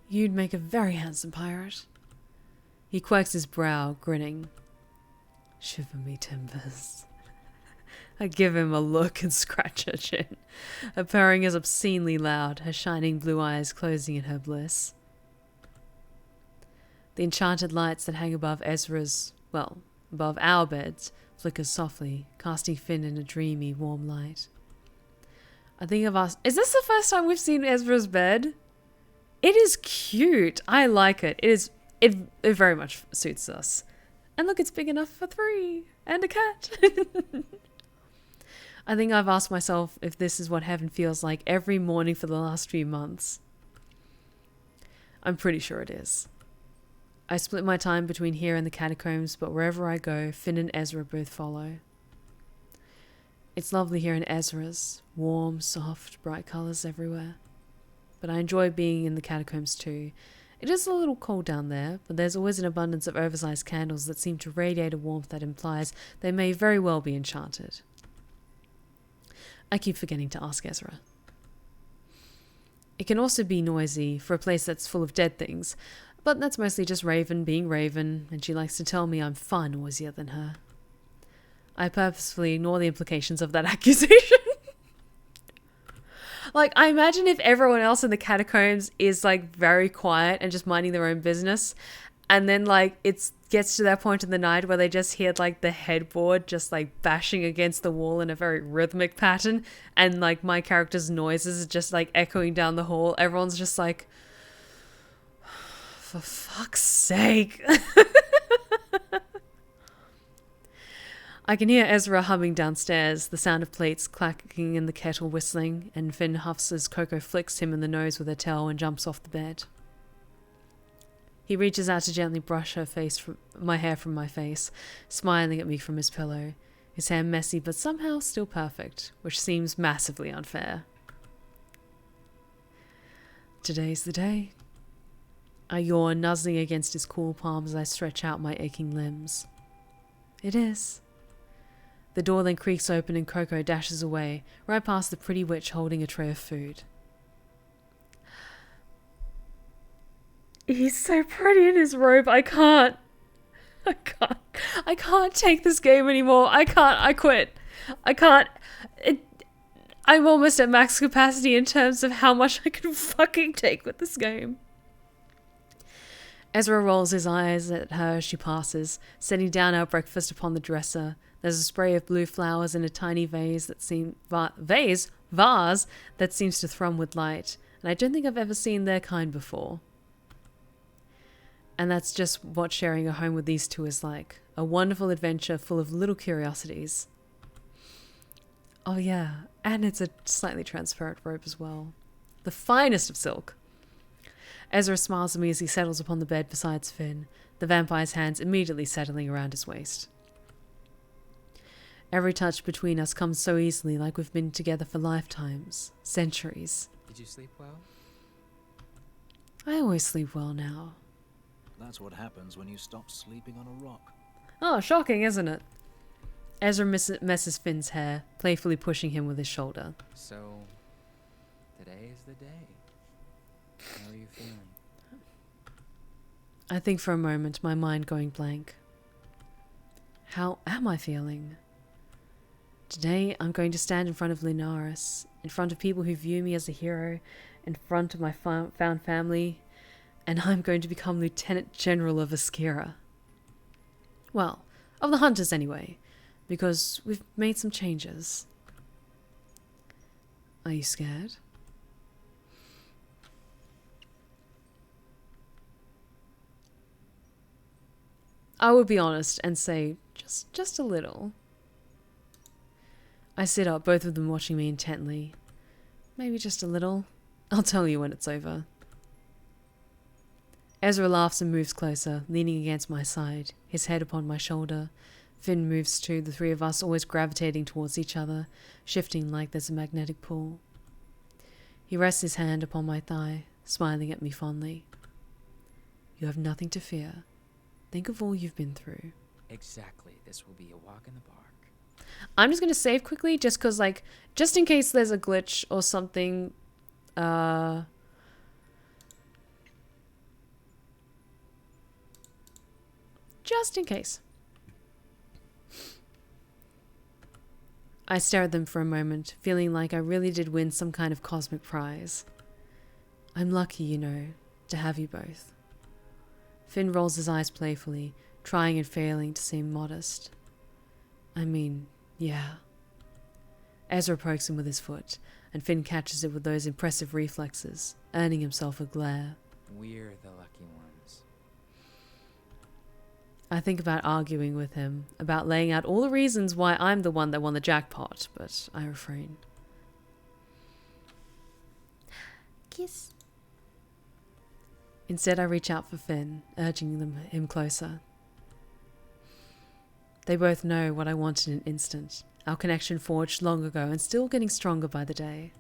S1: You'd make a very handsome pirate. He quirks his brow, grinning. Shiver me timbers. I give him a look and scratch her chin. Her purring is obscenely loud, her shining blue eyes closing in her bliss. The enchanted lights that hang above Ezra's, well, above our beds, flicker softly, casting Finn in a dreamy, warm light. I think I've asked, is this the first time we've seen Ezra's bed? It is cute. I like it. It very much suits us. And look, it's big enough for 3 and a cat. I think I've asked myself if this is what heaven feels like every morning for the last few months. I'm pretty sure it is. I split my time between here and the catacombs, but wherever I go, Finn and Ezra both follow. It's lovely here in Ezra's. Warm, soft, bright colours everywhere. But I enjoy being in the catacombs too. It is a little cold down there, but there's always an abundance of oversized candles that seem to radiate a warmth that implies they may very well be enchanted. I keep forgetting to ask Ezra. It can also be noisy for a place that's full of dead things, but that's mostly just Raven being Raven, and she likes to tell me I'm far noisier than her. I purposefully ignore the implications of that accusation. Like, I imagine if everyone else in the catacombs is, like, very quiet and just minding their own business, and then, like, it gets to that point in the night where they just hear, like, the headboard just, like, bashing against the wall in a very rhythmic pattern, and, like, my character's noises are just, like, echoing down the hall. Everyone's just like, for fuck's sake. I can hear Ezra humming downstairs, the sound of plates clacking and the kettle whistling, and Finn huffs as Coco flicks him in the nose with her tail and jumps off the bed. He reaches out to gently brush my hair from my face, smiling at me from his pillow, his hair messy but somehow still perfect, which seems massively unfair. Today's the day. I yawn, nuzzling against his cool palm as I stretch out my aching limbs. It is. The door then creaks open and Coco dashes away, right past the pretty witch holding a tray of food. He's so pretty in his robe. I can't take this game anymore. I quit. I'm almost at max capacity in terms of how much I can fucking take with this game. Ezra rolls his eyes at her as she passes, setting down our breakfast upon the dresser. There's a spray of blue flowers in a tiny vase that seems to thrum with light, and I don't think I've ever seen their kind before. And that's just what sharing a home with these two is like. A wonderful adventure full of little curiosities. Oh yeah, and it's a slightly transparent robe as well. The finest of silk. Ezra smiles at me as he settles upon the bed beside Finn, the vampire's hands immediately settling around his waist. Every touch between us comes so easily, like we've been together for lifetimes, centuries.
S2: Did you sleep well?
S1: I always sleep well now.
S3: That's what happens when you stop sleeping on a rock.
S1: Oh, shocking, isn't it? Ezra messes Finn's hair, playfully pushing him with his shoulder.
S2: So, today is the day. How are you feeling?
S1: I think for a moment, my mind going blank. How am I feeling? Today, I'm going to stand in front of Linares, in front of people who view me as a hero, in front of my found family, and I'm going to become Lieutenant General of Askira. Well, of the Hunters anyway, because we've made some changes. Are you scared? I would be honest and say just a little. I sit up, both of them watching me intently. Maybe just a little. I'll tell you when it's over. Ezra laughs and moves closer, leaning against my side, his head upon my shoulder. Finn moves too, the three of us always gravitating towards each other, shifting like there's a magnetic pull. He rests his hand upon my thigh, smiling at me fondly. You have nothing to fear. Think of all you've been through.
S2: Exactly. This will be a walk in the park.
S1: I'm just going to save quickly just because, like, just in case there's a glitch or something. just in case. I stare at them for a moment, feeling like I really did win some kind of cosmic prize. I'm lucky, you know, to have you both. Finn rolls his eyes playfully, trying and failing to seem modest. I mean, yeah. Ezra pokes him with his foot, and Finn catches it with those impressive reflexes, earning himself a glare.
S2: We're the lucky ones.
S1: I think about arguing with him, about laying out all the reasons why I'm the one that won the jackpot, but I refrain. Kiss. Instead, I reach out for Finn, urging him closer. They both know what I want in an instant, our connection forged long ago and still getting stronger by the day.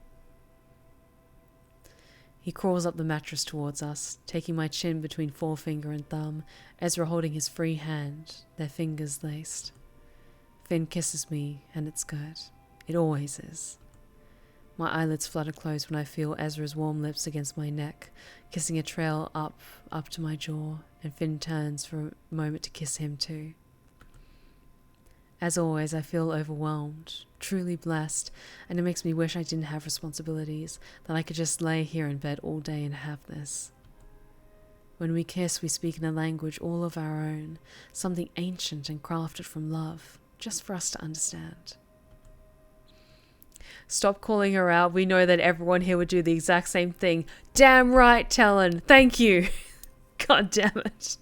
S1: He crawls up the mattress towards us, taking my chin between forefinger and thumb, Ezra holding his free hand, their fingers laced. Finn kisses me, and it's good. It always is. My eyelids flutter close when I feel Ezra's warm lips against my neck, kissing a trail up to my jaw, and Finn turns for a moment to kiss him too. As always, I feel overwhelmed, truly blessed, and it makes me wish I didn't have responsibilities, that I could just lay here in bed all day and have this. When we kiss, we speak in a language all of our own, something ancient and crafted from love, just for us to understand. Stop calling her out. We know that everyone here would do the exact same thing. Damn right, Talon. Thank you. God damn it.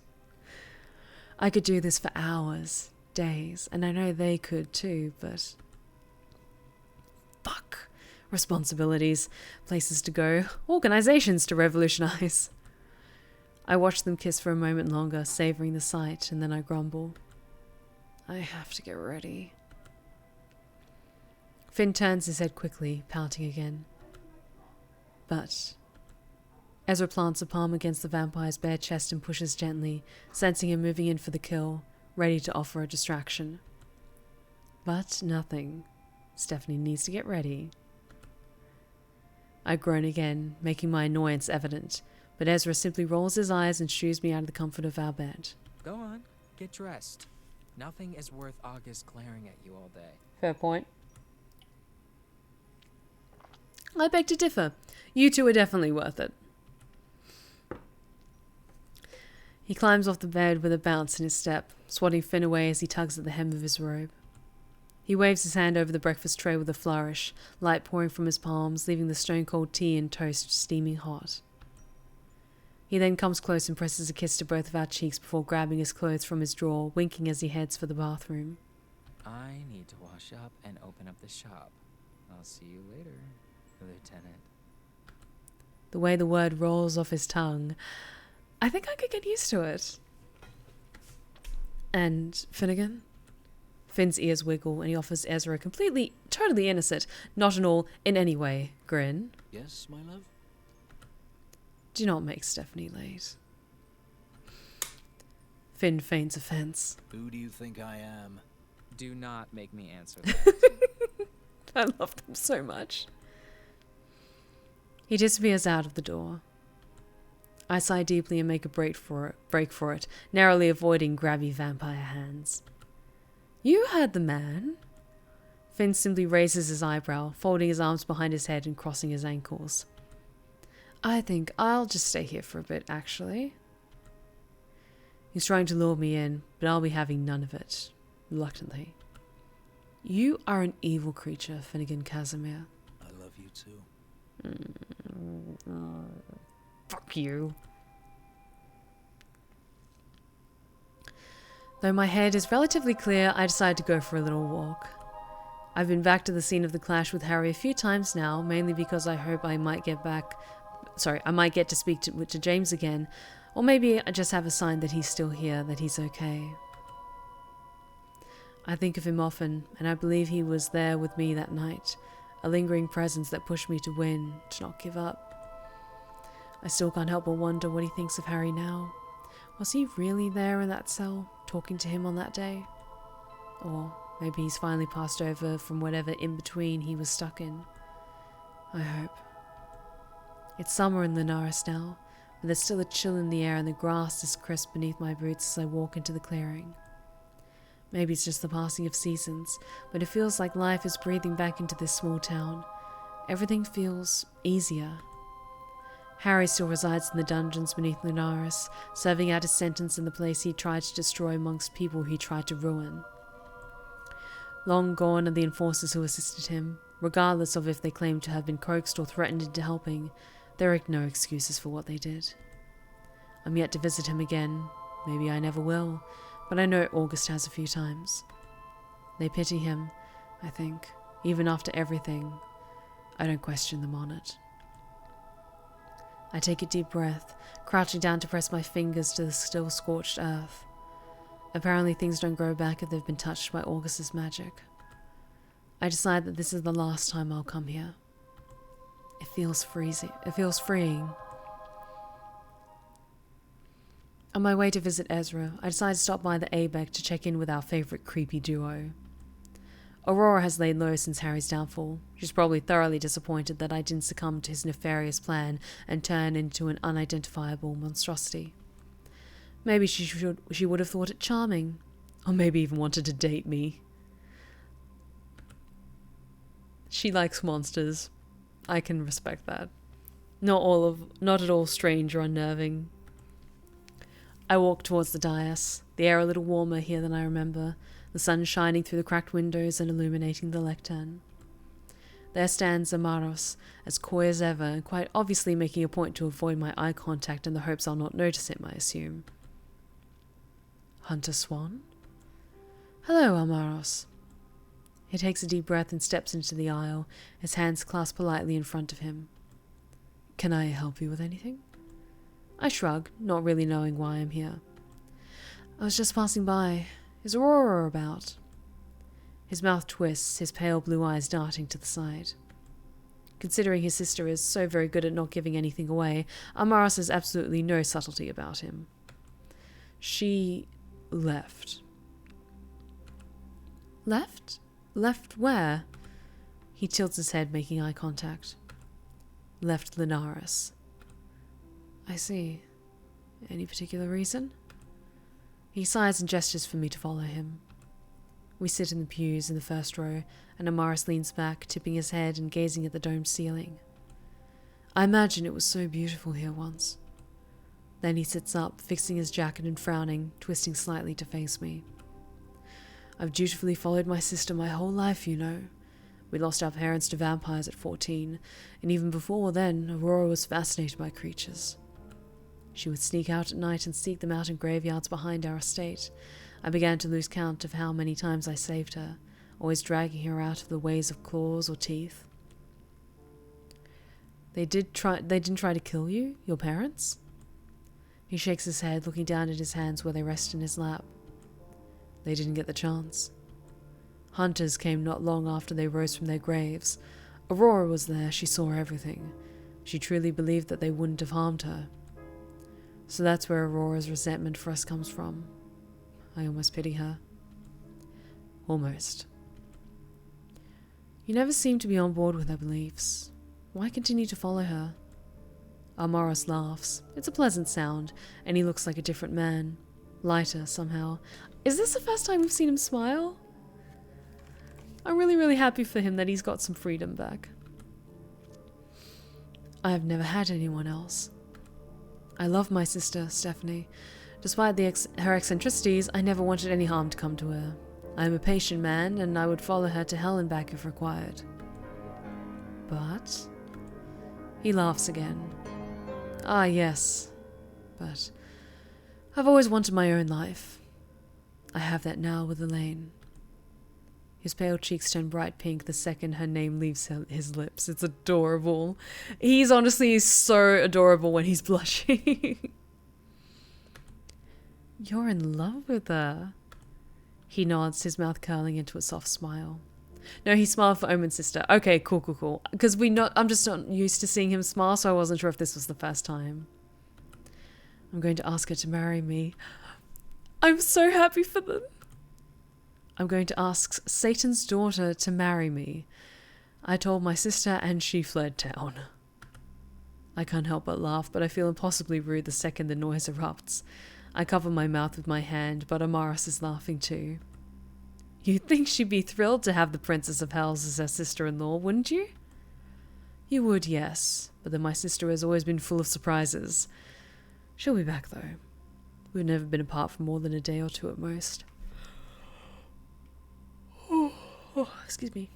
S1: I could do this for hours, days, and I know they could too, but fuck. Responsibilities, places to go, organizations to revolutionize. I watch them kiss for a moment longer, savoring the sight, and then I grumble. I have to get ready. Finn turns his head quickly, pouting again. But Ezra plants a palm against the vampire's bare chest and pushes gently, sensing him moving in for the kill, ready to offer a distraction. But nothing. Stephanie needs to get ready. I groan again, making my annoyance evident, but Ezra simply rolls his eyes and shoos me out of the comfort of our bed.
S2: Go on, get dressed. Nothing is worth August glaring at you all day.
S1: Fair point. I beg to differ. You two are definitely worth it. He climbs off the bed with a bounce in his step, swatting Finn away as he tugs at the hem of his robe. He waves his hand over the breakfast tray with a flourish, light pouring from his palms, leaving the stone-cold tea and toast steaming hot. He then comes close and presses a kiss to both of our cheeks before grabbing his clothes from his drawer, winking as he heads for the bathroom.
S2: I need to wash up and open up the shop. I'll see you later, Lieutenant.
S1: The way the word rolls off his tongue, I think I could get used to it. And Finnegan? Finn's ears wiggle and he offers Ezra a completely, totally innocent, not at all, in any way, grin.
S3: Yes, my love?
S1: Do not make Stephanie late. Finn feigns offense.
S3: Who do you think I am?
S2: Do not make me answer that.
S1: I love them so much. He disappears out of the door. I sigh deeply and make a break for it, narrowly avoiding grabby vampire hands. You heard the man. Finn simply raises his eyebrow, folding his arms behind his head and crossing his ankles. I think I'll just stay here for a bit, actually. He's trying to lure me in, but I'll be having none of it, reluctantly. You are an evil creature, Finnegan Casimir.
S3: I love you too.
S1: Fuck you. Though my head is relatively clear, I decide to go for a little walk. I've been back to the scene of the clash with Harry a few times now, mainly because I hope I might get to speak to James again, or maybe I just have a sign that he's still here, that he's okay. I think of him often, and I believe he was there with me that night, a lingering presence that pushed me to win, to not give up. I still can't help but wonder what he thinks of Harry now. Was he really there in that cell, talking to him on that day? Or maybe he's finally passed over from whatever in-between he was stuck in. I hope. It's summer in Linares now, but there's still a chill in the air and the grass is crisp beneath my boots as I walk into the clearing. Maybe it's just the passing of seasons, but it feels like life is breathing back into this small town. Everything feels easier. Harry still resides in the dungeons beneath Lunaris, serving out his sentence in the place he tried to destroy amongst people he tried to ruin. Long gone are the enforcers who assisted him. Regardless of if they claim to have been coaxed or threatened into helping, there are no excuses for what they did. I'm yet to visit him again. Maybe I never will, but I know August has a few times. They pity him, I think. Even after everything, I don't question them on it. I take a deep breath, crouching down to press my fingers to the still scorched earth. Apparently things don't grow back if they've been touched by August's magic. I decide that this is the last time I'll come here. It feels freeing. On my way to visit Ezra, I decide to stop by the ABEC to check in with our favourite creepy duo. Aurora has laid low since Harry's downfall. She's probably thoroughly disappointed that I didn't succumb to his nefarious plan and turn into an unidentifiable monstrosity. Maybe she would have thought it charming, or maybe even wanted to date me. She likes monsters. I can respect that. Not at all strange or unnerving. I walk towards the dais, the air a little warmer here than I remember, the sun shining through the cracked windows and illuminating the lectern. There stands Amaros, as coy as ever, and quite obviously making a point to avoid my eye contact in the hopes I'll not notice him, I assume. Hunter Swan? Hello, Amaros. He takes a deep breath and steps into the aisle, his hands clasped politely in front of him. Can I help you with anything? I shrug, not really knowing why I'm here. I was just passing by. Is Aurora about? His mouth twists, his pale blue eyes darting to the side. Considering his sister is so very good at not giving anything away, Amaros has absolutely no subtlety about him. She left. Left? Left where? He tilts his head, making eye contact. Left Lunaris. I see. Any particular reason? He sighs and gestures for me to follow him. We sit in the pews in the first row, and Amaris leans back, tipping his head and gazing at the domed ceiling. I imagine it was so beautiful here once. Then he sits up, fixing his jacket and frowning, twisting slightly to face me. I've dutifully followed my sister my whole life, you know. We lost our parents to vampires at 14, and even before then, Aurora was fascinated by creatures. She would sneak out at night and seek them out in graveyards behind our estate. I began to lose count of how many times I saved her, always dragging her out of the ways of claws or teeth. They didn't try to kill you, your parents? He shakes his head, looking down at his hands where they rest in his lap. They didn't get the chance. Hunters came not long after they rose from their graves. Aurora was there, she saw everything. She truly believed that they wouldn't have harmed her. So that's where Aurora's resentment for us comes from. I almost pity her. Almost. You never seem to be on board with her beliefs. Why continue to follow her? Amaros laughs. It's a pleasant sound, and he looks like a different man. Lighter, somehow. Is this the first time we've seen him smile? I'm really, really happy for him that he's got some freedom back. I've never had anyone else. I love my sister, Stephanie. Despite her eccentricities, I never wanted any harm to come to her. I am a patient man, and I would follow her to hell and back if required. But... He laughs again. Ah, yes. But... I've always wanted my own life. I have that now with Elaine. His pale cheeks turn bright pink the second her name leaves his lips. It's adorable. He's honestly so adorable when he's blushing. You're in love with her. He nods, his mouth curling into a soft smile. No, he smiled for Omen's sister. Okay, cool. Because I'm just not used to seeing him smile, so I wasn't sure if this was the first time. I'm going to ask her to marry me. I'm so happy for them. I'm going to ask Satan's daughter to marry me. I told my sister and she fled town. I can't help but laugh, but I feel impossibly rude the second the noise erupts. I cover my mouth with my hand, but Amaris is laughing too. You'd think she'd be thrilled to have the Princess of Hells as her sister-in-law, wouldn't you? You would, yes, but then my sister has always been full of surprises. She'll be back, though. We've never been apart for more than a day or two at most. Excuse me.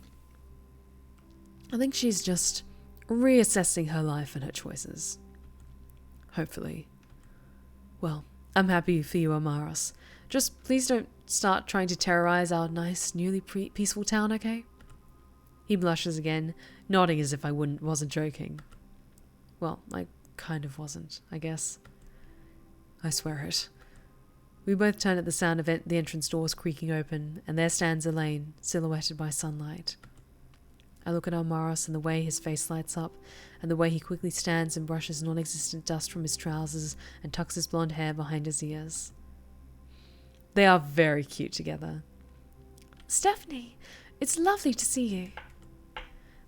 S1: I think she's just reassessing her life and her choices. Hopefully. Well, I'm happy for you, Amaris. Just please don't start trying to terrorize our nice, newly peaceful town, okay? He blushes again, nodding as if I wasn't joking. Well, I kind of wasn't, I guess. I swear it. We both turn at the sound of the entrance doors creaking open, and there stands Elaine, silhouetted by sunlight. I look at Amaris and the way his face lights up, and the way he quickly stands and brushes non-existent dust from his trousers and tucks his blonde hair behind his ears. They are very cute together. Stephanie, it's lovely to see you.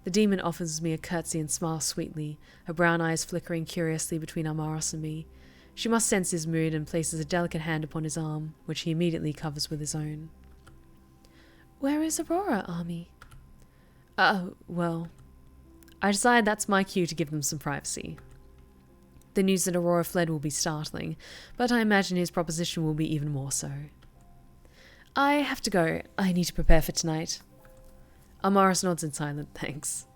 S1: The demon offers me a curtsy and smiles sweetly, her brown eyes flickering curiously between Amaris and me. She must sense his mood and places a delicate hand upon his arm, which he immediately covers with his own. Where is Aurora, Army? Well, I decide that's my cue to give them some privacy. The news that Aurora fled will be startling, but I imagine his proposition will be even more so. I have to go. I need to prepare for tonight. Amaris nods in silent thanks.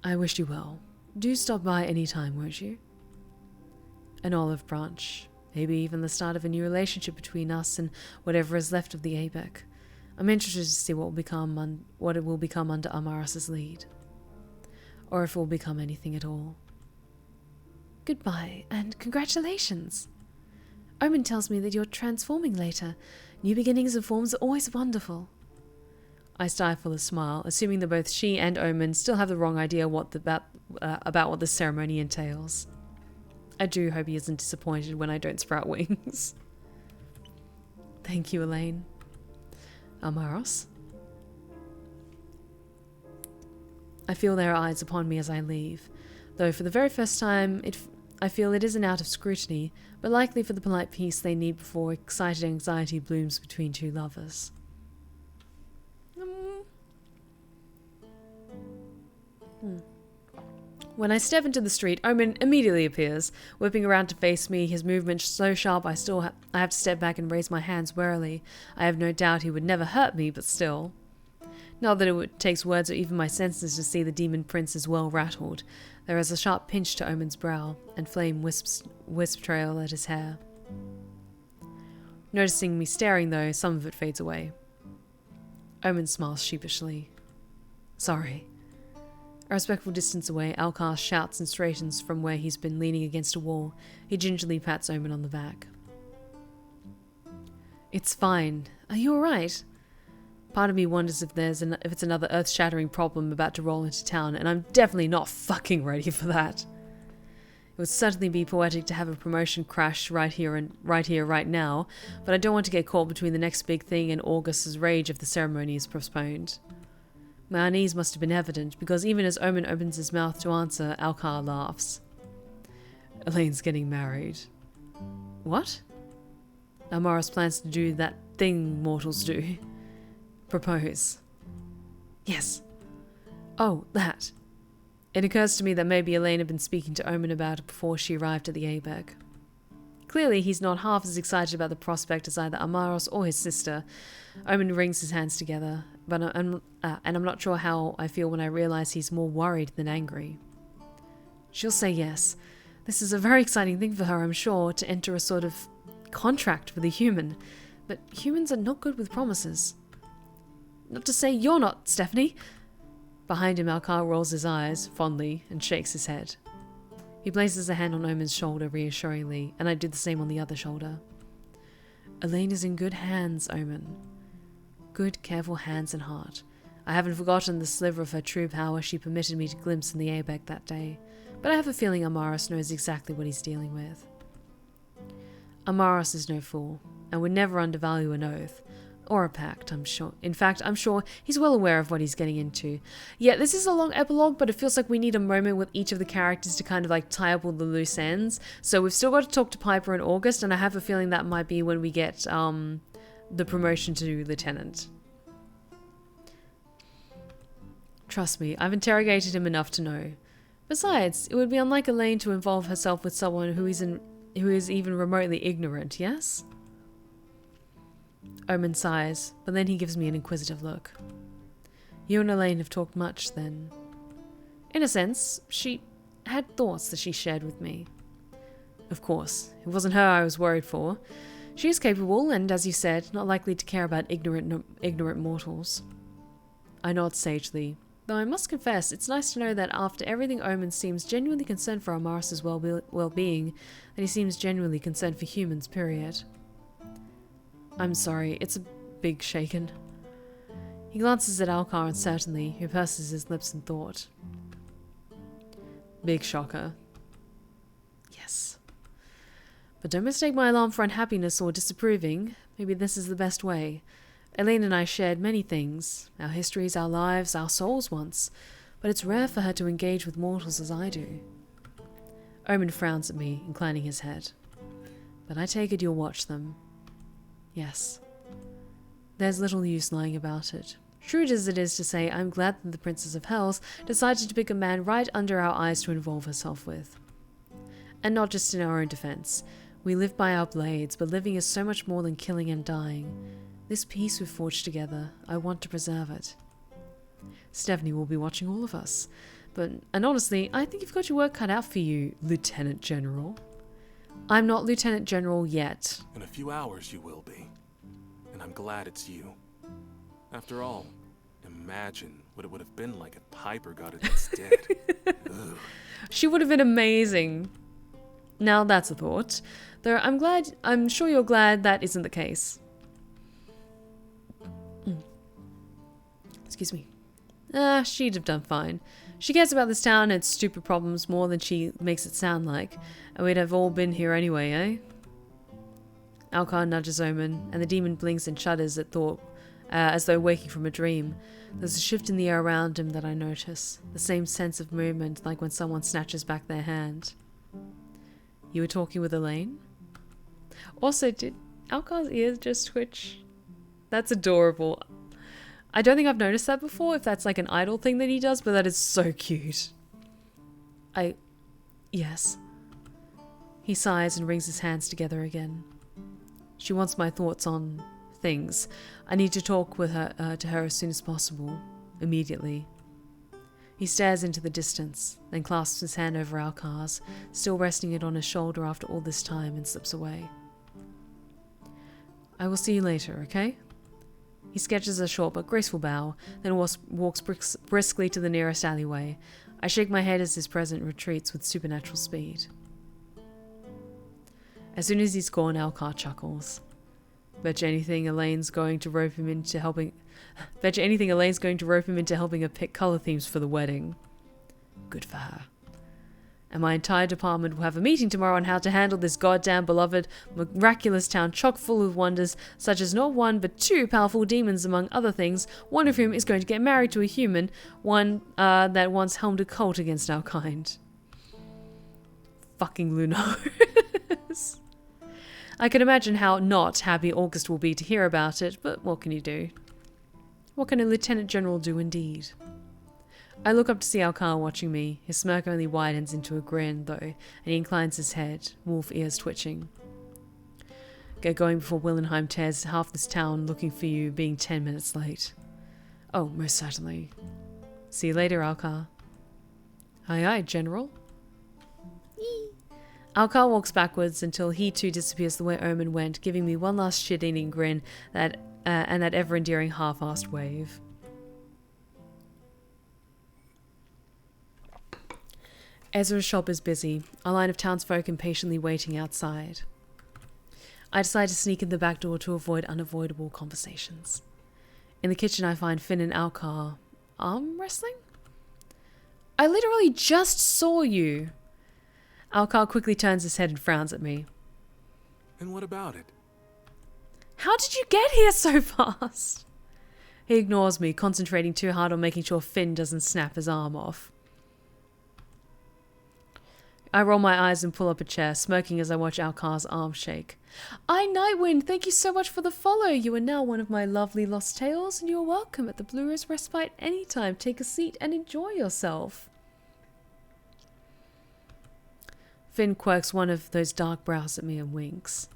S1: I wish you well. Do stop by any time, won't you? An olive branch. Maybe even the start of a new relationship between us and whatever is left of the ABEC. I'm interested to see what it will become under Amaris's lead. Or if it will become anything at all. Goodbye, and congratulations. Omen tells me that you're transforming later. New beginnings and forms are always wonderful. I stifle a smile, assuming that both she and Omen still have the wrong idea about what this ceremony entails. I do hope he isn't disappointed when I don't sprout wings. Thank you, Elaine. Amaris? I feel their eyes upon me as I leave, though for the very first time I feel it isn't out of scrutiny, but likely for the polite peace they need before excited anxiety blooms between two lovers. When I step into the street, Omen immediately appears, whipping around to face me, his movement so sharp I have to step back and raise my hands warily. I have no doubt he would never hurt me, but still. Not that it takes words or even my senses to see the demon prince is well rattled. There is a sharp pinch to Omen's brow, and flame wisp trail at his hair. Noticing me staring, though, some of it fades away. Omen smiles sheepishly. Sorry. A respectful distance away, Alcar shouts and straightens from where he's been leaning against a wall. He gingerly pats Omen on the back. It's fine. Are you alright? Part of me wonders if it's another earth-shattering problem about to roll into town, and I'm definitely not fucking ready for that. It would certainly be poetic to have a promotion crash right here, right now, but I don't want to get caught between the next big thing and August's rage if the ceremony is postponed. My unease must have been evident, because even as Omen opens his mouth to answer, Alcar laughs. Elaine's getting married. What? Amaris plans to do that thing mortals do. Propose. Yes. Oh, that. It occurs to me that maybe Elaine had been speaking to Omen about it before she arrived at the ABEC. Clearly, he's not half as excited about the prospect as either Amaris or his sister. Omen wrings his hands together, but I'm not sure how I feel when I realize he's more worried than angry. She'll say yes. This is a very exciting thing for her, I'm sure, to enter a sort of contract with a human. But humans are not good with promises. Not to say you're not, Stephanie. Behind him, Alcar rolls his eyes fondly and shakes his head. He places a hand on Omen's shoulder reassuringly, and I do the same on the other shoulder. Elaine is in good hands, Omen. Good, careful hands and heart. I haven't forgotten the sliver of her true power she permitted me to glimpse in the ABEC that day, but I have a feeling Amaris knows exactly what he's dealing with. Amaris is no fool, and would never undervalue an oath. Or a pact, I'm sure. In fact, I'm sure he's well aware of what he's getting into. Yeah, this is a long epilogue, but it feels like we need a moment with each of the characters to kind of like tie up all the loose ends. So we've still got to talk to Piper in August, and I have a feeling that might be when we get the promotion to lieutenant. Trust me, I've interrogated him enough to know. Besides, it would be unlike Elaine to involve herself with someone who is even remotely ignorant, yes? Omen sighs, but then he gives me an inquisitive look. You and Elaine have talked much, then. In a sense, she had thoughts that she shared with me. Of course, it wasn't her I was worried for. She is capable and, as you said, not likely to care about ignorant mortals. I nod sagely, though I must confess it's nice to know that after everything Omen seems genuinely concerned for Amaris' well-being, that he seems genuinely concerned for humans, period. I'm sorry, it's a big shaken. He glances at Alcar uncertainly, who purses his lips in thought. Big shocker. Yes. But don't mistake my alarm for unhappiness or disapproving. Maybe this is the best way. Elaine and I shared many things. Our histories, our lives, our souls once. But it's rare for her to engage with mortals as I do. Omen frowns at me, inclining his head. But I take it you'll watch them. Yes. There's little use lying about it. Shrewd as it is to say, I'm glad that the Princess of Hells decided to pick a man right under our eyes to involve herself with. And not just in our own defense. We live by our blades, but living is so much more than killing and dying. This peace we've forged together, I want to preserve it. Stephanie will be watching all of us. And honestly, I think you've got your work cut out for you, Lieutenant General. I'm not Lieutenant General yet.
S7: In a few hours you will be. And I'm glad it's you. After all, imagine what it would have been like if Piper got it instead. Ugh.
S1: She would have been amazing. Now that's a thought. Though I'm sure you're glad that isn't the case. Excuse me. She'd have done fine. She cares about this town and its stupid problems more than she makes it sound like. And we'd have all been here anyway, eh? Alcar nudges Omen, and the demon blinks and shudders at thought, as though waking from a dream. There's a shift in the air around him that I notice. The same sense of movement, like when someone snatches back their hand. You were talking with Elaine? Also, did Alcar's ears just twitch? That's adorable. I don't think I've noticed that before, if that's like an idol thing that he does, but that is so cute. Yes. He sighs and wrings his hands together again. She wants my thoughts on things. I need to talk with her to her as soon as possible. Immediately. He stares into the distance, then clasps his hand over Alcar's, still resting it on his shoulder after all this time, and slips away. I will see you later, okay? He sketches a short but graceful bow, then walks briskly to the nearest alleyway. I shake my head as his presence retreats with supernatural speed. As soon as he's gone, Alcar chuckles. Bet you anything Elaine's going to rope him into helping her pick color themes for the wedding. Good for her. And my entire department will have a meeting tomorrow on how to handle this goddamn beloved, miraculous town chock full of wonders, such as not one but two powerful demons among other things, one of whom is going to get married to a human, one that once helmed a cult against our kind. Fucking Lunaris. I can imagine how not happy August will be to hear about it, but what can you do? What can a Lieutenant General do indeed? I look up to see Alcar watching me. His smirk only widens into a grin, though, and he inclines his head, wolf ears twitching. Get going before Willenheim tears half this town looking for you, being 10 minutes late. Oh, most certainly. See you later, Alcar. Aye aye, General. Alcar walks backwards until he too disappears the way Omen went, giving me one last shit-eating grin and that ever-endearing half-assed wave. Ezra's shop is busy, a line of townsfolk impatiently waiting outside. I decide to sneak in the back door to avoid unavoidable conversations. In the kitchen I find Finn and Alcar arm wrestling? I literally just saw you! Alcar quickly turns his head and frowns at me.
S7: And what about it?
S1: How did you get here so fast? He ignores me, concentrating too hard on making sure Finn doesn't snap his arm off. I roll my eyes and pull up a chair, smirking as I watch Alkar's arm shake. Nightwind, thank you so much for the follow. You are now one of my lovely lost tales, and you are welcome at the Blue Rose Respite anytime. Take a seat and enjoy yourself. Finn quirks one of those dark brows at me and winks.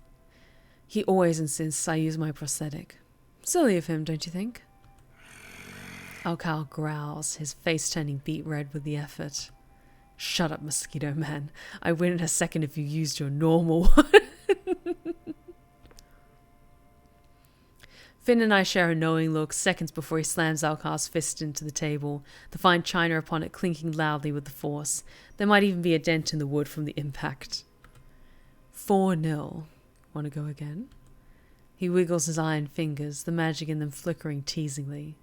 S1: He always insists I use my prosthetic. Silly of him, don't you think? Alkar growls, his face turning beet red with the effort. Shut up, Mosquito Man. I win in a second if you used your normal one. Finn and I share a knowing look seconds before he slams Alkar's fist into the table, the fine china upon it clinking loudly with the force. There might even be a dent in the wood from the impact. 4-0. Want to go again? He wiggles his iron fingers, the magic in them flickering teasingly.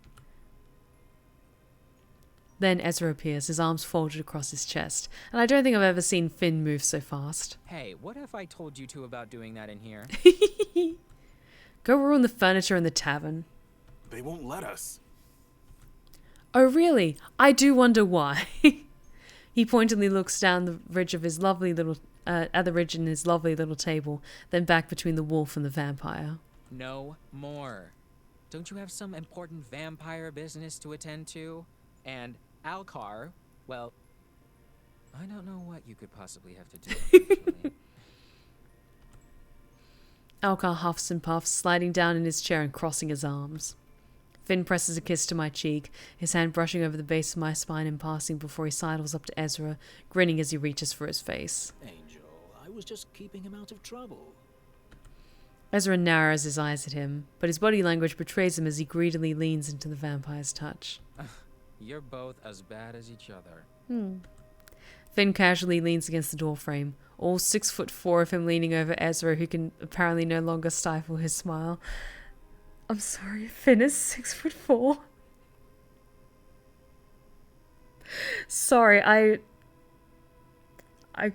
S1: Then Ezra appears, his arms folded across his chest, and I don't think I've ever seen Finn move so fast.
S2: Hey, what if I told you two about doing that in here?
S1: Go ruin the furniture in the tavern.
S7: They won't let us.
S1: Oh really? I do wonder why. He pointedly looks down the ridge of his lovely little at the ridge in his lovely little table, then back between the wolf and the vampire.
S2: No more. Don't you have some important vampire business to attend to? And Alkar, well, I don't know what you could possibly have to do, actually.
S1: Alkar huffs and puffs, sliding down in his chair and crossing his arms. Finn presses a kiss to my cheek, his hand brushing over the base of my spine in passing before he sidles up to Ezra, grinning as he reaches for his face.
S3: Angel, I was just keeping him out of trouble.
S1: Ezra narrows his eyes at him, but his body language betrays him as he greedily leans into the vampire's touch.
S2: You're both as bad as each other.
S1: Finn casually leans against the doorframe, all 6'4" of him leaning over Ezra, who can apparently no longer stifle his smile. I'm sorry, Finn is 6'4". Sorry, I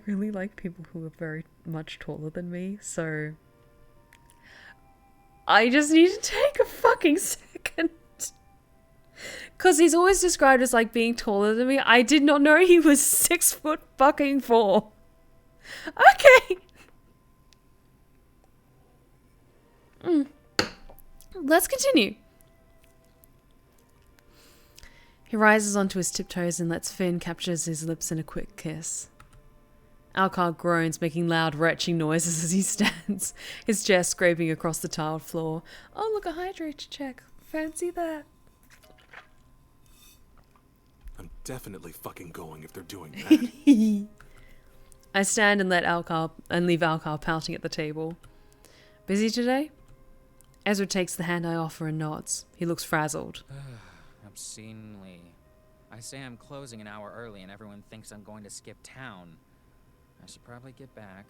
S1: really like people who are very much taller than me, so I just need to take a fucking second. Because he's always described as like being taller than me. I did not know he was 6'4". Okay. Let's continue. He rises onto his tiptoes and lets Finn capture his lips in a quick kiss. Alkar groans, making loud retching noises as he stands, his chest scraping across the tiled floor. Oh, look, a hydrate check. Fancy that.
S7: I'm definitely fucking going if they're doing that.
S1: I stand and leave Alkar pouting at the table. Busy today? Ezra takes the hand I offer and nods. He looks frazzled.
S2: Obscenely. I say I'm closing an hour early and everyone thinks I'm going to skip town. I should probably get back.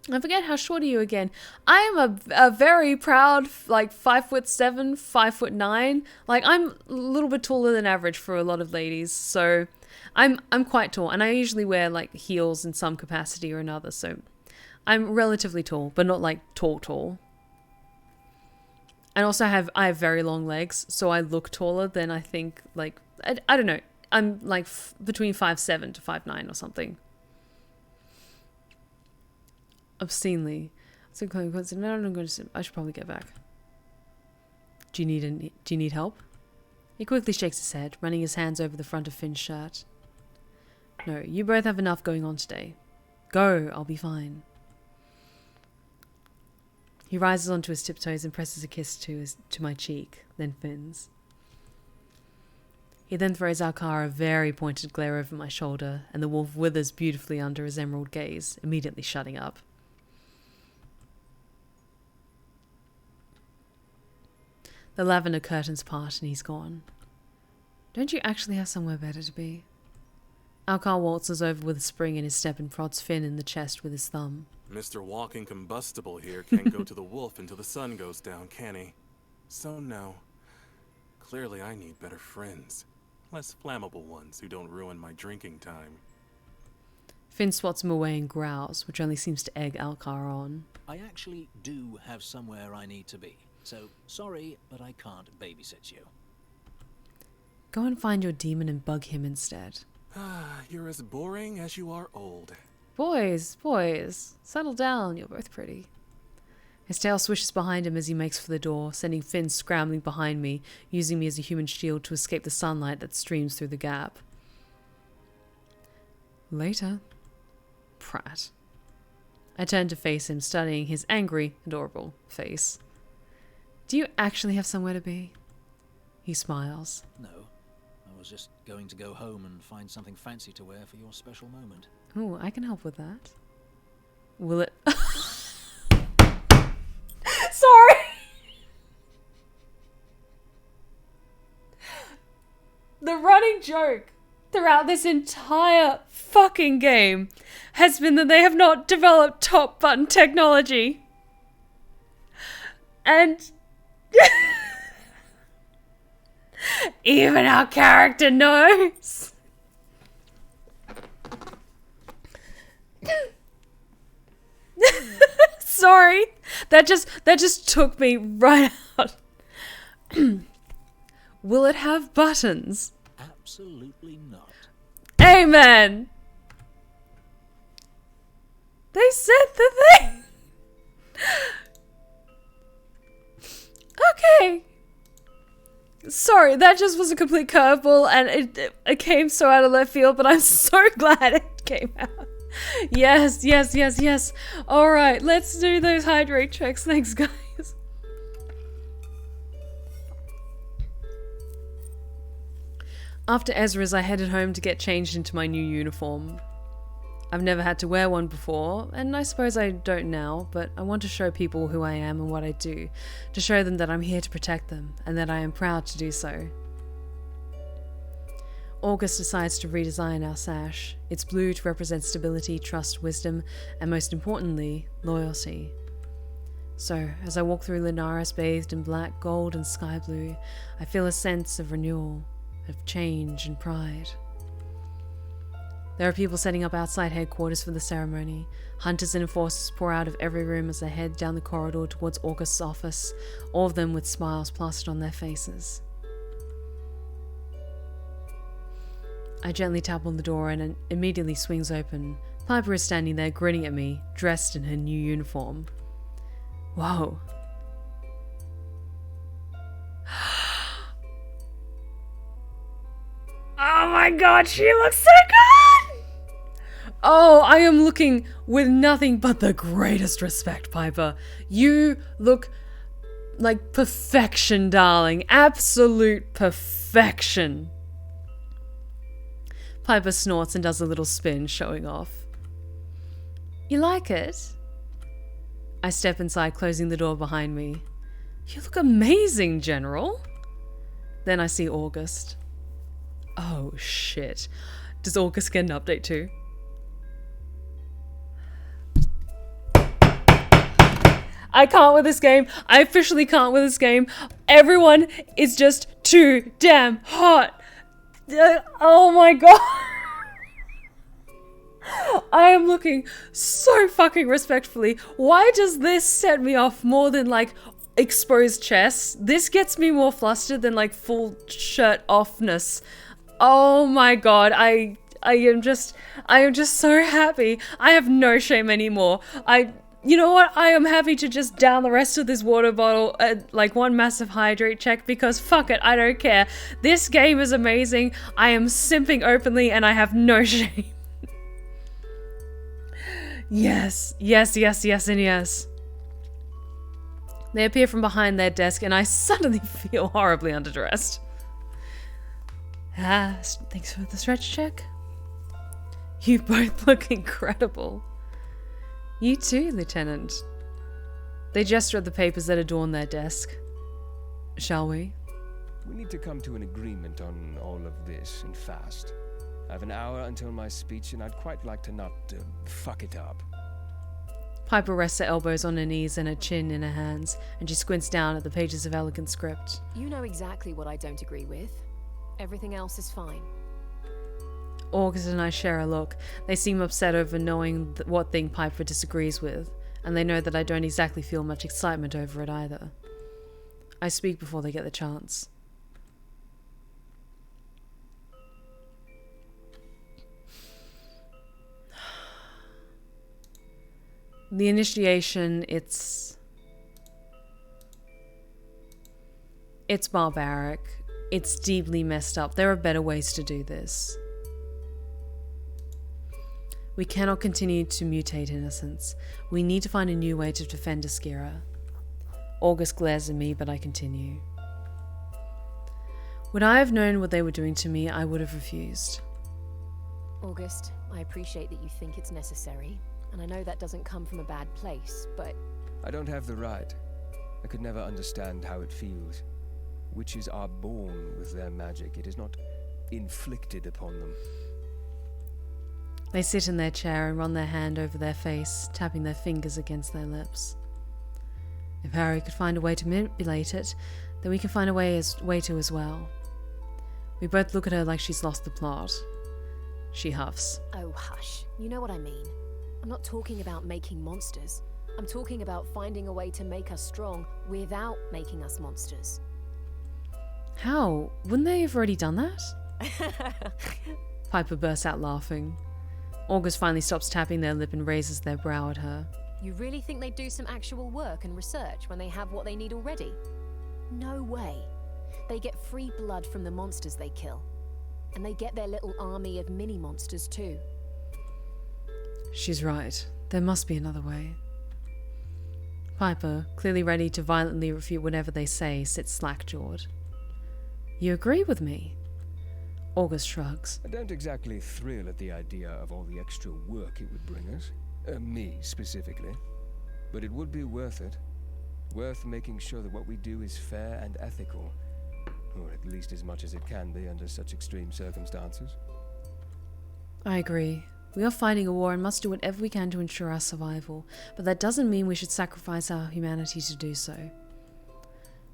S1: I forget, how short are you again? I am a very proud, like, 5'7", 5'9". Like, I'm a little bit taller than average for a lot of ladies, so I'm quite tall, and I usually wear like heels in some capacity or another, so I'm relatively tall, but not like tall. And also I have very long legs, so I look taller than I think, like, I don't know. I'm like between 5'7" to 5'9" or something. Obscenely. So no, I'm going to. I should probably get back. Do you need help? He quickly shakes his head, running his hands over the front of Finn's shirt. No, you both have enough going on today. Go, I'll be fine. He rises onto his tiptoes and presses a kiss to my cheek, then Finn's. He then throws Alkar a very pointed glare over my shoulder, and the wolf withers beautifully under his emerald gaze, immediately shutting up. The lavender curtains part and he's gone. Don't you actually have somewhere better to be? Alkar waltzes over with a spring in his step and prods Finn in the chest with his thumb.
S7: Mr. Walking Combustible here can't go to the wolf until the sun goes down, can he? So no. Clearly I need better friends. Less flammable ones who don't ruin my drinking time.
S1: Finn swats him away and growls, which only seems to egg Alcar on.
S3: I actually do have somewhere I need to be, so sorry, but I can't babysit you.
S1: Go and find your demon and bug him instead.
S7: You're as boring as you are old.
S1: Boys, settle down, you're both pretty. His tail swishes behind him as he makes for the door, sending Finn scrambling behind me, using me as a human shield to escape the sunlight that streams through the gap. Later. Prat. I turn to face him, studying his angry, adorable face. Do you actually have somewhere to be? He smiles.
S3: No. I was just going to go home and find something fancy to wear for your special moment.
S1: Oh, I can help with that. Will it... Sorry! The running joke throughout this entire fucking game has been that they have not developed top button technology. And even our character knows. Sorry, that just took me right out. Will it have buttons?
S3: Absolutely not.
S1: Amen. They said the thing. Okay. Sorry, that just was a complete curveball, and it came so out of left field, but I'm so glad it came out. Yes. Alright, let's do those hydrate checks. Thanks, guys. After Ezra's, I headed home to get changed into my new uniform. I've never had to wear one before, and I suppose I don't now, but I want to show people who I am and what I do, to show them that I'm here to protect them, and that I am proud to do so. August decides to redesign our sash. It's blue to represent stability, trust, wisdom, and most importantly, loyalty. So, as I walk through Linares bathed in black, gold, and sky blue, I feel a sense of renewal, of change and pride. There are people setting up outside headquarters for the ceremony. Hunters and enforcers pour out of every room as they head down the corridor towards August's office, all of them with smiles plastered on their faces. I gently tap on the door and it immediately swings open. Piper is standing there grinning at me, dressed in her new uniform. Whoa. Oh my god, she looks so good! Oh, I am looking with nothing but the greatest respect, Piper. You look like perfection, darling. Absolute perfection. Piper snorts and does a little spin, showing off. You like it? I step inside, closing the door behind me. You look amazing, General. Then I see August. Oh, shit. Does August get an update too? I can't with this game. I officially can't with this game. Everyone is just too damn hot. Oh my god. I am looking so fucking respectfully. Why does this set me off more than like exposed chests? This gets me more flustered than like full shirt offness. Oh my god, I am just so happy. I have no shame anymore. You know what? I am happy to just down the rest of this water bottle like one massive hydrate check because fuck it, I don't care. This game is amazing. I am simping openly and I have no shame. Yes, and yes. They appear from behind their desk and I suddenly feel horribly underdressed. Thanks for the stretch check. You both look incredible. You too, Lieutenant. They gesture at the papers that adorn their desk. Shall we?
S4: We need to come to an agreement on all of this, and fast. I have an hour until my speech, and I'd quite like to not fuck it up.
S1: Piper rests her elbows on her knees and her chin in her hands, and she squints down at the pages of elegant script.
S6: You know exactly what I don't agree with. Everything else is fine.
S1: August and I share a look. They seem upset over knowing what thing Piper disagrees with, and they know that I don't exactly feel much excitement over it either. I speak before they get the chance. The initiation, it's barbaric. It's deeply messed up. There are better ways to do this. We cannot continue to mutate innocence. We need to find a new way to defend Askira. August glares at me, but I continue. Would I have known what they were doing to me, I would have refused.
S6: August, I appreciate that you think it's necessary, and I know that doesn't come from a bad place, but...
S4: I don't have the right. I could never understand how it feels. Witches are born with their magic. It is not inflicted upon them.
S1: They sit in their chair and run their hand over their face, tapping their fingers against their lips. If Harry could find a way to manipulate it, then we can find a way to as well. We both look at her like she's lost the plot. She huffs.
S6: Oh, hush. You know what I mean. I'm not talking about making monsters. I'm talking about finding a way to make us strong without making us monsters.
S1: How? Wouldn't they have already done that? Piper bursts out laughing. August finally stops tapping their lip and raises their brow at her.
S6: You really think they'd do some actual work and research when they have what they need already? No way. They get free blood from the monsters they kill. And they get their little army of mini-monsters too.
S1: She's right. There must be another way. Piper, clearly ready to violently refute whatever they say, sits slack-jawed. You agree with me? August shrugs.
S4: I don't exactly thrill at the idea of all the extra work it would bring us. Me, specifically. But it would be worth it. Worth making sure that what we do is fair and ethical. Or at least as much as it can be under such extreme circumstances.
S1: I agree. We are fighting a war and must do whatever we can to ensure our survival, but that doesn't mean we should sacrifice our humanity to do so.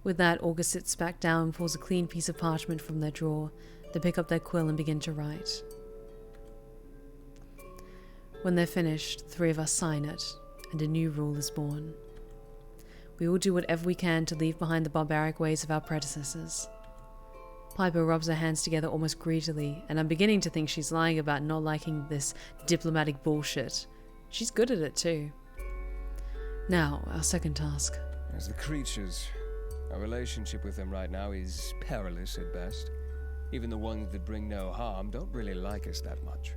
S1: With that, August sits back down and pulls a clean piece of parchment from their drawer. They pick up their quill and begin to write. When they're finished, the three of us sign it, and a new rule is born. We will do whatever we can to leave behind the barbaric ways of our predecessors. Piper rubs her hands together almost greedily, and I'm beginning to think she's lying about not liking this diplomatic bullshit. She's good at it too. Now, our second task.
S4: As the creatures, our relationship with them right now is perilous at best. Even the ones that bring no harm don't really like us that much.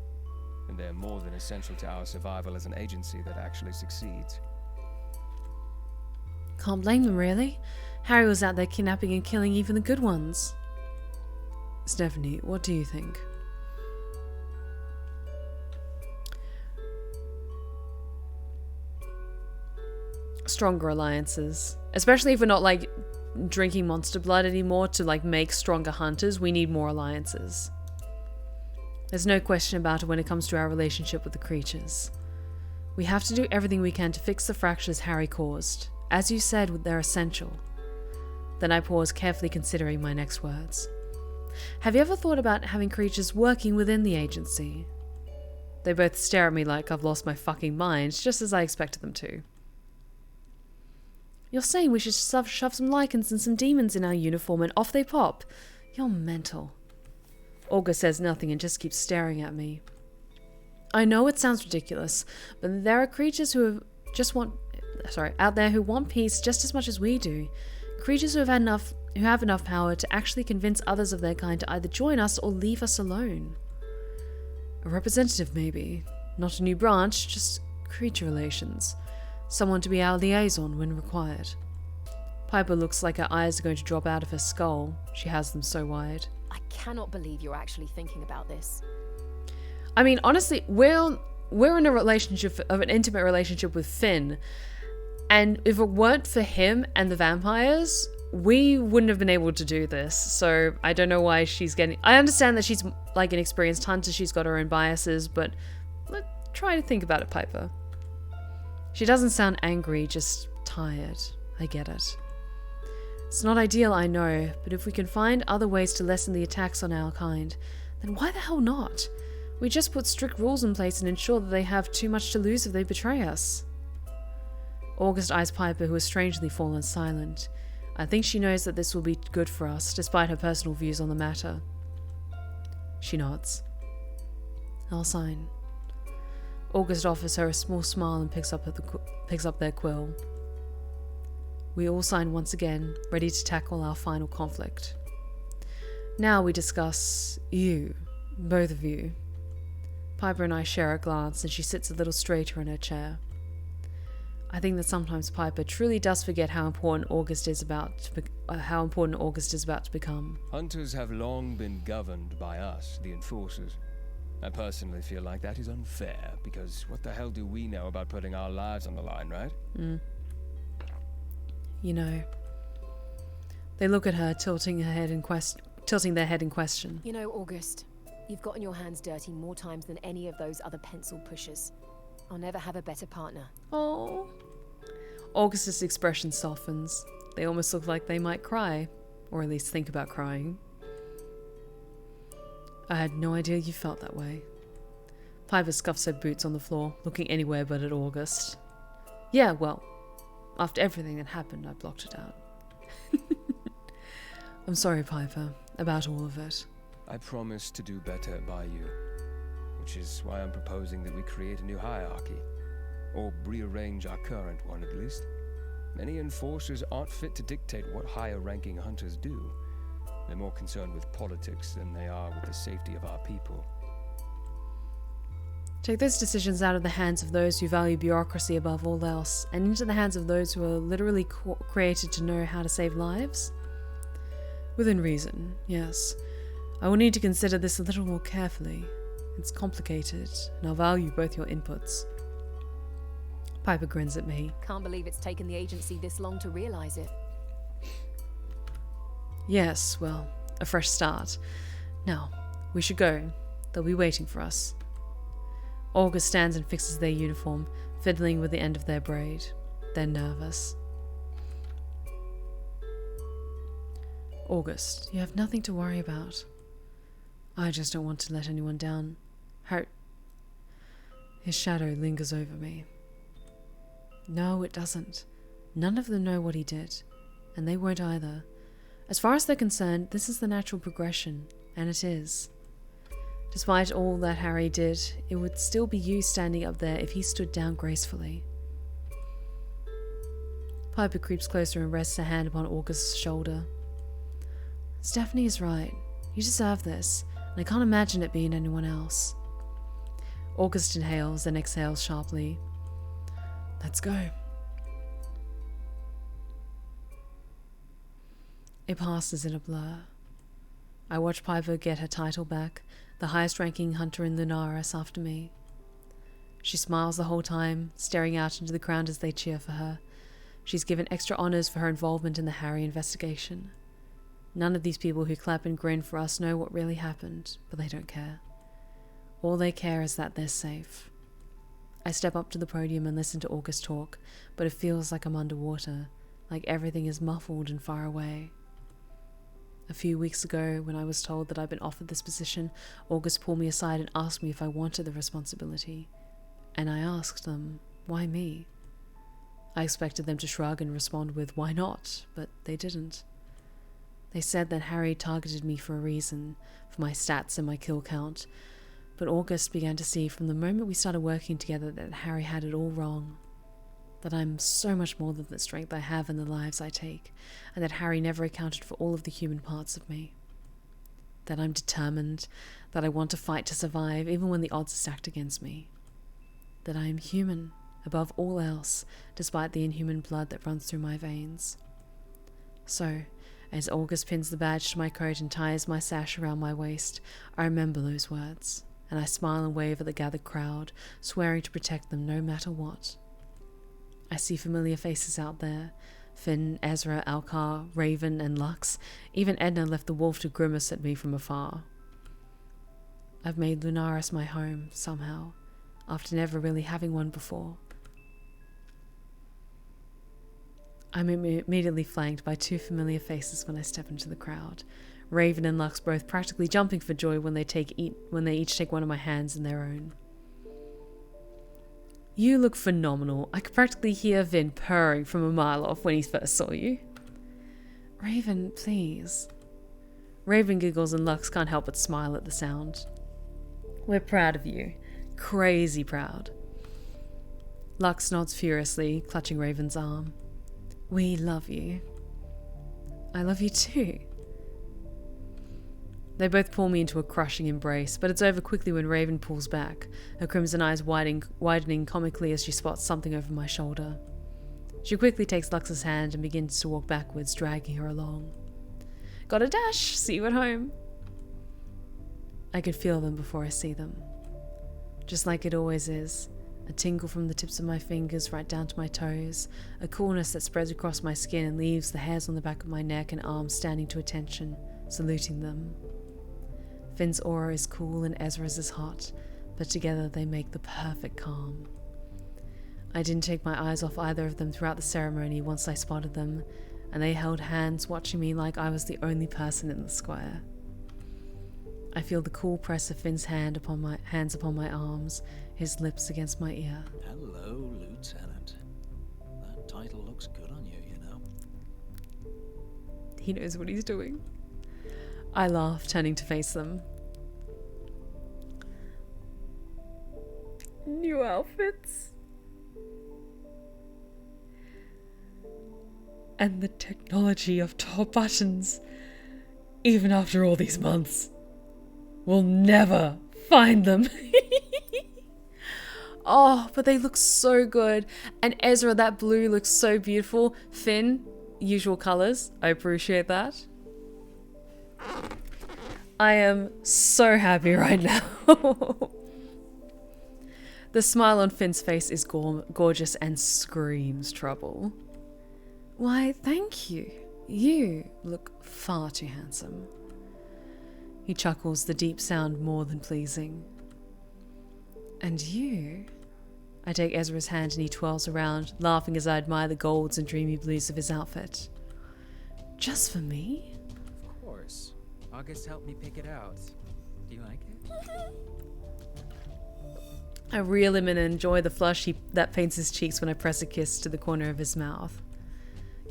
S4: And they're more than essential to our survival as an agency that actually succeeds.
S1: Can't blame them, really. Harry was out there kidnapping and killing even the good ones. Stephanie, what do you think? Stronger alliances. Especially if we're not, like, drinking monster blood anymore to, like, make stronger hunters. We need more alliances. There's no question about it when it comes to our relationship with the creatures. We have to do everything we can to fix the fractures Harry caused. As you said, they're essential. Then I pause, carefully considering my next words. Have you ever thought about having creatures working within the agency? They both stare at me like I've lost my fucking mind, just as I expected them to. You're saying we should shove some lichens and some demons in our uniform and off they pop? You're mental. August says nothing and just keeps staring at me. I know it sounds ridiculous, but there are creatures out there who want peace just as much as we do. Creatures who have enough power to actually convince others of their kind to either join us or leave us alone. A representative, maybe. Not a new branch, just creature relations. Someone to be our liaison when required. Piper looks like her eyes are going to drop out of her skull. She has them so wide.
S6: I cannot believe you're actually thinking about this.
S1: I mean, honestly, we're in an intimate relationship with Finn. And if it weren't for him and the vampires, we wouldn't have been able to do this. So I don't know why she's getting... I understand that she's like an experienced hunter. She's got her own biases, but try to think about it, Piper. She doesn't sound angry, just tired. I get it. It's not ideal, I know, but if we can find other ways to lessen the attacks on our kind, then why the hell not? We just put strict rules in place and ensure that they have too much to lose if they betray us. August eyes Piper, who has strangely fallen silent. I think she knows that this will be good for us, despite her personal views on the matter. She nods. I'll sign. August offers her a small smile and picks up their quill. We all sign once again, ready to tackle our final conflict. Now we discuss you, both of you. Piper and I share a glance, and she sits a little straighter in her chair. I think that sometimes Piper truly does forget how important August is about to become.
S4: Hunters have long been governed by us, the enforcers. I personally feel like that is unfair, because what the hell do we know about putting our lives on the line, right?
S1: You know. They look at her, tilting their head in question.
S6: You know, August, you've gotten your hands dirty more times than any of those other pencil pushers. I'll never have a better partner.
S1: Oh. August's expression softens. They almost look like they might cry, or at least think about crying. I had no idea you felt that way. Piper scuffs her boots on the floor, looking anywhere but at August. Yeah, well, after everything that happened, I blocked it out. I'm sorry, Piper, about all of it.
S4: I promise to do better by you, which is why I'm proposing that we create a new hierarchy, or rearrange our current one at least. Many enforcers aren't fit to dictate what higher-ranking hunters do. They're more concerned with politics than they are with the safety of our people.
S1: Take those decisions out of the hands of those who value bureaucracy above all else, and into the hands of those who are literally created to know how to save lives? Within reason, yes. I will need to consider this a little more carefully. It's complicated, and I'll value both your inputs. Piper grins at me.
S6: Can't believe it's taken the agency this long to realize it.
S1: Yes, well, a fresh start. Now, we should go. They'll be waiting for us. August stands and fixes their uniform, fiddling with the end of their braid. They're nervous. August, you have nothing to worry about. I just don't want to let anyone down. His shadow lingers over me. No, it doesn't. None of them know what he did, and they won't either. As far as they're concerned, this is the natural progression, and it is. Despite all that Harry did, it would still be you standing up there if he stood down gracefully. Piper creeps closer and rests a hand upon August's shoulder. Stephanie is right. You deserve this, and I can't imagine it being anyone else. August inhales, then exhales sharply. Let's go. It passes in a blur. I watch Piper get her title back, the highest-ranking hunter in Lunaris after me. She smiles the whole time, staring out into the crowd as they cheer for her. She's given extra honors for her involvement in the Harry investigation. None of these people who clap and grin for us know what really happened, but they don't care. All they care is that they're safe. I step up to the podium and listen to August talk, but it feels like I'm underwater, like everything is muffled and far away. A few weeks ago, when I was told that I'd been offered this position, August pulled me aside and asked me if I wanted the responsibility. And I asked them, why me? I expected them to shrug and respond with, why not? But they didn't. They said that Harry targeted me for a reason, for my stats and my kill count. But August began to see from the moment we started working together that Harry had it all wrong. That I'm so much more than the strength I have and the lives I take, and that Harry never accounted for all of the human parts of me. That I'm determined, that I want to fight to survive even when the odds are stacked against me. That I am human, above all else, despite the inhuman blood that runs through my veins. So, as August pins the badge to my coat and ties my sash around my waist, I remember those words, and I smile and wave at the gathered crowd, swearing to protect them no matter what. I see familiar faces out there. Finn, Ezra, Alcar, Raven, and Lux. Even Edna left the wolf to grimace at me from afar. I've made Lunaris my home, somehow, after never really having one before. I'm immediately flanked by two familiar faces when I step into the crowd. Raven and Lux both practically jumping for joy when they each take one of my hands in their own. You look phenomenal. I could practically hear Finn purring from a mile off when he first saw you. Raven, please. Raven giggles and Lux can't help but smile at the sound. We're proud of you. Crazy proud. Lux nods furiously, clutching Raven's arm. We love you. I love you too. They both pull me into a crushing embrace, but it's over quickly when Raven pulls back, her crimson eyes widening comically as she spots something over my shoulder. She quickly takes Lux's hand and begins to walk backwards, dragging her along. Gotta dash, see you at home. I can feel them before I see them. Just like it always is, a tingle from the tips of my fingers right down to my toes, a coolness that spreads across my skin and leaves the hairs on the back of my neck and arms standing to attention, saluting them. Finn's aura is cool and Ezra's is hot, but together they make the perfect calm. I didn't take my eyes off either of them throughout the ceremony once I spotted them, and they held hands watching me like I was the only person in the square. I feel the cool press of Finn's hands upon my arms, his lips against my ear.
S3: Hello, Lieutenant. That title looks good on you, you know.
S1: He knows what he's doing. I laugh, turning to face them. New outfits. And the technology of top buttons, even after all these months. We'll never find them. Oh, but they look so good. And Ezra, that blue looks so beautiful. Finn, usual colors. I appreciate that. I am so happy right now. The smile on Finn's face is gorgeous and screams trouble. Why, thank you. You look far too handsome. He chuckles, the deep sound more than pleasing. And you? I take Ezra's hand and he twirls around, laughing as I admire the golds and dreamy blues of his outfit. Just for me?
S2: Of course. August helped me pick it out. Do you like it?
S1: I reel him in and enjoy the flush that paints his cheeks when I press a kiss to the corner of his mouth.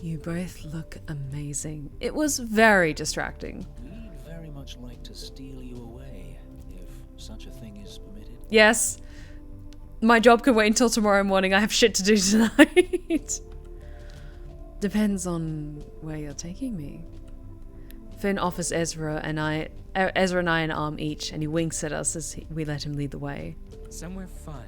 S1: You both look amazing. It was very distracting.
S3: We'd very much like to steal you away, if such a thing is permitted.
S1: Yes. My job can wait until tomorrow morning. I have shit to do tonight. Depends on where you're taking me. Finn offers Ezra and I an arm each, and he winks at us as we let him lead the way.
S2: Somewhere fun.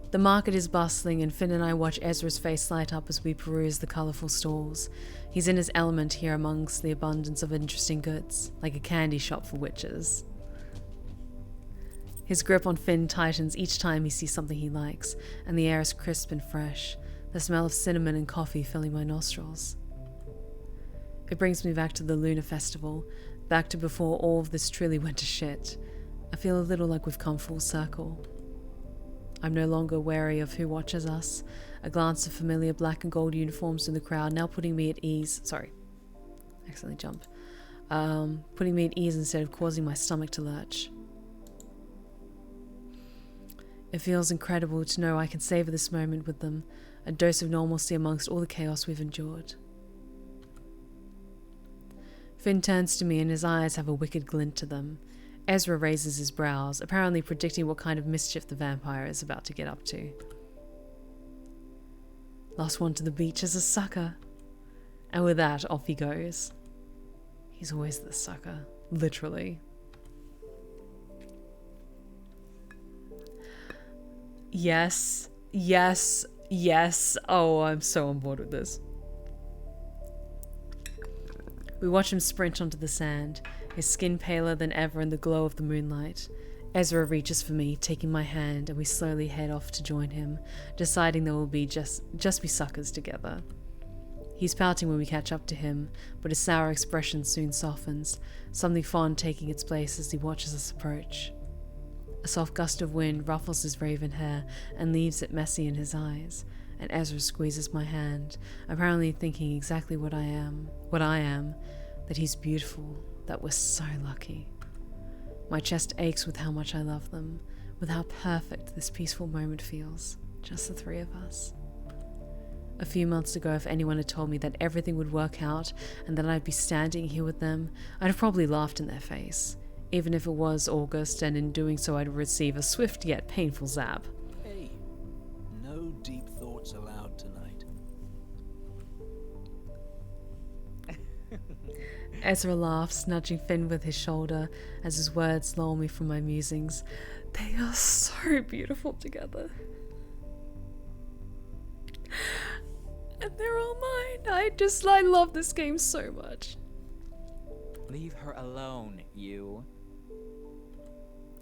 S1: The market is bustling, and Finn and I watch Ezra's face light up as we peruse the colourful stalls. He's in his element here amongst the abundance of interesting goods, like a candy shop for witches. His grip on Finn tightens each time he sees something he likes, and the air is crisp and fresh, the smell of cinnamon and coffee filling my nostrils. It brings me back to the Lunar Festival, back to before all of this truly went to shit. I feel a little like we've come full circle. I'm no longer wary of who watches us. A glance of familiar black and gold uniforms in the crowd now putting me at ease. Sorry, accidentally jumped. Putting me at ease instead of causing my stomach to lurch. It feels incredible to know I can savor this moment with them, a dose of normalcy amongst all the chaos we've endured. Finn turns to me and his eyes have a wicked glint to them. Ezra raises his brows, apparently predicting what kind of mischief the vampire is about to get up to. Last one to the beach is a sucker. And with that, off he goes. He's always the sucker, literally. Yes, yes, yes. Oh, I'm so on board with this. We watch him sprint onto the sand, his skin paler than ever in the glow of the moonlight. Ezra reaches for me, taking my hand, and we slowly head off to join him, deciding that we'll be just be suckers together. He's pouting when we catch up to him, but his sour expression soon softens, something fond taking its place as he watches us approach. A soft gust of wind ruffles his raven hair and leaves it messy in his eyes, and Ezra squeezes my hand, apparently thinking exactly what I am, that he's beautiful, that we're so lucky. My chest aches with how much I love them, with how perfect this peaceful moment feels, just the three of us. A few months ago, if anyone had told me that everything would work out and that I'd be standing here with them, I'd have probably laughed in their face, even if it was August, and in doing so I'd receive a swift yet painful zap.
S3: Hey, no deep thoughts allowed tonight.
S1: Ezra laughs, nudging Finn with his shoulder as his words lull me from my musings. They are so beautiful together. And they're all mine. I love this game so much.
S2: Leave her alone, you.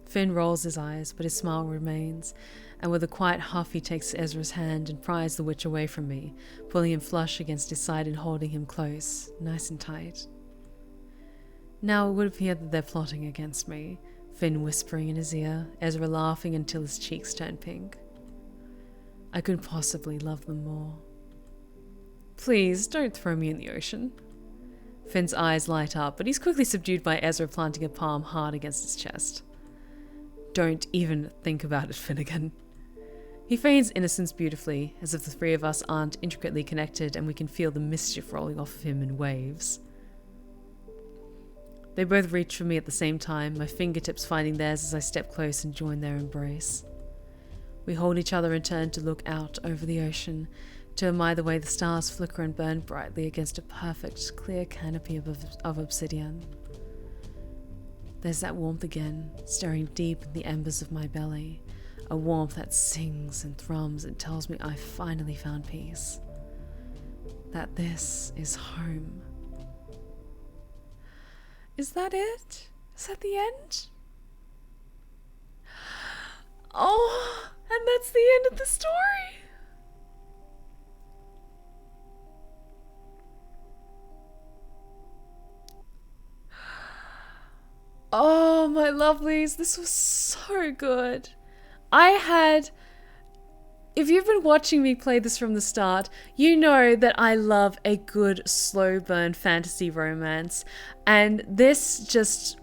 S1: Finn rolls his eyes, but his smile remains, and with a quiet huff he takes Ezra's hand and pries the witch away from me, pulling him flush against his side and holding him close, nice and tight. Now it would appear that they're plotting against me, Finn whispering in his ear, Ezra laughing until his cheeks turn pink. I couldn't possibly love them more. Please, don't throw me in the ocean. Finn's eyes light up, but he's quickly subdued by Ezra planting a palm hard against his chest. Don't even think about it, Finnegan. He feigns innocence beautifully, as if the three of us aren't intricately connected and we can feel the mischief rolling off of him in waves. They both reach for me at the same time, my fingertips finding theirs as I step close and join their embrace. We hold each other and turn to look out over the ocean, to admire the way the stars flicker and burn brightly against a perfect, clear canopy of obsidian. There's that warmth again, stirring deep in the embers of my belly, a warmth that sings and thrums and tells me I've finally found peace. That this is home. Is that it? Is that the end? Oh, and that's the end of the story! Oh, my lovelies, this was so good. If you've been watching me play this from the start, you know that I love a good slow burn fantasy romance, and this just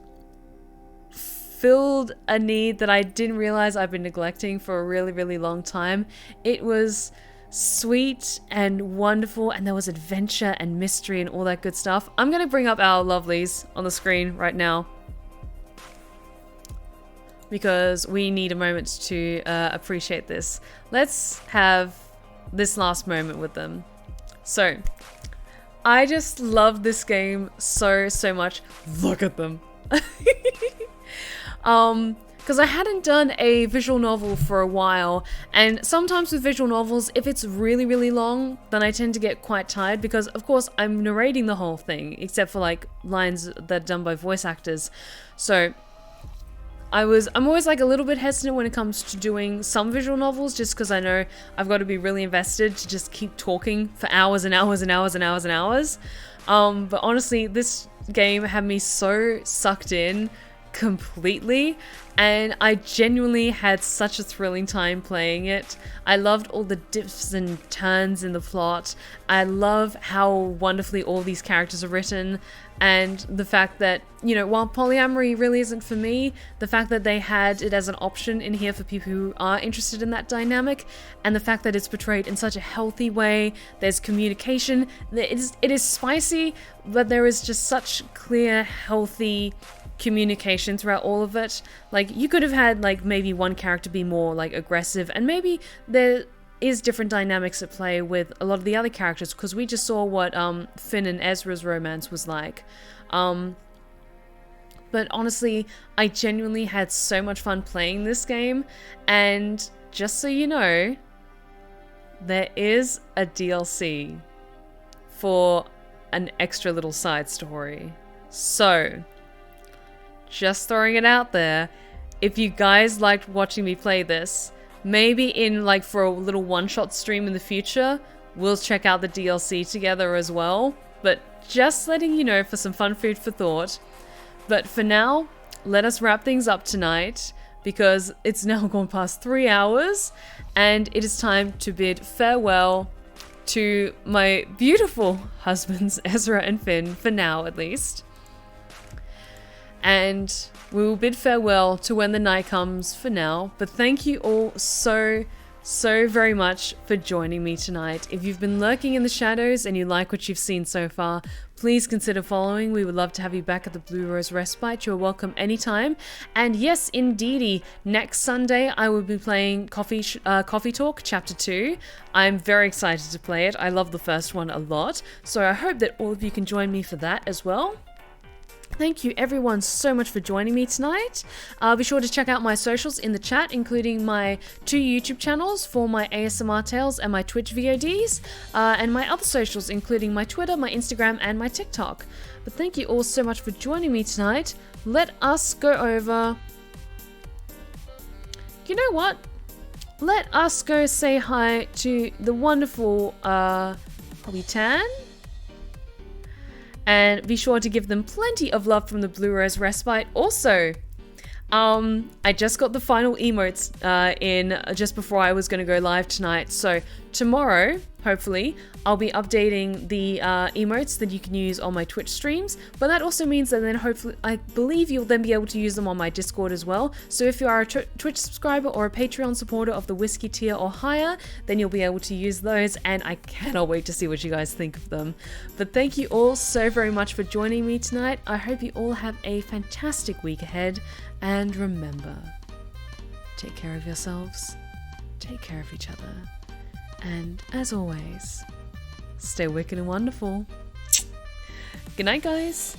S1: filled a need that I didn't realize I've been neglecting for a really, really long time. It was sweet and wonderful, and there was adventure and mystery and all that good stuff. I'm going to bring up our lovelies on the screen right now, because we need a moment to appreciate this. Let's have this last moment with them. So, I just love this game so, so much. Look at them. Because I hadn't done a visual novel for a while, and sometimes with visual novels, if it's really, really long, then I tend to get quite tired because, of course, I'm narrating the whole thing, except for, like, lines that are done by voice actors. So, I'm always like a little bit hesitant when it comes to doing some visual novels, just because I know I've got to be really invested to just keep talking for hours and hours and hours and hours and hours. But honestly, this game had me so sucked in completely, and I genuinely had such a thrilling time playing it. I loved all the dips and turns in the plot. I love how wonderfully all these characters are written, and the fact that, you know, while polyamory really isn't for me, the fact that they had it as an option in here for people who are interested in that dynamic, and the fact that it's portrayed in such a healthy way, there's communication, it is spicy, but there is just such clear, healthy communication throughout all of it. Like, you could have had, like, maybe one character be more, like, aggressive, and maybe there is different dynamics at play with a lot of the other characters, because we just saw what Finn and Ezra's romance was like. But honestly, I genuinely had so much fun playing this game, and just so you know, there is a DLC for an extra little side story. So, just throwing it out there, if you guys liked watching me play this, maybe in, like, for a little one-shot stream in the future, we'll check out the DLC together as well. But just letting you know for some fun food for thought. But for now, let us wrap things up tonight. because it's now gone past 3 hours and it is time to bid farewell to my beautiful husbands, Ezra and Finn, for now at least. And we will bid farewell to when the night comes for now. But thank you all so very much for joining me tonight. If you've been lurking in the shadows and you like what you've seen so far, please consider following. We would love to have you back at the Blue Rose Respite. You're welcome anytime. And yes, indeedy, next Sunday I will be playing Coffee Talk Chapter 2. I'm very excited to play it. I love the first one a lot. So I hope that all of you can join me for that as well. Thank you everyone so much for joining me tonight. Be sure to check out my socials in the chat, including my 2 YouTube channels for my ASMR tales and my Twitch VODs, and my other socials, including my Twitter, my Instagram, and my TikTok. But thank you all so much for joining me tonight. Let us go over... You know what? Let us go say hi to the wonderful, probably Tan? And be sure to give them plenty of love from the Blue Rose Respite. Also, I just got the final emotes in just before I was going to go live tonight. So tomorrow, hopefully, I'll be updating the emotes that you can use on my Twitch streams. But that also means that then hopefully, I believe you'll then be able to use them on my Discord as well. So if you are a Twitch subscriber or a Patreon supporter of the Whiskey tier or higher, then you'll be able to use those. And I cannot wait to see what you guys think of them. But thank you all so very much for joining me tonight. I hope you all have a fantastic week ahead. And remember, take care of yourselves, take care of each other, and as always, stay wicked and wonderful. Good night, guys.